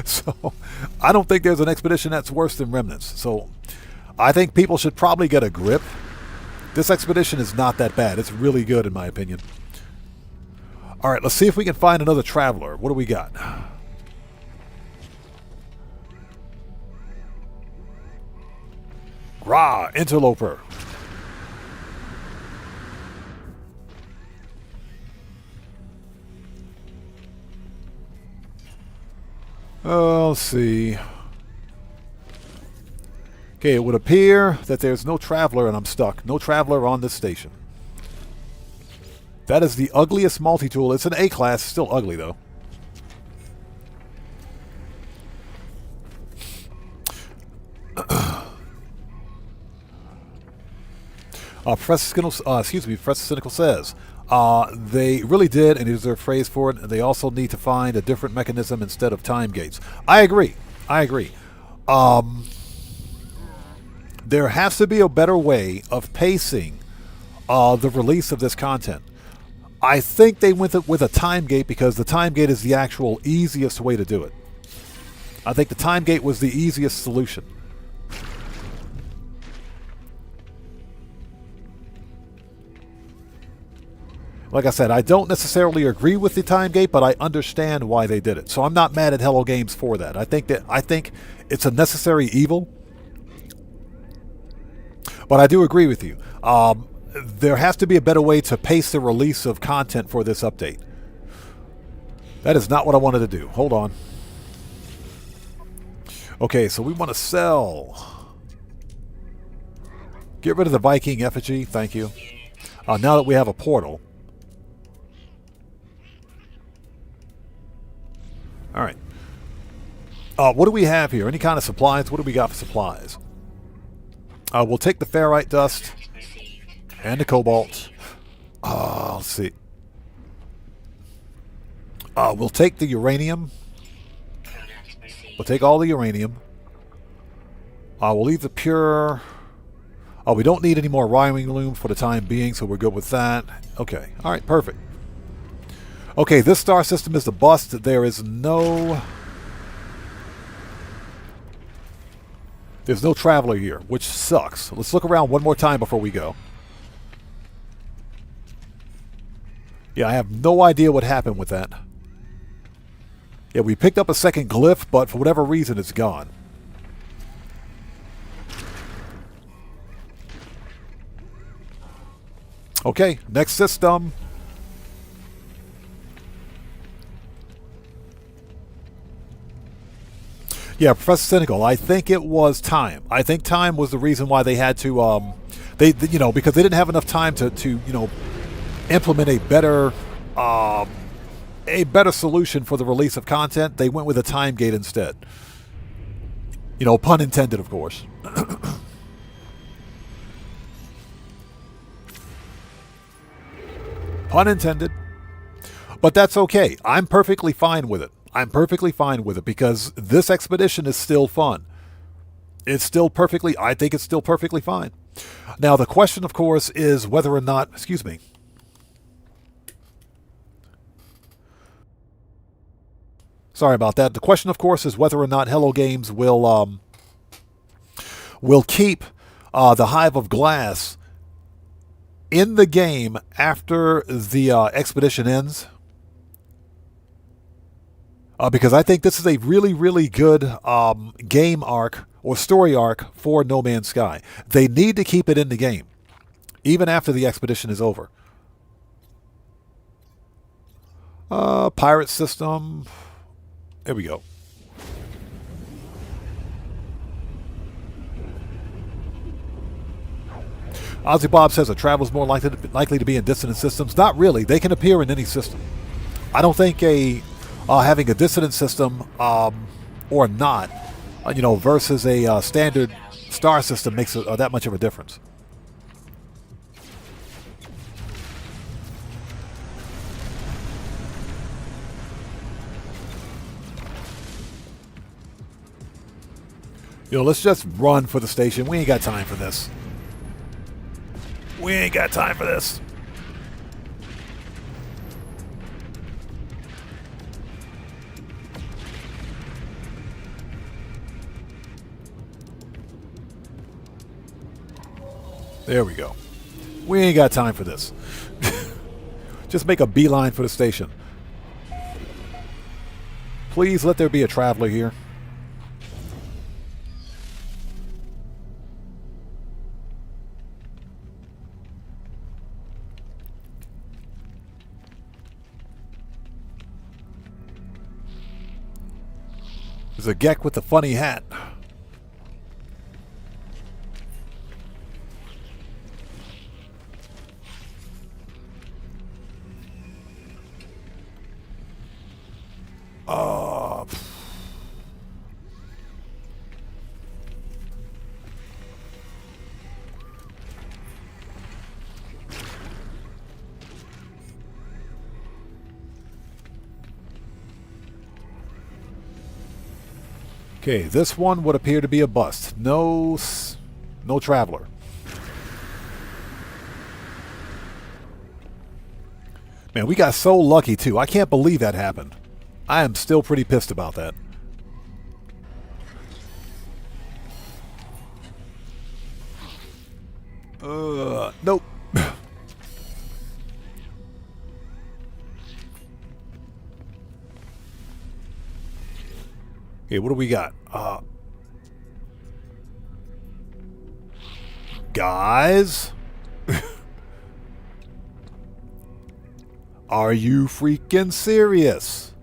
So, I don't think there's an expedition that's worse than Remnants. So, I think people should probably get a grip. This expedition is not that bad. It's really good in my opinion. Alright, let's see if we can find another traveler. What do we got? Rah! Interloper. Let's see. Okay, it would appear that there's no traveler and I'm stuck. No traveler on this station. That is the ugliest multi-tool. It's an A-class, still ugly though. Professor Cynical says, they really did, and here's their phrase for it, they also need to find a different mechanism instead of time gates. I agree. There has to be a better way of pacing the release of this content. I think they went with a time gate because the time gate is the actual easiest way to do it. I think the time gate was the easiest solution. Like I said, I don't necessarily agree with the time gate, but I understand why they did it. So I'm not mad at Hello Games for that. I think it's a necessary evil. But I do agree with you. There has to be a better way to pace the release of content for this update. That is not what I wanted to do. Hold on. Okay, so we want to sell. Get rid of the Viking effigy. Thank you. Now that we have a portal. All right. What do we have here? Any kind of supplies? What do we got for supplies? We'll take the ferrite dust and the cobalt. Let's see. We'll take the uranium. We'll take all the uranium. We'll leave the pure. We don't need any more rhyming loom for the time being, so we're good with that. Okay. All right. Perfect. Okay, this star system is the bust. There's no traveler here, which sucks. Let's look around one more time before we go. Yeah, I have no idea what happened with that. Yeah, we picked up a second glyph, but for whatever reason, it's gone. Okay, next system. Yeah, Professor Cynical, I think it was time. I think time was the reason why they had to, because they didn't have enough time to implement a better solution for the release of content. They went with a time gate instead. Pun intended, of course. Pun intended. But that's okay. I'm perfectly fine with it. I'm perfectly fine with it because this expedition is still fun. It's still perfectly, I think it's still perfectly fine. Now, the question, of course, is whether or not, excuse me. Sorry about that. The question, of course, is whether or not Hello Games will keep the Hive of Glass in the game after the expedition ends. Because I think this is a really, really good game arc or story arc for No Man's Sky. They need to keep it in the game, even after the expedition is over. Pirate system. There we go. Ozzy Bob says a traveler's more likely to be in dissonant systems. Not really. They can appear in any system. I don't think having a dissonant system or not, versus a standard star system makes that much of a difference. Let's just run for the station. We ain't got time for this. We ain't got time for this. There we go. We ain't got time for this. Just make a beeline for the station. Please let there be a traveler here. There's a Gek with a funny hat. Okay, this one would appear to be a bust. No traveler. Man, we got so lucky too. I can't believe that happened. I am still pretty pissed about that. Nope. Okay, what do we got? Guys? Are you freaking serious?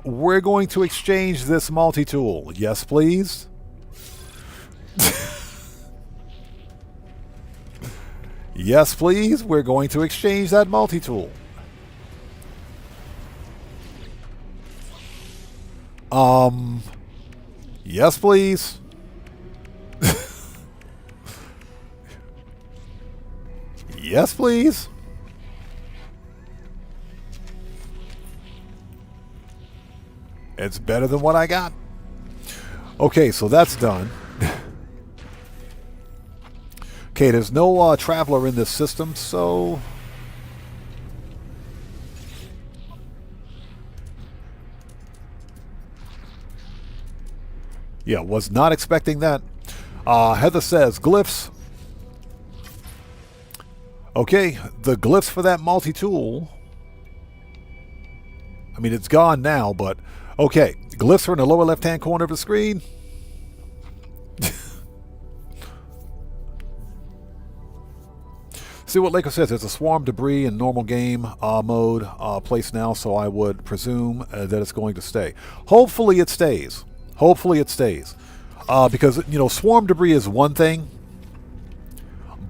We're going to exchange this multi-tool. Yes, please? Yes, please. We're going to exchange that multi-tool. Yes, please. Yes, please. It's better than what I got. Okay, so that's done. Okay, there's no traveler in this system, so... Yeah, was not expecting that. Heather says, glyphs. Okay, the glyphs for that multi-tool... I mean, it's gone now, but... Okay, glyphs are in the lower left-hand corner of the screen. See what Laker says. There's a swarm debris in normal game mode placed now, so I would presume that it's going to stay. Hopefully it stays. Hopefully it stays. Because, you know, swarm debris is one thing,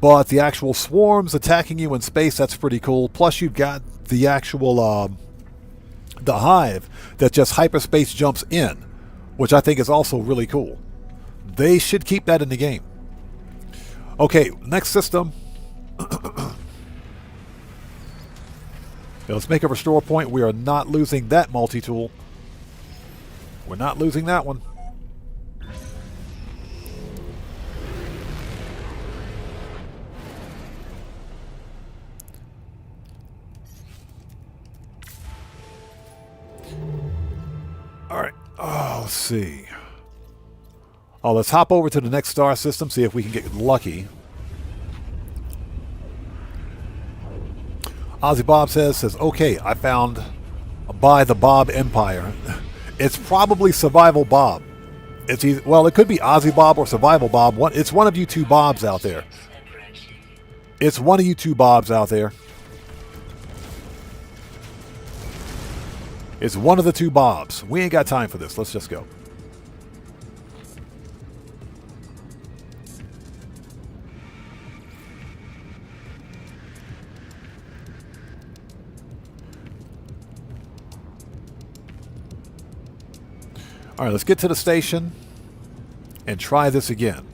but the actual swarms attacking you in space, that's pretty cool. Plus you've got the actual... the hive that just hyperspace jumps in, which I think is also really cool. They should keep that in the game. Okay, next system. Let's make a restore point. We are not losing that multi-tool. We're not losing that one. Alright, let's see. Let's hop over to the next star system, see if we can get lucky. Ozzy Bob says, okay, I found by the Bob Empire. It's probably Survival Bob. It's either, well, it could be Ozzy Bob or Survival Bob. It's one of you two Bobs out there. It's one of you two Bobs out there. It's one of the two Bobs. We ain't got time for this. Let's just go. All right, let's get to the station and try this again.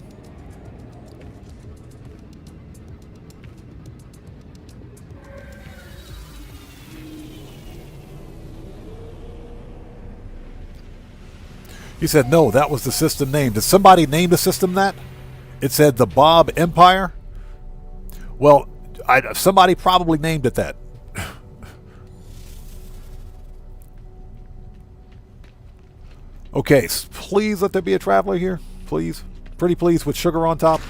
He said, no, that was the system name. Did somebody name the system that? It said the Bob Empire? Well, somebody probably named it that. Okay, please let there be a traveler here. Please. Pretty please with sugar on top.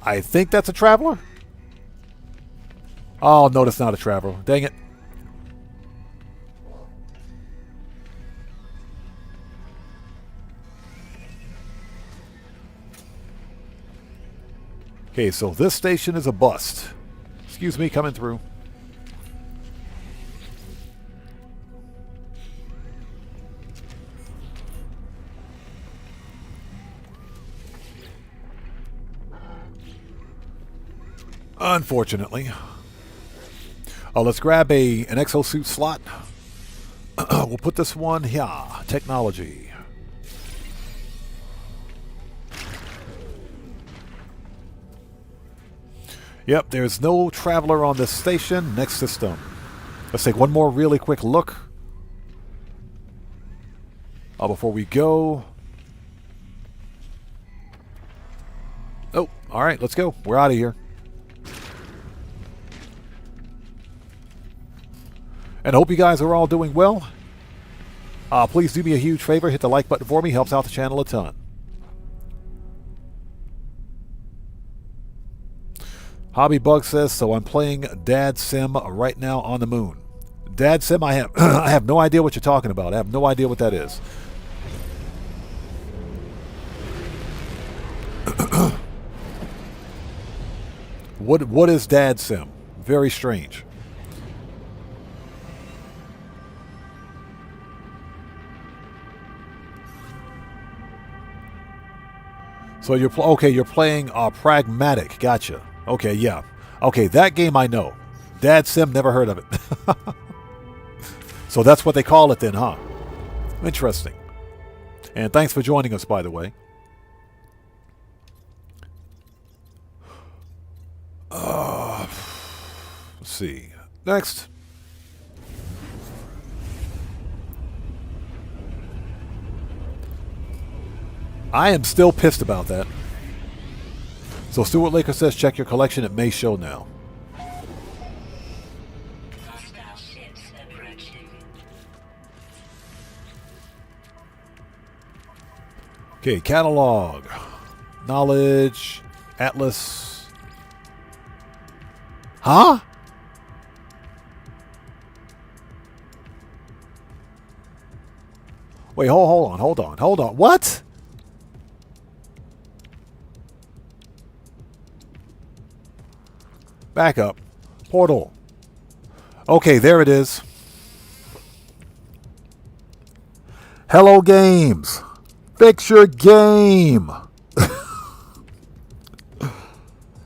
I think that's a traveler. Oh, no, that's not a traveler. Dang it. Okay, so this station is a bust. Excuse me, coming through. Unfortunately. Let's grab an exosuit slot. We'll put this one here. Technology. Yep, there's no traveler on this station. Next system. Let's take one more really quick look. Before we go. Oh, all right, let's go. We're out of here. And I hope you guys are all doing well. Please do me a huge favor. Hit the like button for me. Helps out the channel a ton. Hobby Bug says, so I'm playing Dad Sim right now on the moon. Dad Sim, I have I have no idea what you're talking about. I have no idea what that is. What is Dad Sim? Very strange. So you're okay. You're playing Pragmatic. Gotcha. Okay, yeah. Okay, that game I know. Dad Sim, never heard of it. So that's what they call it then, huh? Interesting. And thanks for joining us, by the way. Let's see. Next. I am still pissed about that. So Stuart Laker says, check your collection. It may show now. Okay, catalog. Knowledge. Atlas. Huh? Wait, hold on. What? Back up. Portal. Okay, there it is. Hello Games. Fix your game.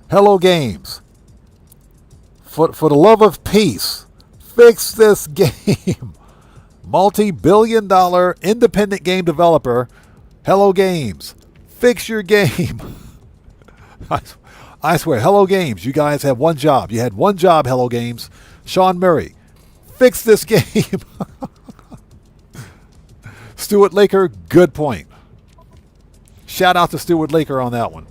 Hello Games. For the love of peace, fix this game. Multi-billion-dollar independent game developer. Hello Games. Fix your game. I swear, Hello Games, you guys have one job. You had one job, Hello Games. Sean Murray, fix this game. Stuart Laker, good point. Shout out to Stuart Laker on that one.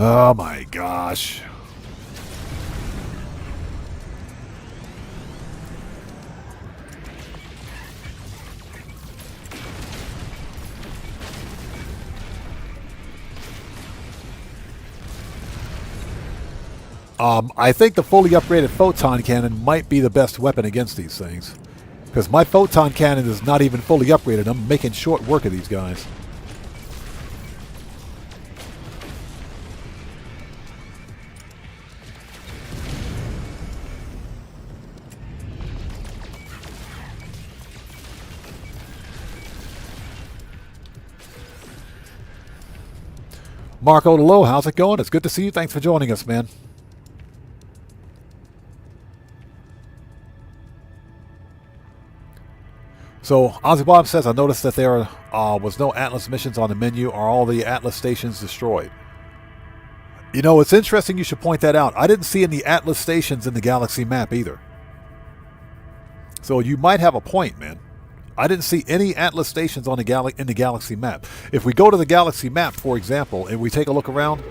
Oh my gosh. I think the fully upgraded photon cannon might be the best weapon against these things. Because my photon cannon is not even fully upgraded. I'm making short work of these guys. Marco Low, how's it going? It's good to see you. Thanks for joining us, man. So, Ozzy Bob says, I noticed that there was no Atlas missions on the menu. Are all the Atlas stations destroyed? You know, it's interesting you should point that out. I didn't see any Atlas stations in the Galaxy map either. So you might have a point, man. I didn't see any Atlas stations on the in the Galaxy map. If we go to the Galaxy map, for example, and we take a look around,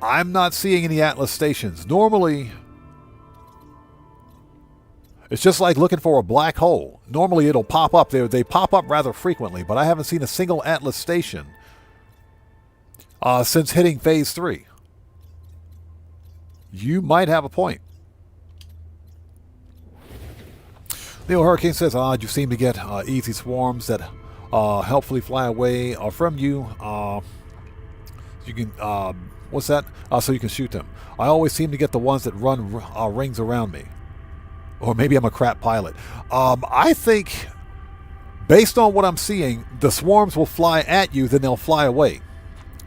I'm not seeing any Atlas stations. Normally, it's just like looking for a black hole. Normally, it'll pop up. They pop up rather frequently, but I haven't seen a single Atlas station since hitting Phase 3. You might have a point. Leo Hurricane says, you seem to get easy swarms that helpfully fly away from you. You can, what's that? So you can shoot them. I always seem to get the ones that run rings around me. Or maybe I'm a crap pilot. I think, based on what I'm seeing, the swarms will fly at you, then they'll fly away.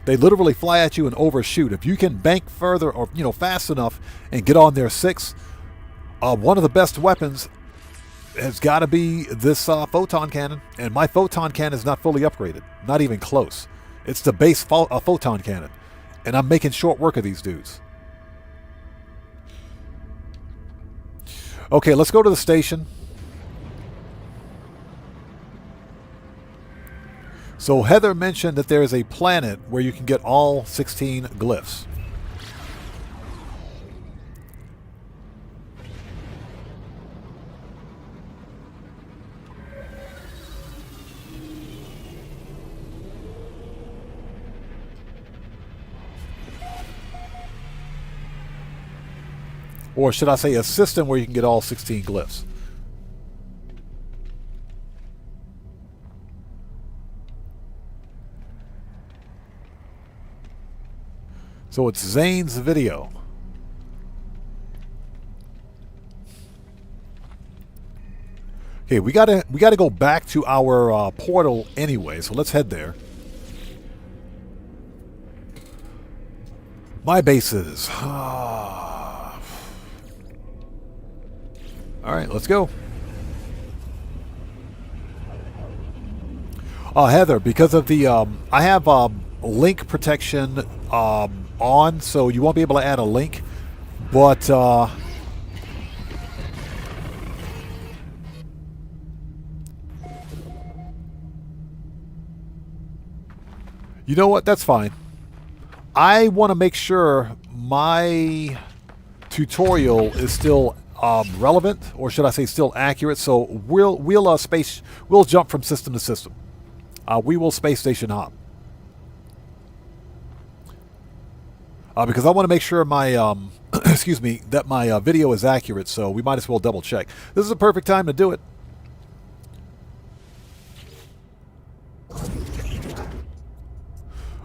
They literally fly at you and overshoot. If you can bank further or, fast enough and get on their 6, one of the best weapons has got to be this photon cannon. And my photon cannon is not fully upgraded. Not even close. It's the base photon cannon. And I'm making short work of these dudes. Okay, let's go to the station. So Heather mentioned that there is a planet where you can get all 16 glyphs. Or should I say a system where you can get all 16 glyphs. So it's Zane's video. Okay, we gotta go back to our portal anyway, so let's head there. My bases. All right, let's go. Heather, because of the I have link protection on, so you won't be able to add a link, but you know what? That's fine. I want to make sure my tutorial is still relevant, or should I say still accurate, so we'll jump from system to system. We will space station hop. Because I want to make sure my, excuse me, that my video is accurate, so we might as well double check. This is a perfect time to do it.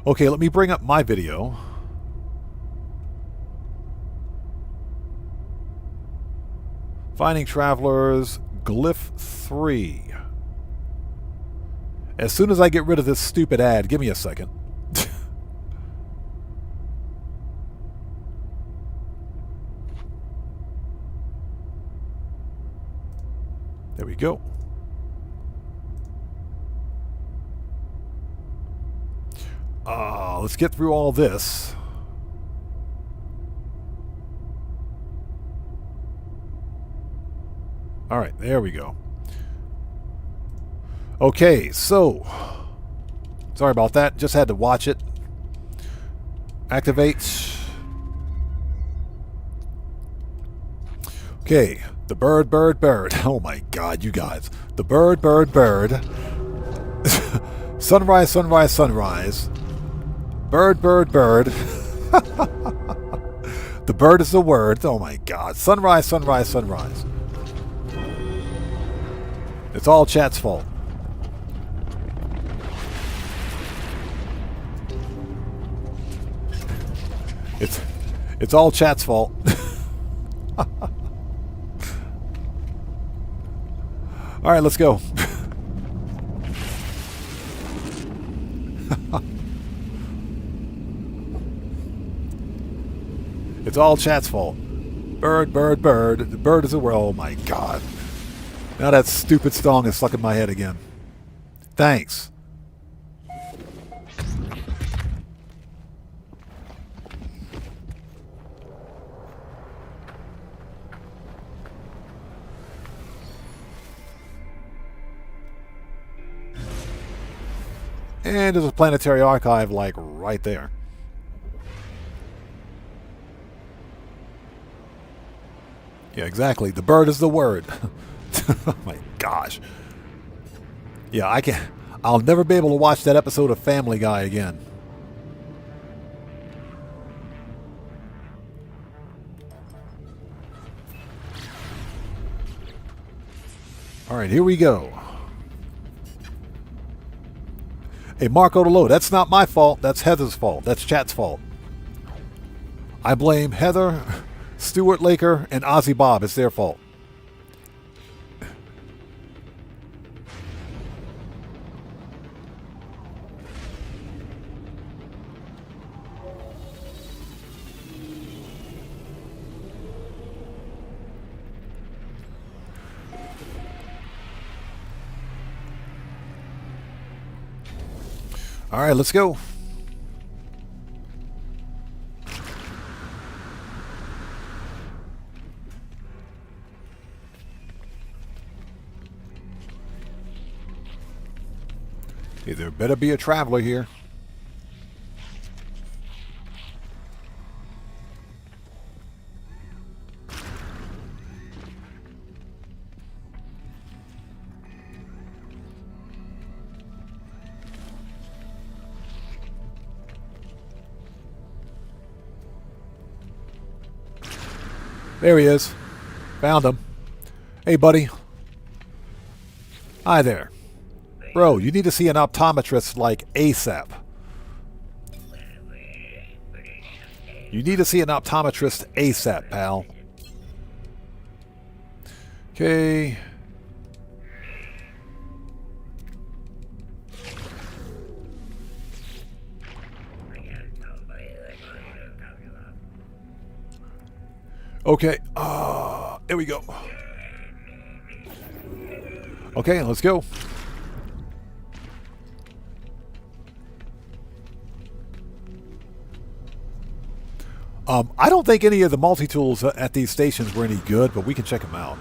Okay, let me bring up my video. Finding Travelers, Glyph 3. As soon as I get rid of this stupid ad, give me a second. There we go. Let's get through all this. All right, there we go. Okay, so sorry about that. Just had to watch it. Activate. Okay, the bird, bird, bird. Oh my God, you guys. The bird, bird, bird. Sunrise, sunrise, sunrise. Bird, bird, bird. The bird is the word. Oh my God. Sunrise, sunrise, sunrise. It's all chat's fault. It's all chat's fault. All right, let's go. It's all chat's fault. Bird, bird, bird. The bird is a word. Oh my God. Now that stupid song is stuck in my head again. Thanks. And there's a planetary archive like right there. Yeah, exactly. The bird is the word. Oh my gosh. Yeah, I'll never be able to watch that episode of Family Guy again. All right, here we go. Hey, Marco DeLo, that's not my fault. That's Heather's fault. That's chat's fault. I blame Heather, Stuart Laker, and Ozzy Bob. It's their fault. All right, let's go. Hey, there better be a traveler here. There he is. Found him. Hey, buddy. Hi there. Bro, you need to see an optometrist like ASAP. You need to see an optometrist ASAP, pal. Okay. Okay. There we go. Okay, let's go. I don't think any of the multi-tools at these stations were any good, but we can check them out.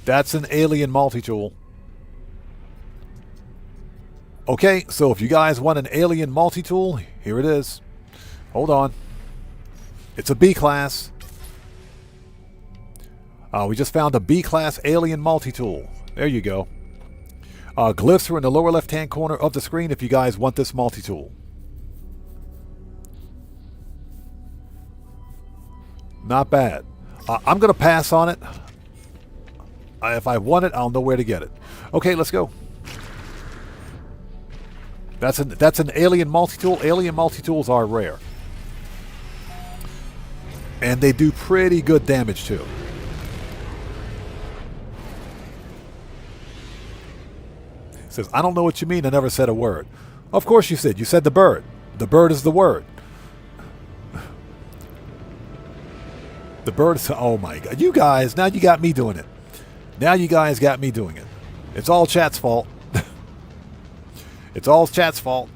That's an alien multi-tool. Okay, so if you guys want an alien multi-tool, here it is. Hold on. It's a B class. We just found a B class alien multi-tool. There you go. Glyphs are in the lower left-hand corner of the screen if you guys want this multi-tool. Not bad. I'm going to pass on it. If I want it, I'll know where to get it. Okay, let's go. That's an alien multi-tool. Alien multi-tools are rare. And they do pretty good damage too. It says, I don't know what you mean. I never said a word. Of course you said. You said the bird. The bird is the word. The bird is... Oh my God. You guys, now you got me doing it. Now you guys got me doing it. It's all chat's fault. It's all chat's fault.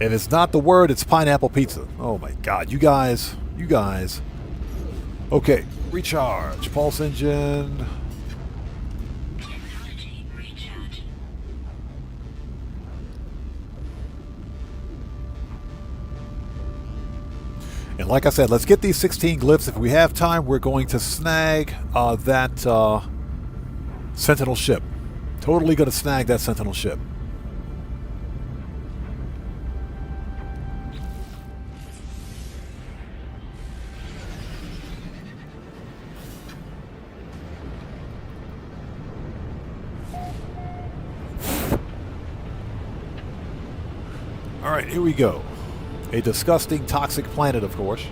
If it's not the word, it's pineapple pizza. Oh my God. You guys. Okay. Recharge. Pulse engine. And like I said, let's get these 16 glyphs. If we have time, we're going to snag that Sentinel ship. Totally going to snag that Sentinel ship. Alright, here we go. A disgusting, toxic planet, of course.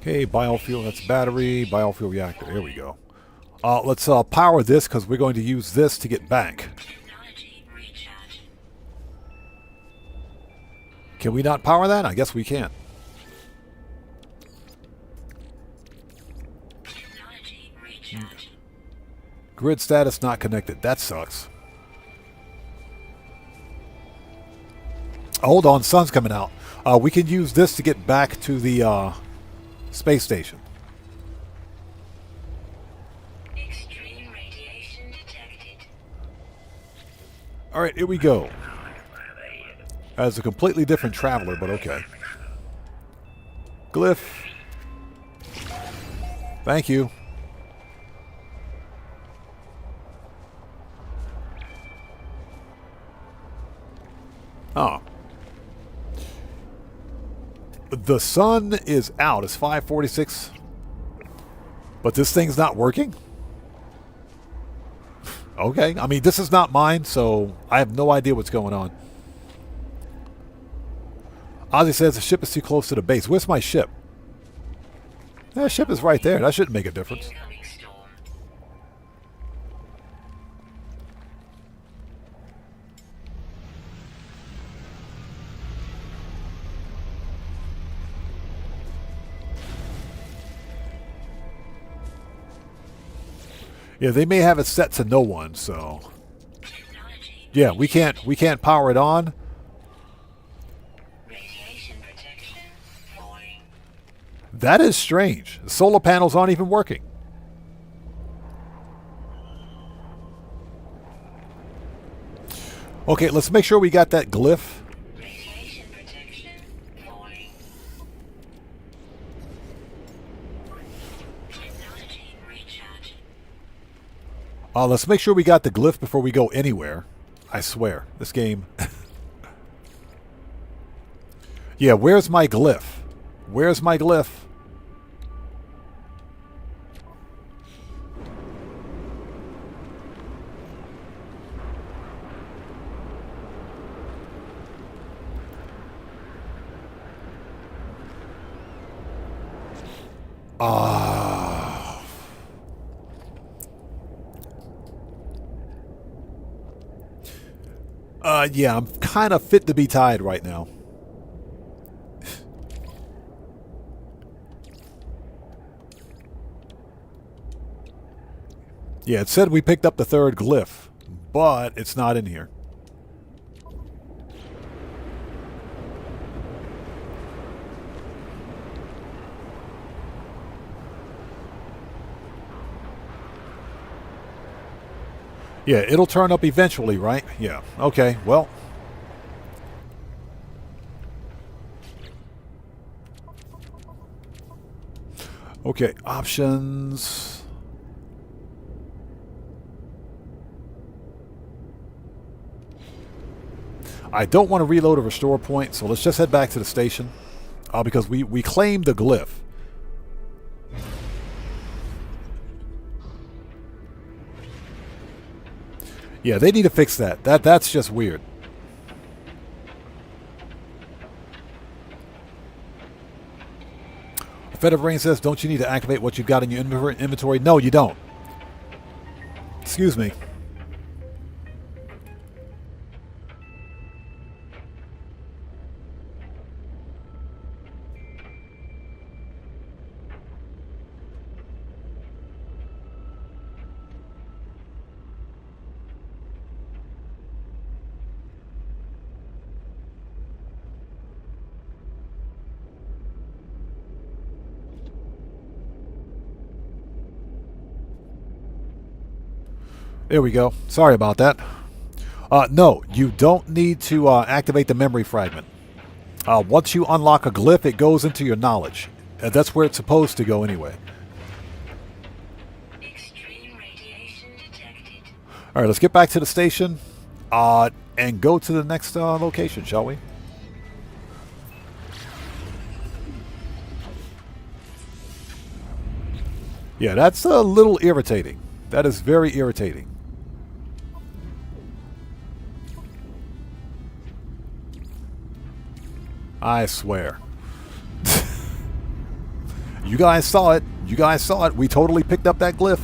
Okay, biofuel, that's battery, biofuel reactor, here we go. Let's power this because we're going to use this to get back. Can we not power that? I guess we can't. Grid status not connected. That sucks. Hold on, sun's coming out. We can use this to get back to the space station. Extreme radiation detected. Alright, here we go. As a completely different traveler, but okay. Glyph. Thank you. Oh. The sun is out. It's 5:46. But this thing's not working? Okay. I mean, this is not mine, so I have no idea what's going on. Ozzy says the ship is too close to the base. Where's my ship? That ship is right there. That shouldn't make a difference. Yeah, they may have it set to no one, so yeah, we can't power it on. Radiation protection falling. That is strange. The solar panels aren't even working. Okay, let's make sure we got that glyph. Radiation protection falling. Technology recharge. Let's make sure we got the glyph before we go anywhere. I swear, this game. Yeah, where's my glyph? Where's my glyph? Yeah, I'm kind of fit to be tied right now. Yeah, it said we picked up the third glyph, but it's not in here. Yeah, it'll turn up eventually, right? Yeah. Okay, well. Okay, options. I don't want to reload a restore point, so let's just head back to the station. Because we claimed the glyph. Yeah, they need to fix that. That's just weird. Fed of Rain says, don't you need to activate what you've got in your inventory? No, you don't. Excuse me. There we go. Sorry about that. No, you don't need to activate the memory fragment. Once you unlock a glyph, it goes into your knowledge. That's where it's supposed to go anyway. Extreme radiation detected. All right, let's get back to the station and go to the next location, shall we? Yeah, that's a little irritating. That is very irritating. I swear. You guys saw it. You guys saw it. We totally picked up that glyph.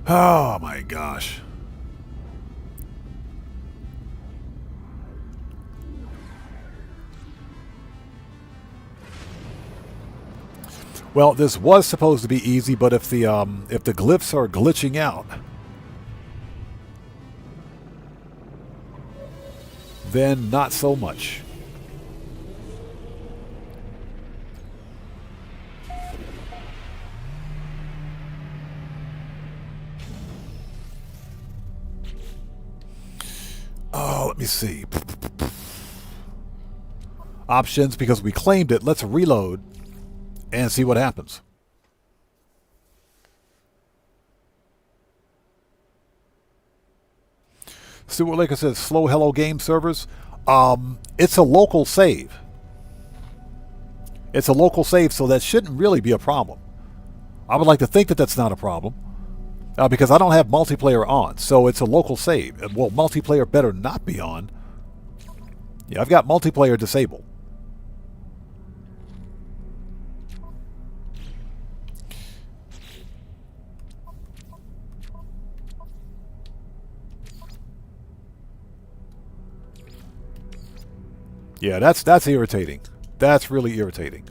Oh my gosh. Well, this was supposed to be easy, but if the glyphs are glitching out, then not so much. Oh, let me see. Options, because we claimed it. Let's reload and see what happens. Stuart Laker says, slow hello game servers. It's a local save. It's a local save, so that shouldn't really be a problem. I would like to think that that's not a problem. Because I don't have multiplayer on, so it's a local save. Well, multiplayer better not be on. Yeah, I've got multiplayer disabled. Yeah, that's irritating. That's really irritating.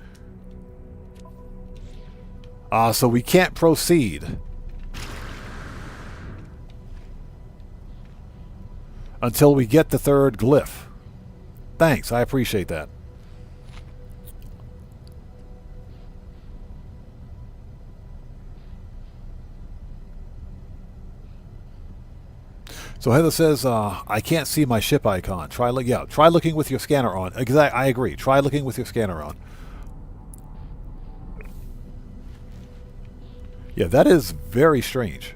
So we can't proceed until we get the third glyph. Thanks, I appreciate that. So Heather says, I can't see my ship icon. Try looking with your scanner on. I agree. Try looking with your scanner on. Yeah, that is very strange.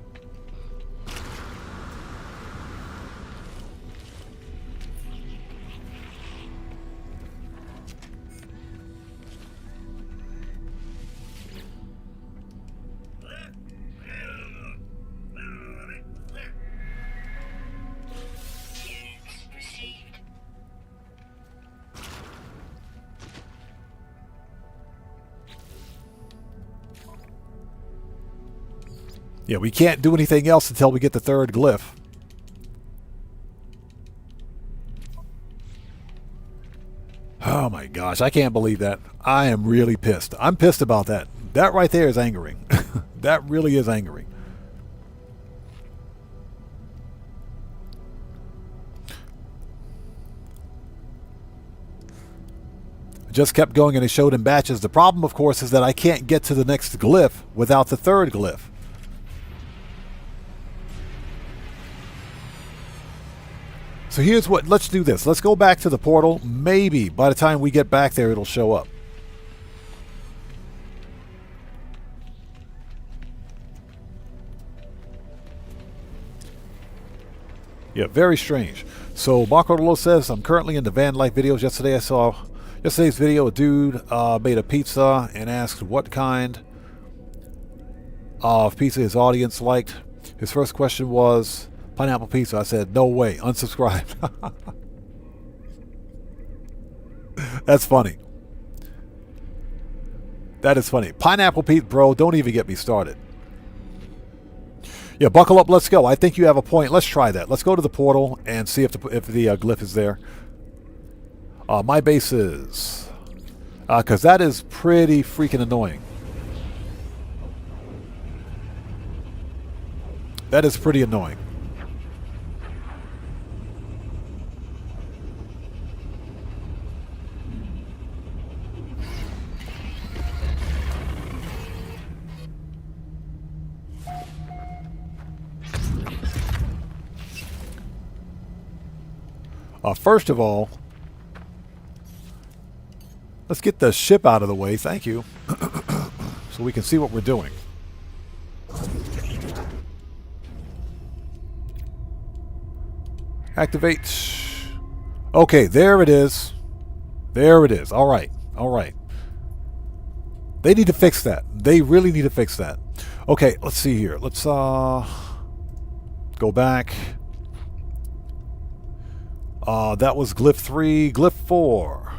Yeah, we can't do anything else until we get the third glyph. Oh my gosh, I can't believe that. I am really pissed. I'm pissed about that. That right there is angering. That really is angering. Just kept going and it showed in batches. The problem, of course, is that I can't get to the next glyph without the third glyph. So here's what, let's do this. Let's go back to the portal. Maybe by the time we get back there, it'll show up. Yeah, very strange. So Marco Rolo says, I'm currently in the van life videos. Yesterday I saw yesterday's video. A dude made a pizza and asked what kind of pizza his audience liked. His first question was pineapple pizza. I said, no way, unsubscribe. That's funny. That is funny. Pineapple pizza, bro, don't even get me started. Yeah, buckle up, let's go. I think you have a point. Let's try that. Let's go to the portal and see if the glyph is there. My base is... because that is pretty freaking annoying. That is pretty annoying. First of all, let's get the ship out of the way. Thank you. So we can see what we're doing. Activate. Okay, there it is. There it is. All right. All right. They need to fix that. They really need to fix that. Okay, let's see here. Let's go back. That was glyph 3, glyph 4.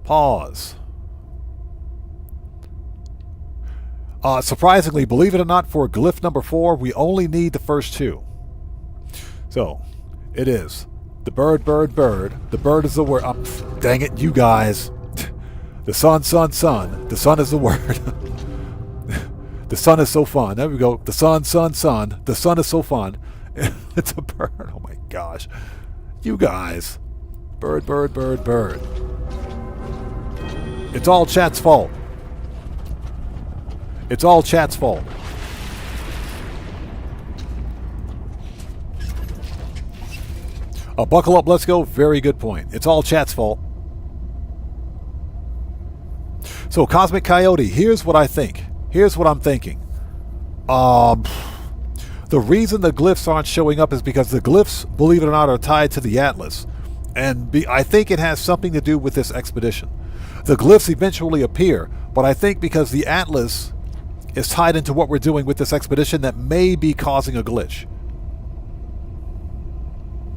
Pause. Surprisingly, believe it or not, for glyph number 4, we only need the first 2. So, it is the bird, bird, bird. The bird is the word. Dang it, you guys. The sun, sun, sun. The sun is the word. The sun is so fun. There we go. The sun, sun, sun. The sun is so fun. It's a bird. Oh my gosh. You guys. Bird, bird, bird, bird. It's all chat's fault. It's all chat's fault. Buckle up, let's go. Very good point. It's all chat's fault. So, Cosmic Coyote, here's what I think. Here's what I'm thinking. The reason the glyphs aren't showing up is because the glyphs, believe it or not, are tied to the Atlas. And I think it has something to do with this expedition. The glyphs eventually appear, but I think because the Atlas is tied into what we're doing with this expedition, that may be causing a glitch.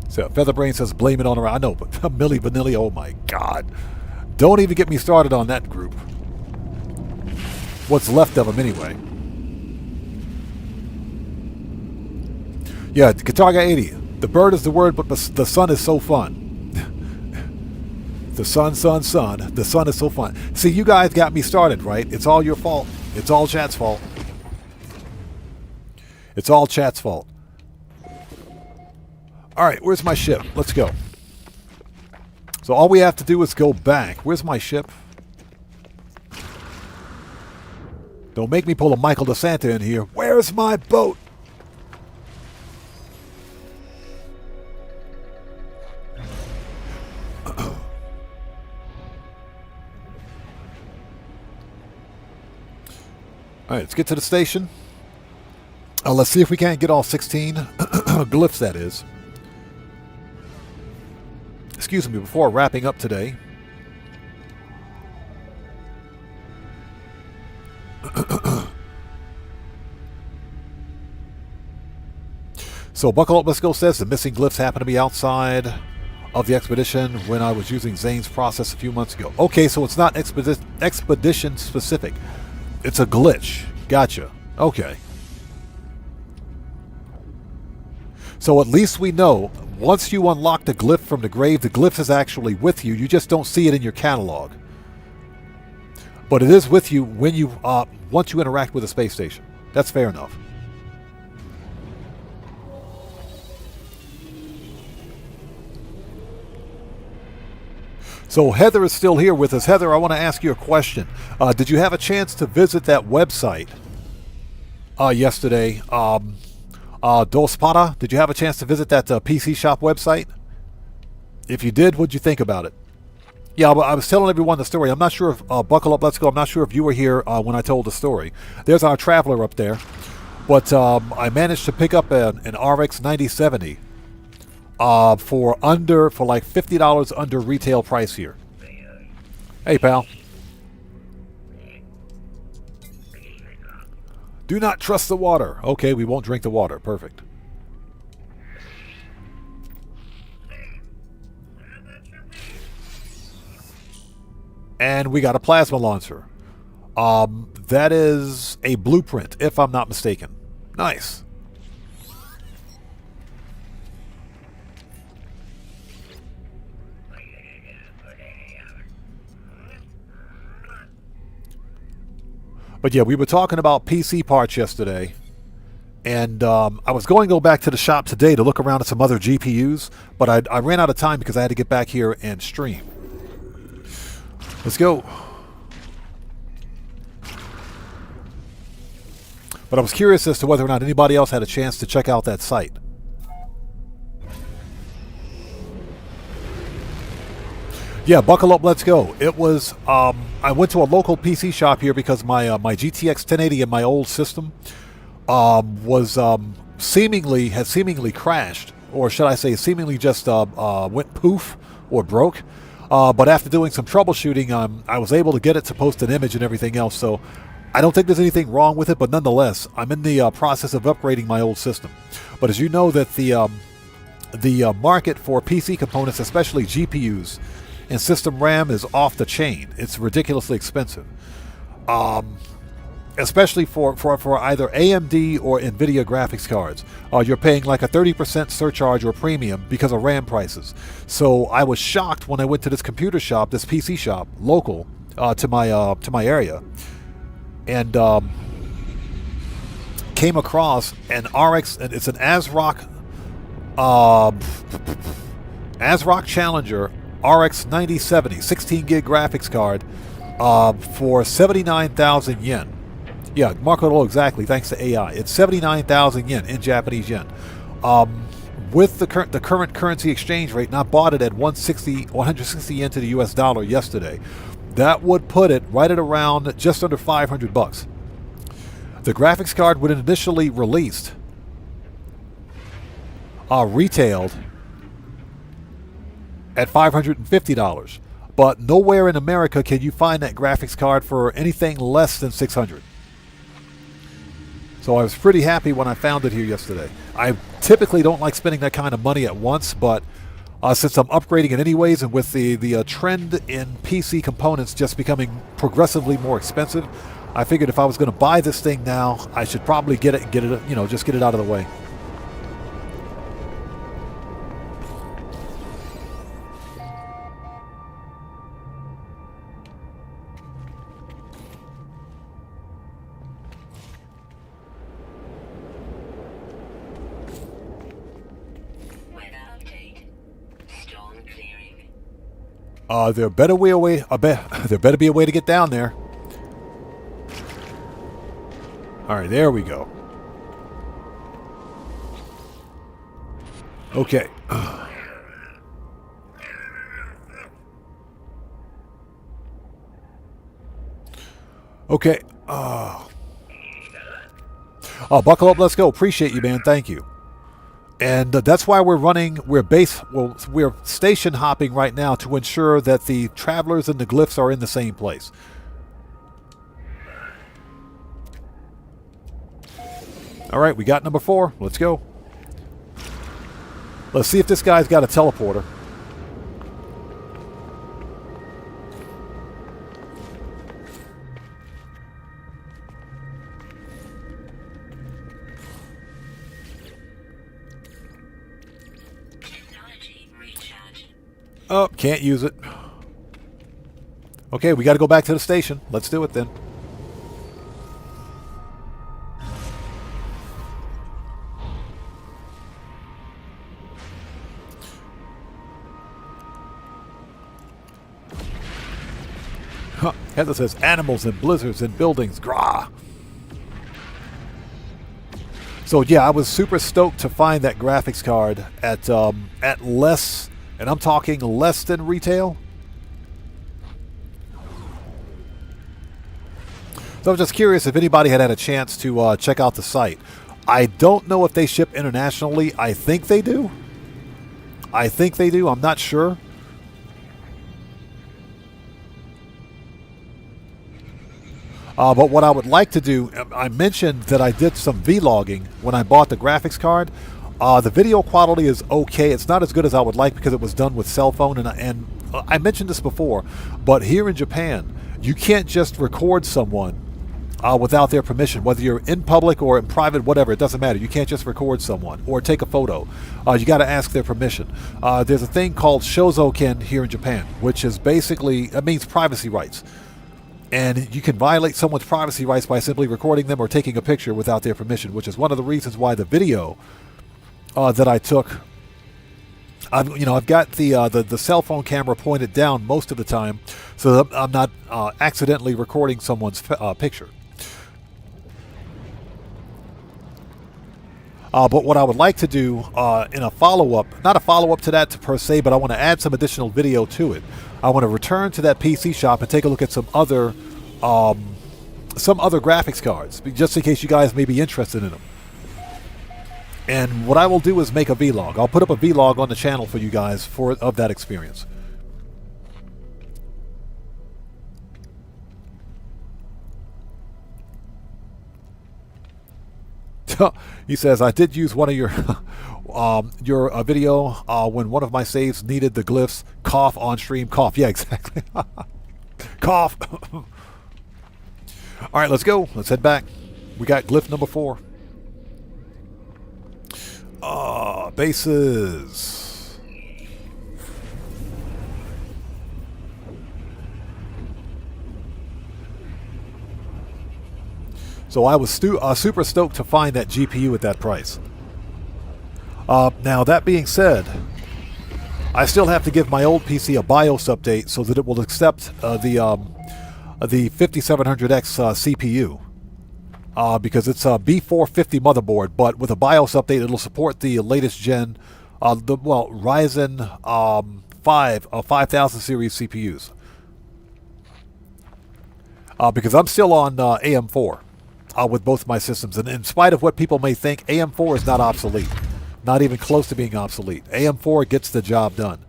So, Featherbrain says, blame it on her. I know, but Millie Vanilli, oh my God. Don't even get me started on that group. What's left of them, anyway. Yeah, Guitar Guy 80. The bird is the word, but the sun is so fun. The sun, sun, sun. The sun is so fun. See, you guys got me started, right? It's all your fault. It's all chat's fault. It's all chat's fault. All right, where's my ship? Let's go. So all we have to do is go back. Where's my ship? Don't make me pull a Michael DeSanta in here. Where's my boat? All right, let's get to the station. Let's see if we can't get all 16 glyphs, that is. Excuse me, before wrapping up today. So, Buckle Up, Let's Go says the missing glyphs happened to be outside of the expedition when I was using Zane's process a few months ago. Okay, so it's not expedition specific. It's a glitch. Gotcha. Okay. So at least we know, once you unlock the glyph from the grave, the glyph is actually with you. You just don't see it in your catalog. But it is with you when you once you interact with a space station. That's fair enough. So Heather is still here with us. Heather, I want to ask you a question. Did you have a chance to visit that website yesterday? Dospada, did you have a chance to visit that PC Shop website? If you did, what'd you think about it? Yeah, I was telling everyone the story. I'm not sure if, Buckle Up, Let's Go, I'm not sure if you were here when I told the story. There's our Traveler up there. But I managed to pick up an RX 9070 for like $50 under retail price here. Hey, pal. Do not trust the water. Okay, we won't drink the water. Perfect. And we got a plasma launcher. That is a blueprint, if I'm not mistaken. Nice. But yeah, we were talking about PC parts yesterday, And I was going to go back to the shop today to look around at some other GPUs, but I ran out of time because I had to get back here and stream. Let's go. But I was curious as to whether or not anybody else had a chance to check out that site. Yeah, buckle up, let's go. It was, I went to a local PC shop here because my my GTX 1080 in my old system was seemingly crashed, or should I say seemingly just went poof or broke. But after doing some troubleshooting, I was able to get it to post an image and everything else, so I don't think there's anything wrong with it, but nonetheless, I'm in the process of upgrading my old system. But as you know, that the market for PC components, especially GPUs and system RAM, is off the chain. It's ridiculously expensive, especially for either AMD or NVIDIA graphics cards. You're paying like a 30% surcharge or premium because of RAM prices. So I was shocked when I went to this computer shop, this PC shop, local to my area, and came across an RX, and it's an ASRock Challenger RX 9070 16 gig graphics card for 79,000 yen. Yeah, Marco Lo, exactly, thanks to AI. It's 79,000 yen in Japanese yen. With the current currency exchange rate, and I bought it at 160 yen to the US dollar yesterday. That would put it right at around just under 500 bucks. The graphics card, when initially released, retailed at $550, but nowhere in America can you find that graphics card for anything less than $600. So I was pretty happy when I found it here yesterday. I typically don't like spending that kind of money at once, but since I'm upgrading it anyways, and with the trend in PC components just becoming progressively more expensive, I figured if I was going to buy this thing now, I should probably get it, just get it out of the way. There better be a way. There better be a way to get down there. All right, there we go. Okay. Okay. Buckle up, let's go. Appreciate you, man. Thank you. And that's why we're station hopping right now to ensure that the travelers and the glyphs are in the same place. All right, we got number 4. Let's go. Let's see if this guy's got a teleporter. Oh, can't use it. Okay, we got to go back to the station. Let's do it then. Huh. Heather says, animals and blizzards and buildings. Grah. So yeah, I was super stoked to find that graphics card at less, and I'm talking less than retail. So I was just curious if anybody had a chance to check out the site. I don't know if they ship internationally. I think they do. I'm not sure. But what I would like to do, I mentioned that I did some vlogging when I bought the graphics card. The video quality is okay. It's not as good as I would like because it was done with cell phone, and I mentioned this before, but here in Japan, you can't just record someone without their permission, whether you're in public or in private, whatever, it doesn't matter. You can't just record someone or take a photo. You got to ask their permission. There's a thing called shozoken here in Japan, which is basically, it means privacy rights. And you can violate someone's privacy rights by simply recording them or taking a picture without their permission, which is one of the reasons why the video that I took, I've got the cell phone camera pointed down most of the time, so that I'm not accidentally recording someone's picture. But what I would like to do in a follow-up, not a follow-up to that per se, but I want to add some additional video to it. I want to return to that PC shop and take a look at some other graphics cards, just in case you guys may be interested in them. And what I will do is make a vlog. I'll put up a vlog on the channel for you guys of that experience. He says, I did use one of your video when one of my saves needed the glyphs. Cough on stream. Cough. Yeah, exactly. Cough. All right, let's go. Let's head back. We got glyph number 4. Bases. So I was super stoked to find that GPU at that price. Now, that being said, I still have to give my old PC a BIOS update so that it will accept the 5700X CPU. Because it's a B450 motherboard, but with a BIOS update, it'll support the latest gen, Ryzen 5000 series CPUs. Because I'm still on AM4 with both my systems, and in spite of what people may think, AM4 is not obsolete, not even close to being obsolete. AM4 gets the job done,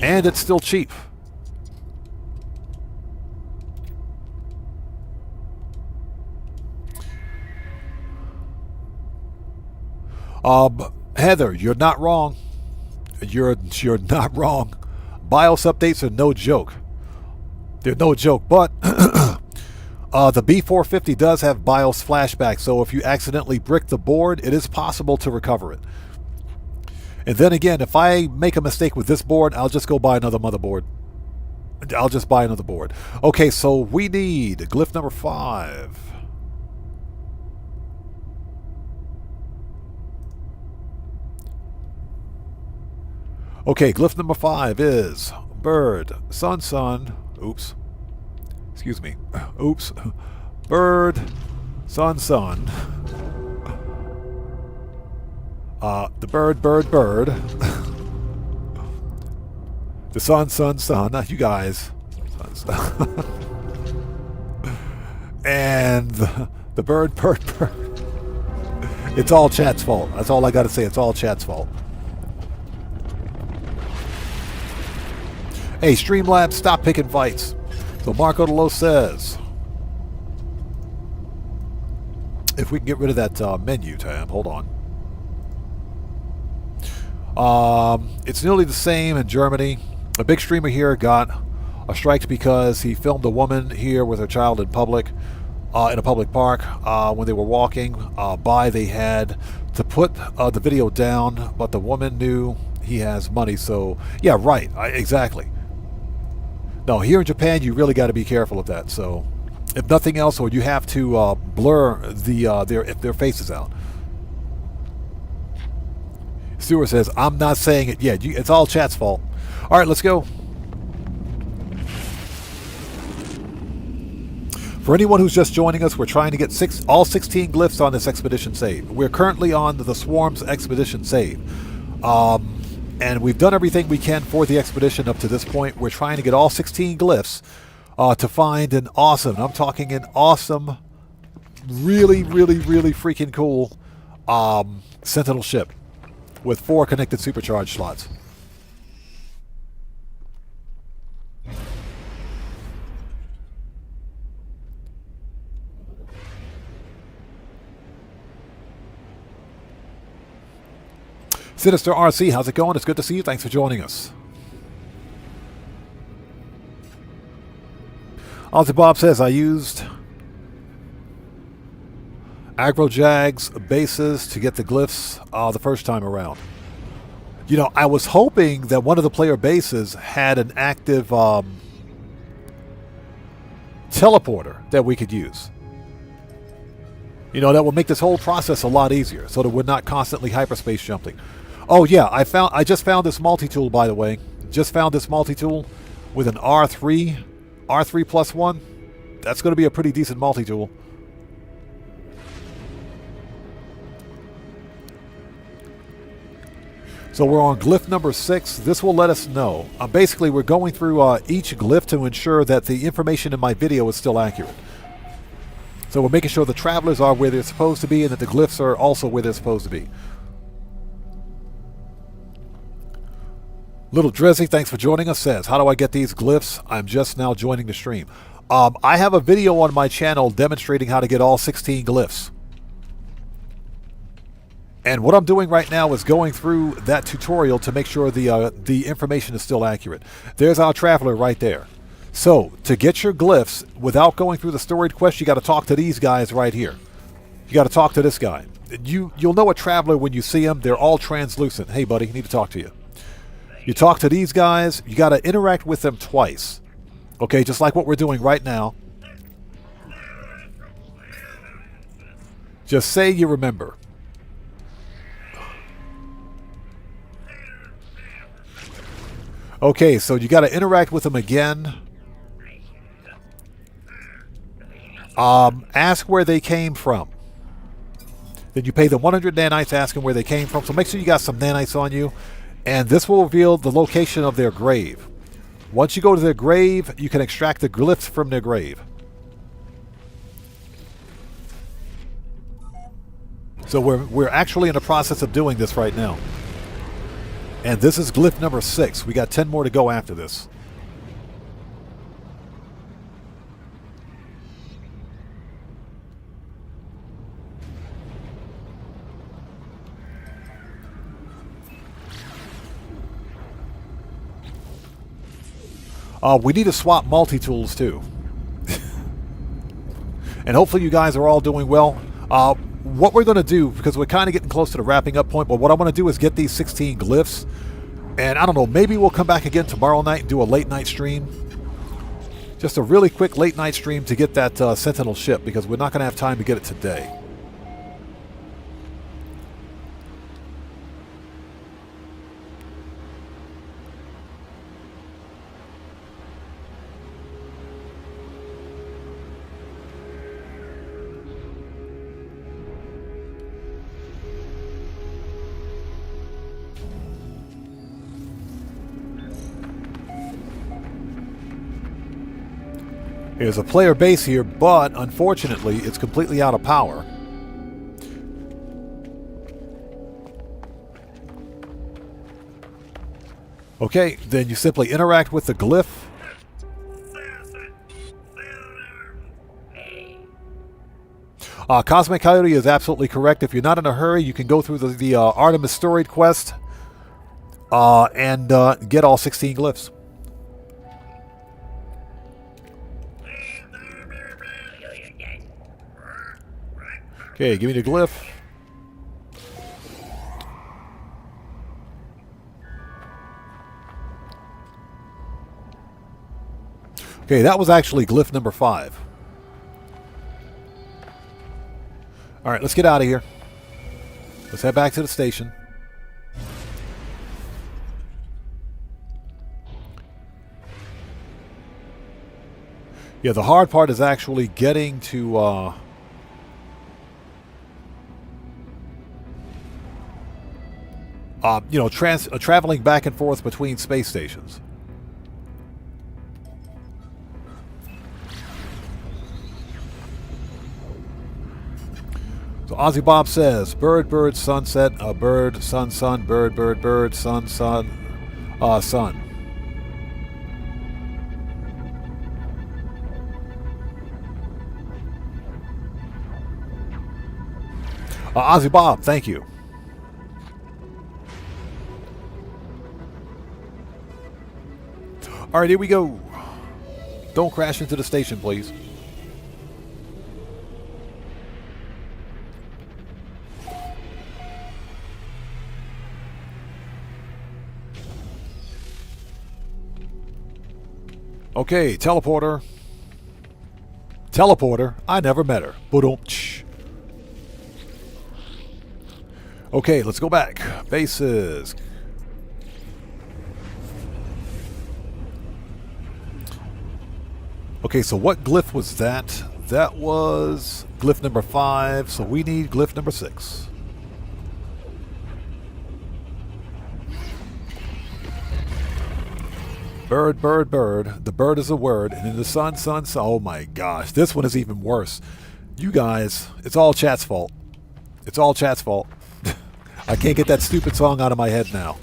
and it's still cheap. Heather, you're not wrong. You're not wrong. BIOS updates are no joke. They're no joke, but the B450 does have BIOS flashback, so if you accidentally brick the board, it is possible to recover it. And then again, if I make a mistake with this board, I'll just go buy another motherboard. I'll just buy another board. Okay, so we need glyph number 5. Okay, glyph number 5 is bird, sun, sun. Oops. Excuse me. Oops. Bird, sun, sun. The bird, bird, bird. The sun, sun, sun. You guys. Sun, sun. And the bird, bird, bird. It's all chat's fault. That's all I got to say. It's all chat's fault. Hey, Streamlabs, stop picking fights. So Marco DeLo says, if we can get rid of that menu tab, hold on. It's nearly the same in Germany. A big streamer here got a strike because he filmed a woman here with her child in public, in a public park. When they were walking by, they had to put the video down, but the woman knew he has money, so yeah, right, exactly. No, here in Japan, you really got to be careful of that. So, if nothing else, or you have to blur their faces out. Stewart says, "I'm not saying it yet. It's all chat's fault." All right, let's go. For anyone who's just joining us, we're trying to get all 16 glyphs on this expedition save. We're currently on the Swarm's expedition save. And we've done everything we can for the expedition up to this point. We're trying to get all 16 glyphs to find an awesome, I'm talking an awesome, really, really, really freaking cool Sentinel ship with 4 connected supercharge slots. Sinister RC, how's it going? It's good to see you. Thanks for joining us. Ozzy Bob says, I used AgroJag's bases to get the glyphs the first time around. You know, I was hoping that one of the player bases had an active teleporter that we could use. You know, that will make this whole process a lot easier, so that we're not constantly hyperspace jumping. Oh yeah, I just found this multi-tool, by the way. Just found this multi-tool with an R3 plus 1. That's going to be a pretty decent multi-tool. So we're on glyph number 6. This will let us know. Basically, we're going through each glyph to ensure that the information in my video is still accurate. So we're making sure the travelers are where they're supposed to be and that the glyphs are also where they're supposed to be. Little Drizzy, thanks for joining us, says, how do I get these glyphs? I'm just now joining the stream. I have a video on my channel demonstrating how to get all 16 glyphs. And what I'm doing right now is going through that tutorial to make sure the information is still accurate. There's our traveler right there. So, to get your glyphs without going through the storied quest, you got to talk to these guys right here. You got to talk to this guy. You'll know a traveler when you see them. They're all translucent. Hey, buddy, need to talk to you. You talk to these guys. You got to interact with them twice. Okay, just like what we're doing right now. Just say you remember. Okay, so you got to interact with them again. Ask where they came from. Then you pay them 100 nanites asking where they came from. So make sure you got some nanites on you. And this will reveal the location of their grave. Once you go to their grave, you can extract the glyphs from their grave. So we're actually in the process of doing this right now. And this is glyph number 6. We got 10 more to go after this. We need to swap multi-tools too. And hopefully you guys are all doing well. What we're going to do, because we're kind of getting close to the wrapping up point, but what I want to do is get these 16 glyphs. And I don't know, maybe we'll come back again tomorrow night and do a late night stream. Just a really quick late night stream to get that Sentinel ship, because we're not going to have time to get it today. There's a player base here, but unfortunately, it's completely out of power. Okay, then you simply interact with the glyph. Cosmic Coyote is absolutely correct. If you're not in a hurry, you can go through the Artemis Storied quest and get all 16 glyphs. Okay, give me the glyph. Okay, that was actually glyph number 5. Alright, let's get out of here. Let's head back to the station. Yeah, the hard part is actually getting to... you know, traveling back and forth between space stations. So Ozzy Bob says, bird, bird, sunset, bird, sun, sun, bird, bird, bird, sun, sun, sun. Ozzy Bob, thank you. All right, here we go. Don't crash into the station, please. Okay, teleporter. Teleporter. I never met her. Boom. Okay, let's go back. Bases. Okay, so what glyph was that? That was glyph number 5, so we need glyph number 6. Bird, bird, bird. The bird is a word. And in the sun, sun, sun. Oh my gosh, this one is even worse. You guys, it's all chat's fault. It's all chat's fault. I can't get that stupid song out of my head now.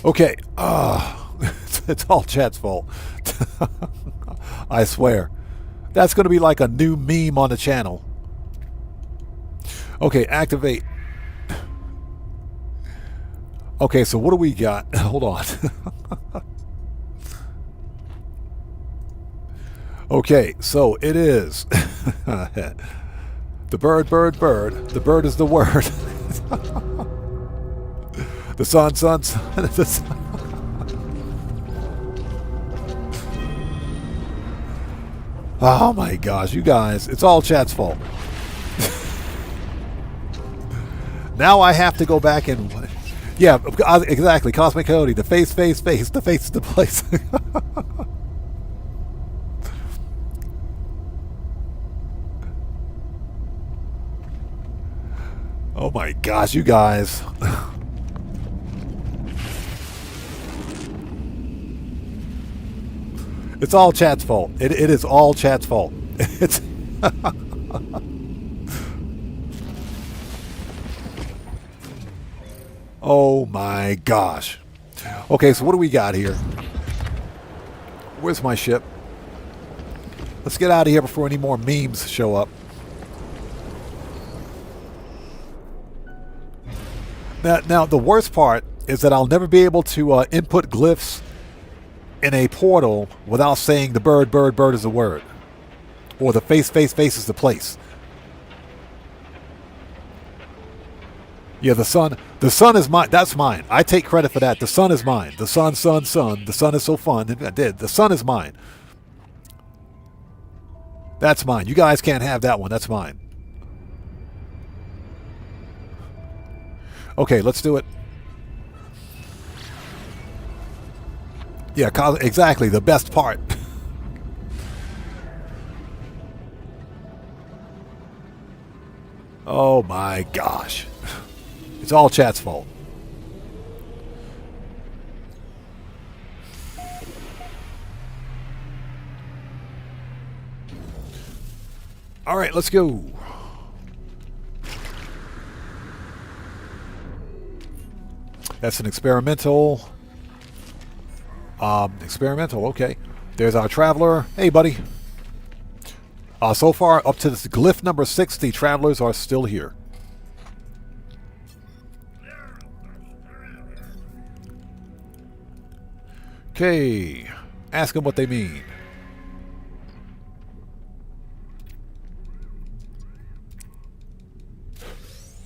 Okay, it's all chat's fault. I swear. That's going to be like a new meme on the channel. Okay, activate. Okay, so what do we got? Hold on. Okay, so it is. The bird, bird, bird. The bird is the word. The sun, sun, sun. The sun. Oh my gosh, you guys. It's all chat's fault. Now I have to go back and... Yeah, exactly. Cosmic Cody. The face, face, face. The face is the place. Oh my gosh, you guys. It's all chat's fault. It is all chat's fault. It's... Oh my gosh. Okay, so what do we got here? Where's my ship? Let's get out of here before any more memes show up. Now the worst part is that I'll never be able to input glyphs in a portal without saying the bird, bird, bird is the word. Or the face, face, face is the place. Yeah, the sun is mine. That's mine. I take credit for that. The sun is mine. The sun, sun, sun. The sun is so fun. I did. The sun is mine. That's mine. You guys can't have that one. That's mine. Okay, let's do it. Yeah, exactly. The best part. Oh my gosh. It's all chat's fault. All right, let's go. That's an experimental. Experimental, okay. There's our traveler. Hey, buddy. So far, up to this glyph number 60, travelers are still here. Okay. Ask them what they mean.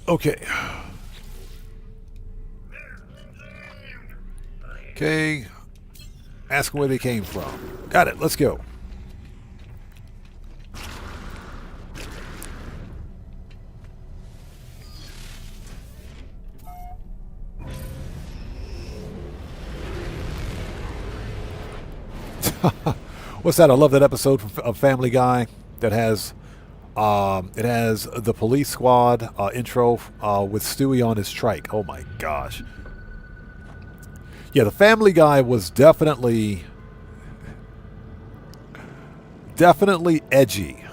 Okay. Okay. Ask them where they came from. Got it. Let's go. What's that? I love that episode of Family Guy that has it has the police squad intro with Stewie on his trike. Oh my gosh. Yeah, the Family Guy was definitely edgy.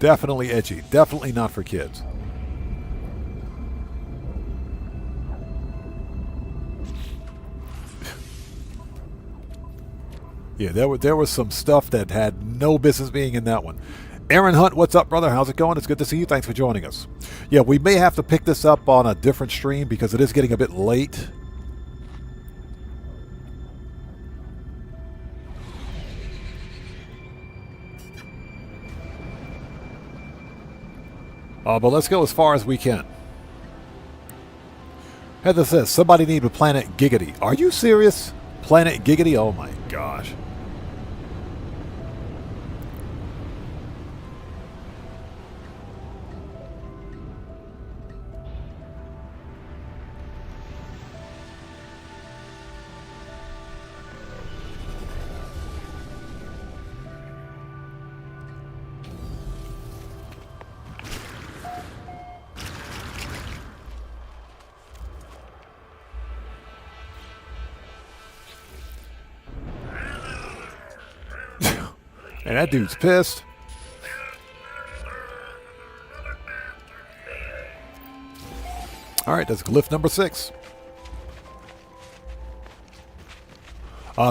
Definitely edgy. Definitely not for kids. Yeah, there was some stuff that had no business being in that one. Aaron Hunt, what's up, brother? How's it going? It's good to see you. Thanks for joining us. Yeah, we may have to pick this up on a different stream because it is getting a bit late. But let's go as far as we can. Heather says, somebody need a Planet Giggity. Are you serious? Planet Giggity? Oh my gosh. And that dude's pissed. All right, that's glyph number 6.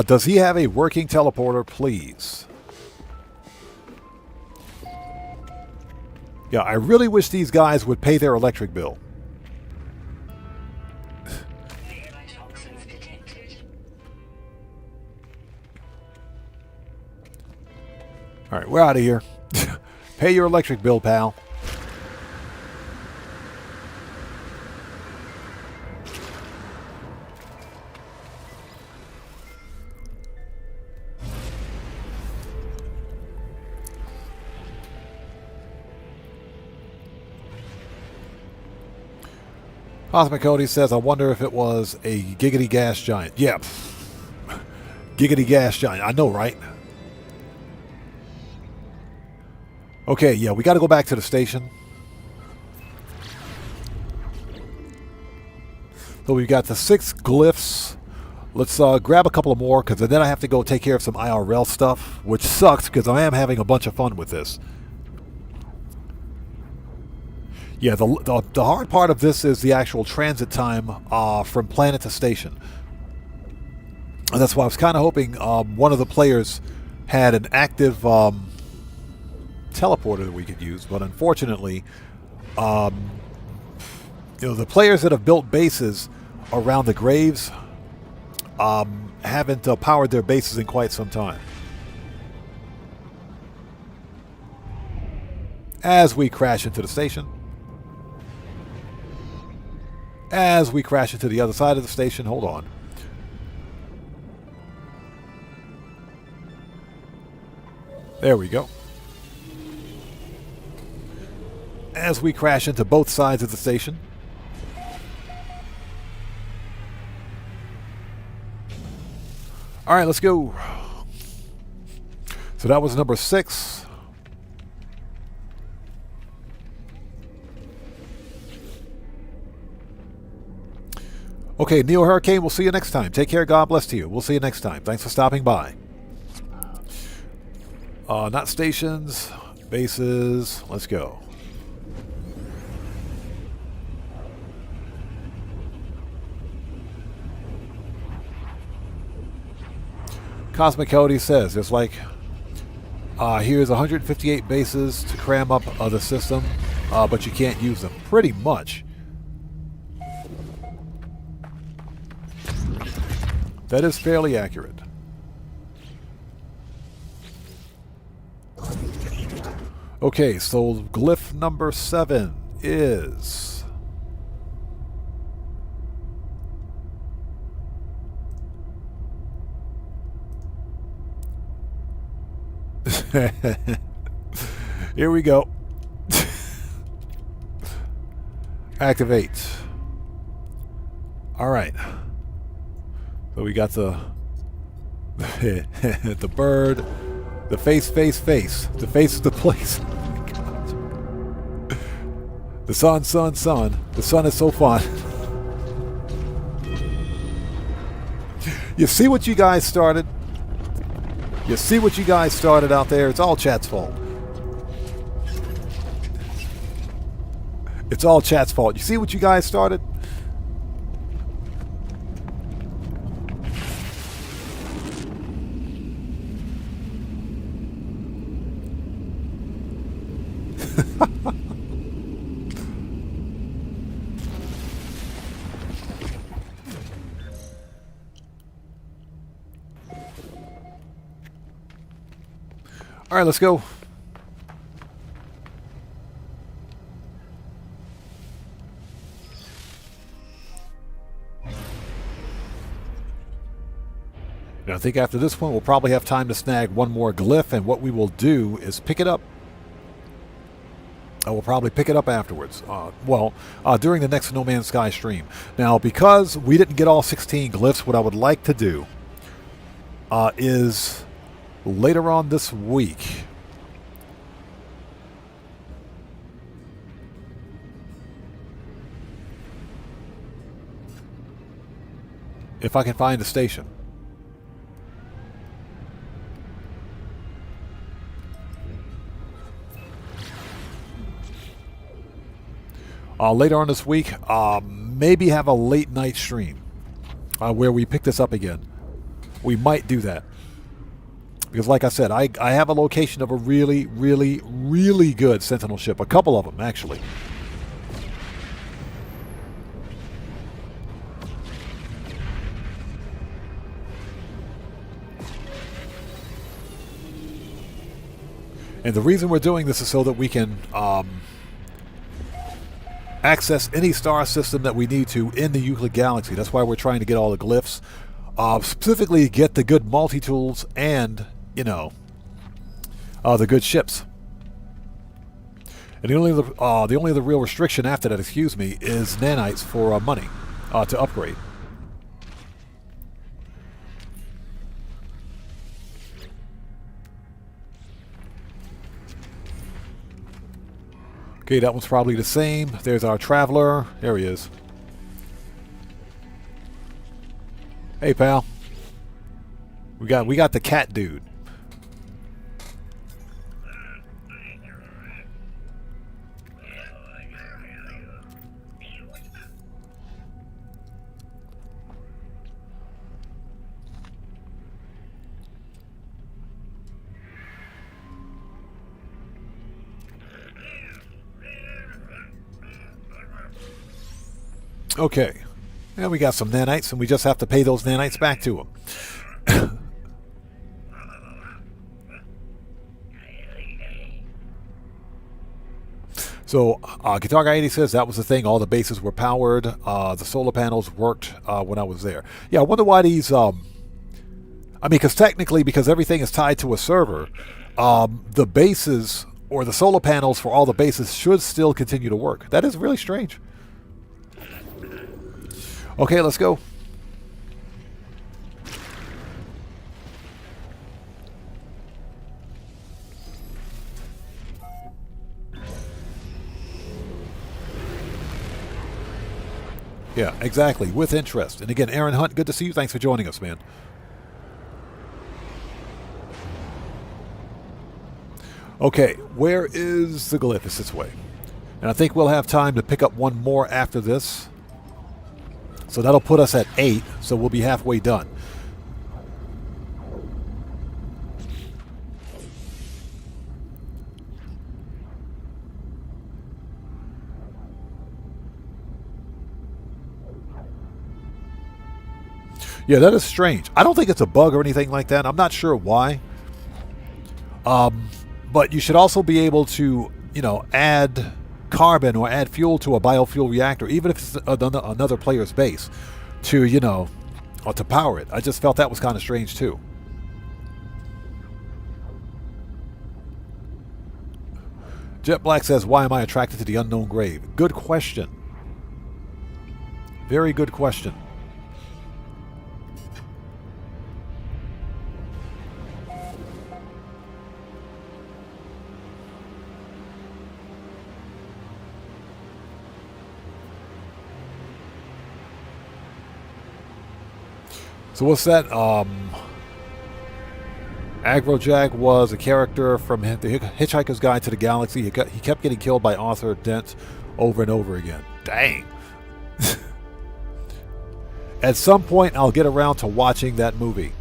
Does he have a working teleporter, please? Yeah, I really wish these guys would pay their electric bill. Toxins detected. All right, we're out of here. Pay your electric bill, pal. Cosmic Cody says, I wonder if it was a giggity gas giant. Yeah. Giggity gas giant. I know, right? Okay, yeah, we got to go back to the station. So we've got the 6 glyphs. Let's grab a couple of more, because then I have to go take care of some IRL stuff, which sucks, because I am having a bunch of fun with this. Yeah, the hard part of this is the actual transit time from planet to station. And that's why I was kind of hoping one of the players had an active teleporter that we could use, but unfortunately, the players that have built bases around the graves haven't powered their bases in quite some time. As we crash into the station. As we crash into the other side of the station. Hold on. There we go. As we crash into both sides of the station. All right, let's go. So that was number 6. Okay, Neo Hurricane, we'll see you next time. Take care. God bless to you. We'll see you next time. Thanks for stopping by. Not stations, bases. Let's go. Cosmic Cody says, there's like, here's 158 bases to cram up the system, but you can't use them. Pretty much. That is fairly accurate. Okay, so glyph number 7 is... Here we go. Activate. All right. So we got the the bird, the face. The face is the place. The sun. The sun is so fun. You see what you guys started? You see what you guys started out there? It's all chat's fault. It's all chat's fault. You see what you guys started? All right, let's go. And I think after this one, we'll probably have time to snag one more glyph, and what we will do is pick it up. I will probably pick it up afterwards. During the next No Man's Sky stream. Now, because we didn't get all 16 glyphs, what I would like to do is later on this week, if I can find a station. Later on this week, maybe have a late night stream where we pick this up again. We might do that. Because like I said, I have a location of a really, really, really good Sentinel ship. A couple of them, actually. And the reason we're doing this is so that we can access any star system that we need to in the Euclid Galaxy. That's why we're trying to get all the glyphs. Specifically get the good multi-tools and, the good ships. And the only other real restriction after that, is nanites for money to upgrade. Okay, that one's probably the same. There's our traveler. There he is. Hey, pal. We got the cat dude. Okay, and we got some nanites, and we just have to pay those nanites back to them. So, Guitar Guy 80 says that was the thing. All the bases were powered. The solar panels worked when I was there. Yeah, I wonder why these... because technically, because everything is tied to a server, the bases, or the solar panels for all the bases should still continue to work. That is really strange. Okay, let's go. Yeah, exactly. With interest. And again, Aaron Hunt, good to see you. Thanks for joining us, man. Okay, where is the glyph? It's this way. And I think we'll have time to pick up one more after this. So that'll put us at 8, so we'll be halfway done. Yeah, that is strange. I don't think it's a bug or anything like that. I'm not sure why. But you should also be able to, add carbon or add fuel to a biofuel reactor, even if it's another player's base, to, or to power it. I just felt that was kind of strange too. Jet Black says, why am I attracted to the unknown grave? Good question. Very good question. So what's that? Agrojag was a character from the Hitchhiker's Guide to the Galaxy. He kept getting killed by Arthur Dent over and over again. Dang. At some point, I'll get around to watching that movie.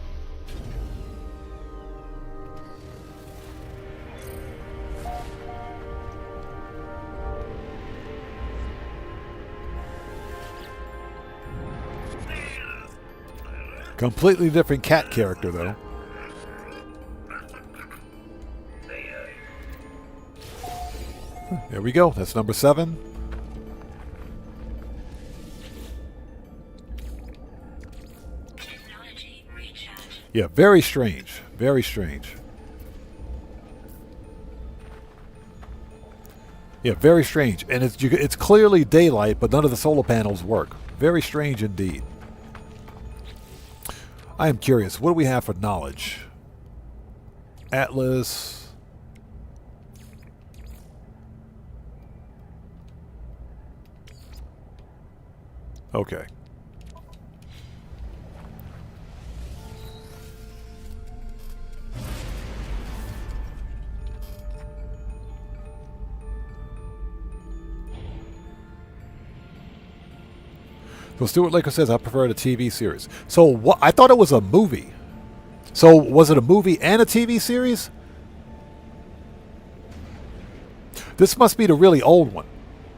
Completely different cat character, though. There we go. That's number 7. Technology recharge. Yeah, very strange. Very strange. Yeah, very strange. And it's clearly daylight, but none of the solar panels work. Very strange indeed. I am curious. What do we have for knowledge? Atlas. Okay. So Stuart Laker says, I prefer the TV series. So what? I thought it was a movie. So was it a movie and a TV series? This must be the really old one.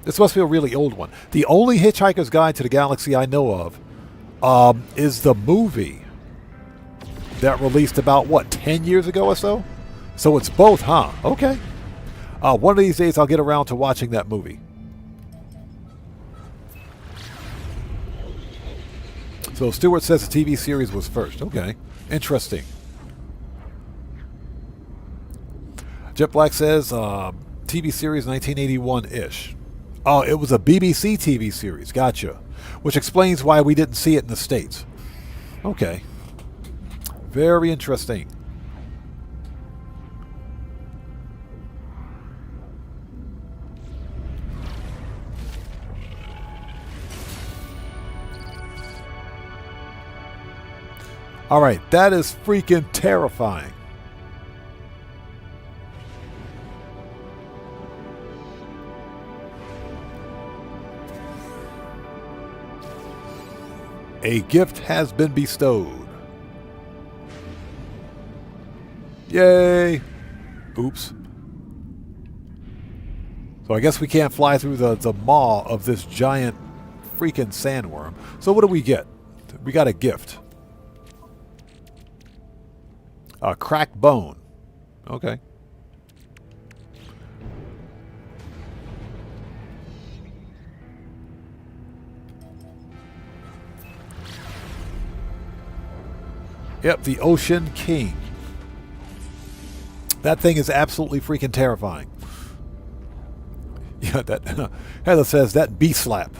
This must be a really old one. The only Hitchhiker's Guide to the Galaxy I know of is the movie that released about, what, 10 years ago or so? So it's both, huh? Okay. One of these days I'll get around to watching that movie. So Stewart says the TV series was first. Okay. Interesting. Jet Black says TV series 1981-ish. Oh, it was a BBC TV series. Gotcha. Which explains why we didn't see it in the States. Okay. Very interesting. All right, that is freaking terrifying. A gift has been bestowed. Yay! Oops. So I guess we can't fly through the maw of this giant freaking sandworm. So what do we get? We got a gift. A cracked bone. Okay. Yep, the Ocean King. That thing is absolutely freaking terrifying. Yeah, that Heather says that bee slap.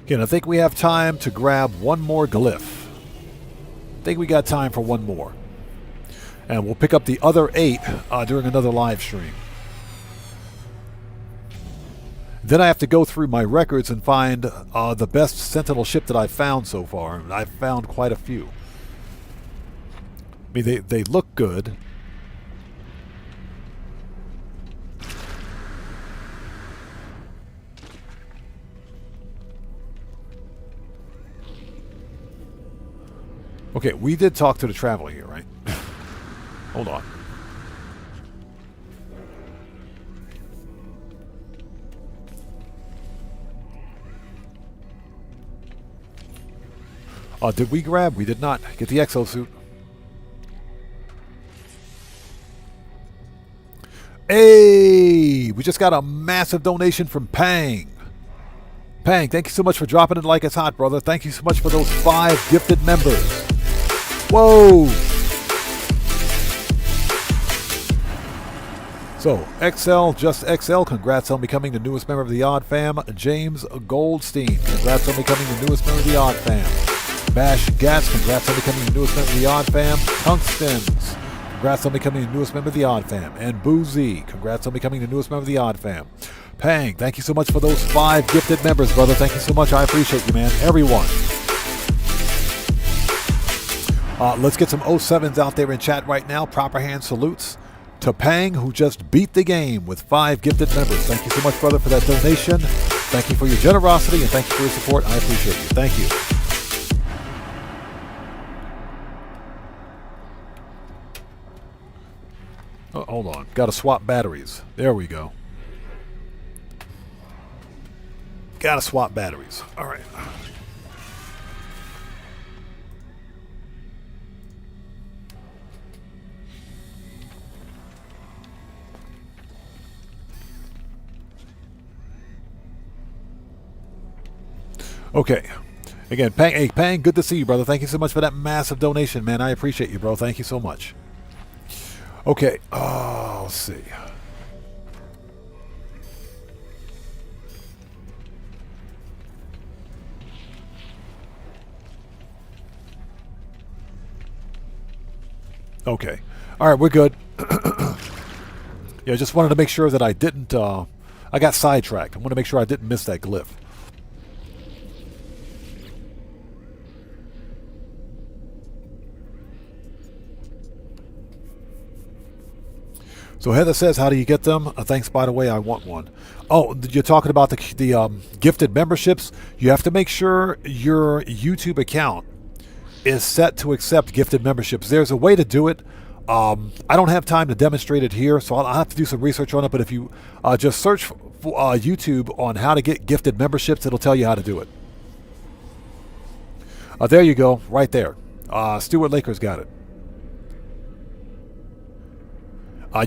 Again, I think we have time to grab one more glyph. I think we got time for one more. And we'll pick up the other 8 during another live stream. Then I have to go through my records and find the best Sentinel ship that I've found so far. And I've found quite a few. I mean, they look good. Okay, we did talk to the Traveler here, right? Hold on. Did we grab? We did not get the exosuit. Hey! We just got a massive donation from Pang. Pang, thank you so much for dropping it like it's hot, brother. Thank you so much for those 5 gifted members. Whoa! So, XL, just XL, congrats on becoming the newest member of the Odd Fam. James Goldstein, congrats on becoming the newest member of the Odd Fam. Bash Gats, congrats on becoming the newest member of the Odd Fam. Tungstens, congrats on becoming the newest member of the Odd Fam. And Boozy, congrats on becoming the newest member of the Odd Fam. Pang, thank you so much for those 5 gifted members, brother. Thank you so much. I appreciate you, man. Everyone. Let's get some 07s out there in chat right now. Proper hand salutes to Pang, who just beat the game with 5 gifted members. Thank you so much, brother, for that donation. Thank you for your generosity, and thank you for your support. I appreciate you. Thank you. Oh, hold on. Got to swap batteries. There we go. Got to swap batteries. All right. Okay. Again, Pang, hey, Pang, good to see you, brother. Thank you so much for that massive donation, man. I appreciate you, bro. Thank you so much. Okay. Let's see. Okay. All right, we're good. Yeah, just wanted to make sure that I didn't... I got sidetracked. I want to make sure I didn't miss that glyph. So Heather says, how do you get them? Thanks, by the way, I want one. Oh, you're talking about the gifted memberships? You have to make sure your YouTube account is set to accept gifted memberships. There's a way to do it. I don't have time to demonstrate it here, so I'll have to do some research on it. But if you just search for YouTube on how to get gifted memberships, it'll tell you how to do it. There you go, right there. Stuart Laker's got it.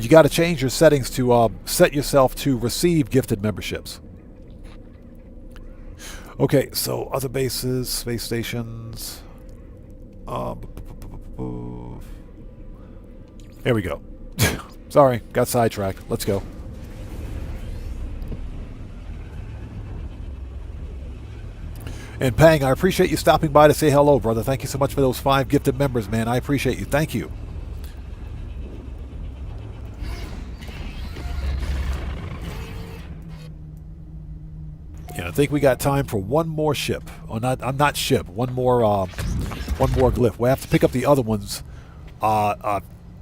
You got to change your settings to set yourself to receive gifted memberships. Okay, so other bases, space stations. There we go. Sorry, got sidetracked. Let's go. And Pang, I appreciate you stopping by to say hello, brother. Thank you so much for those 5 gifted members, man. I appreciate you. Thank you. Yeah, I think we got time for one more ship. Oh, not ship. One more glyph. We'll have to pick up the other ones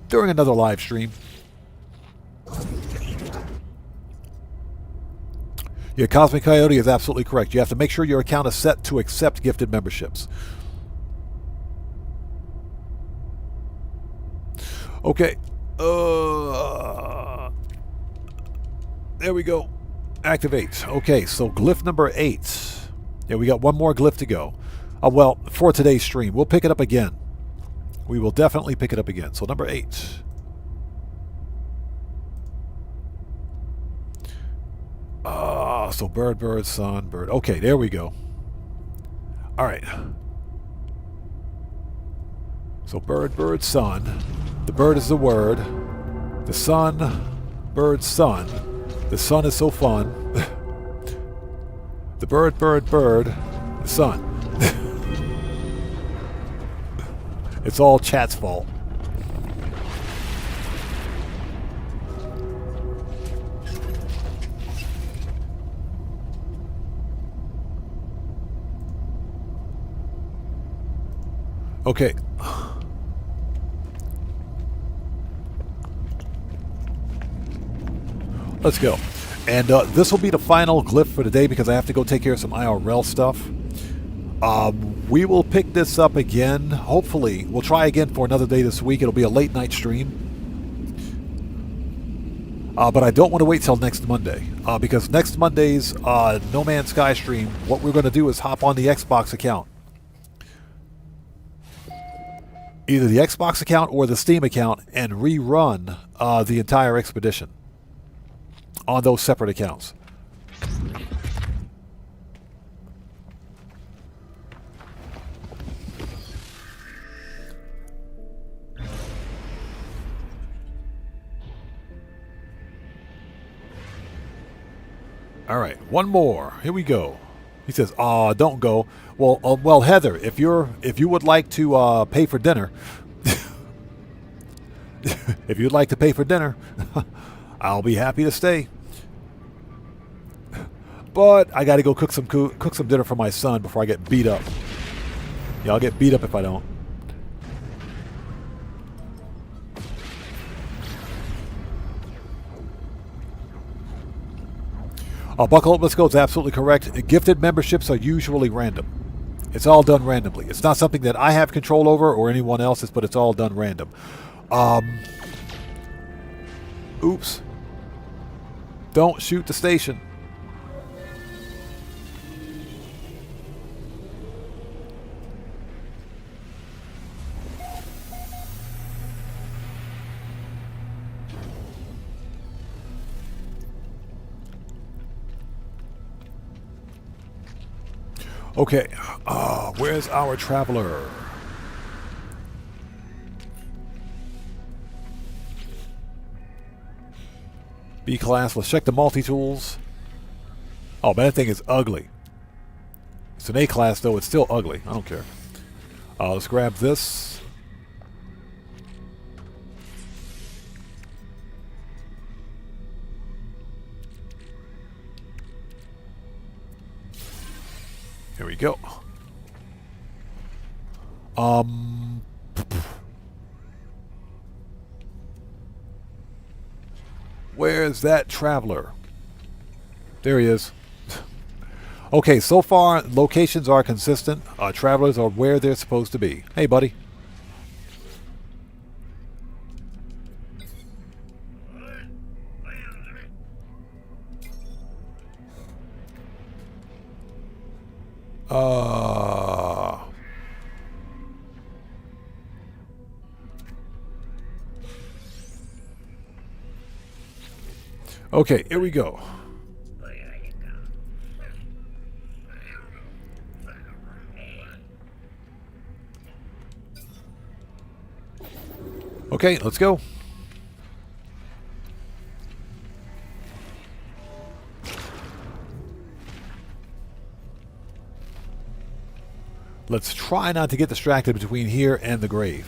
during another live stream. Yeah, Cosmic Coyote is absolutely correct. You have to make sure your account is set to accept gifted memberships. Okay. There we go. Activate. Okay, so glyph number 8. Yeah, we got one more glyph to go. Well, for today's stream. We'll pick it up again. We will definitely pick it up again. So number 8. So bird, bird, sun, bird. Okay, there we go. All right. So bird, bird, sun. The bird is the word. The sun, bird, sun. The sun is so fun. The bird, bird, bird. The sun. It's all chat's fault. Okay. Let's go. And this will be the final glyph for today because I have to go take care of some IRL stuff. We will pick this up again. Hopefully, we'll try again for another day this week. It'll be a late night stream. But I don't want to wait till next Monday. Because next Monday's No Man's Sky stream, what we're going to do is hop on the Xbox account. Either the Xbox account or the Steam account and rerun the entire expedition on those separate accounts. All right, one more. Here we go. He says, don't go." Well, Heather, if you would like to pay for dinner, if you'd like to pay for dinner, I'll be happy to stay. But I got to go cook some dinner for my son before I get beat up. Yeah, I'll get beat up if I don't. Buckle Up, Let's Go is absolutely correct. Gifted memberships are usually random. It's all done randomly. It's not something that I have control over or anyone else's, but it's all done random. Oops. Don't shoot the station. Okay, where's our traveler? B class, let's check the multi-tools. Oh, man, that thing is ugly. It's an A class, though. It's still ugly. I don't care. Let's grab this. Here we go. Where's that traveler? There he is. Okay, so far locations are consistent. Travelers are where they're supposed to be. Hey, buddy. Okay, here we go. Okay, let's go. Let's try not to get distracted between here and the grave.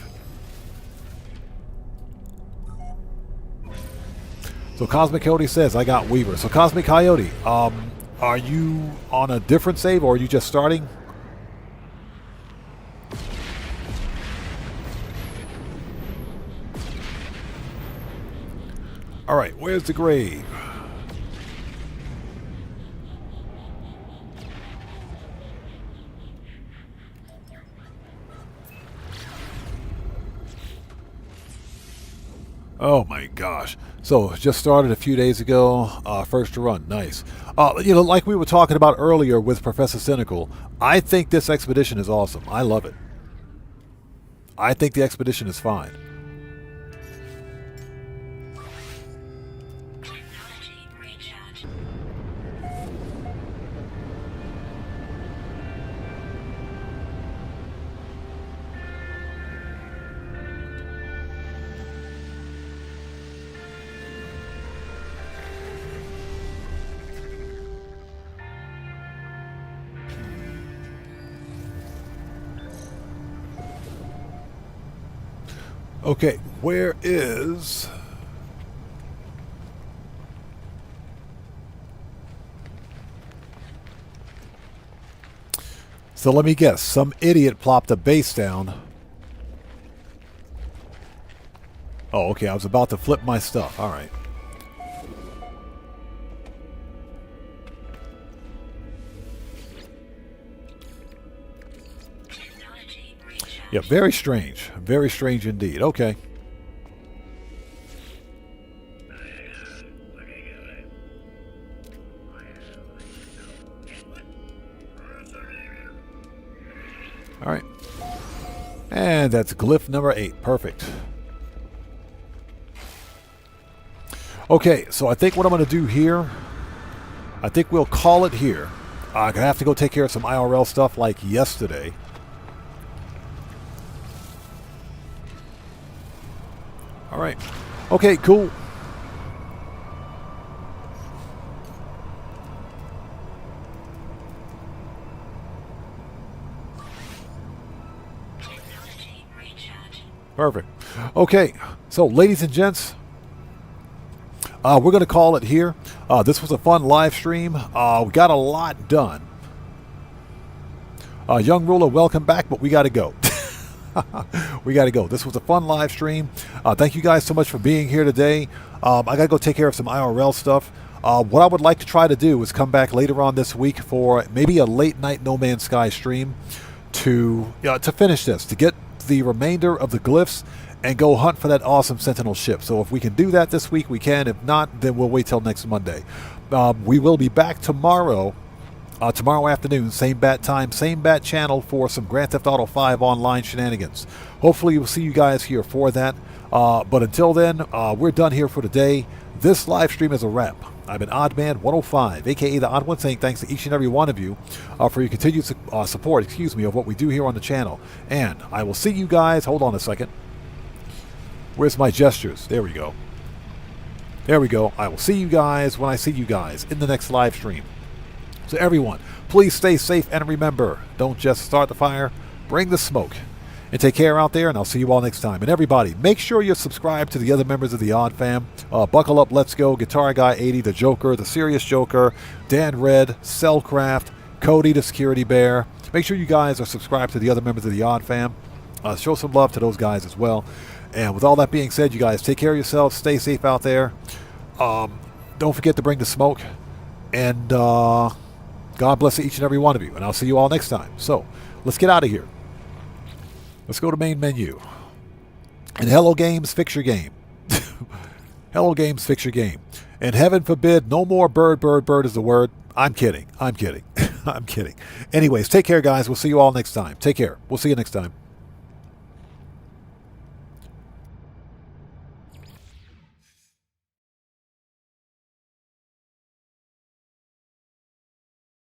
So Cosmic Coyote says, I got Weaver. So Cosmic Coyote, are you on a different save or are you just starting? All right, where's the grave? Oh my gosh. So just started a few days ago, first to run, nice. You know, like we were talking about earlier with Professor Cynical, I think this expedition is awesome. I love it. I think the expedition is fine. Okay, where is... So let me guess, some idiot plopped a base down. Oh, okay, I was about to flip my stuff. All right. Yeah, very strange. Very strange indeed. Okay. All right. And that's glyph number 8. Perfect. Okay, so I think what I'm going to do here, I think we'll call it here. I'm going to have to go take care of some IRL stuff like yesterday. All right. Okay, cool. Perfect. Okay, so ladies and gents, we're going to call it here. This was a fun live stream. We got a lot done. Young Ruler, welcome back, but we got to go. We got to go. This was a fun live stream. Thank you guys so much for being here today. I got to go take care of some IRL stuff. What I would like to try to do is come back later on this week for maybe a late night No Man's Sky stream to finish this, to get the remainder of the glyphs and go hunt for that awesome Sentinel ship. So if we can do that this week, we can. If not, then we'll wait till next Monday. We will be back tomorrow. Tomorrow afternoon, same bat time, same bat channel for some Grand Theft Auto 5 online shenanigans. Hopefully we'll see you guys here for that. But until then, we're done here for today. This live stream is a wrap. I've been Oddman105, aka the Odd One, saying thanks to each and every one of you for your continued support, of what we do here on the channel. And I will see you guys. Hold on a second. Where's my gestures? There we go. There we go. I will see you guys when I see you guys in the next live stream. So everyone, please stay safe and remember, don't just start the fire, bring the smoke. And take care out there, and I'll see you all next time. And everybody, make sure you're subscribed to the other members of the Odd Fam. Buckle Up, Let's Go, Guitar Guy 80, The Joker, The Serious Joker, Dan Red, Cellcraft, Cody, The Security Bear. Make sure you guys are subscribed to the other members of the Odd Fam. Show some love to those guys as well. And with all that being said, you guys take care of yourselves. Stay safe out there. Don't forget to bring the smoke. And God bless each and every one of you. And I'll see you all next time. So let's get out of here. Let's go to main menu. And Hello Games, fix your game. Hello Games, fix your game. And heaven forbid, no more bird is the word. I'm kidding. I'm kidding. I'm kidding. Anyways, take care, guys. We'll see you all next time. Take care. We'll see you next time.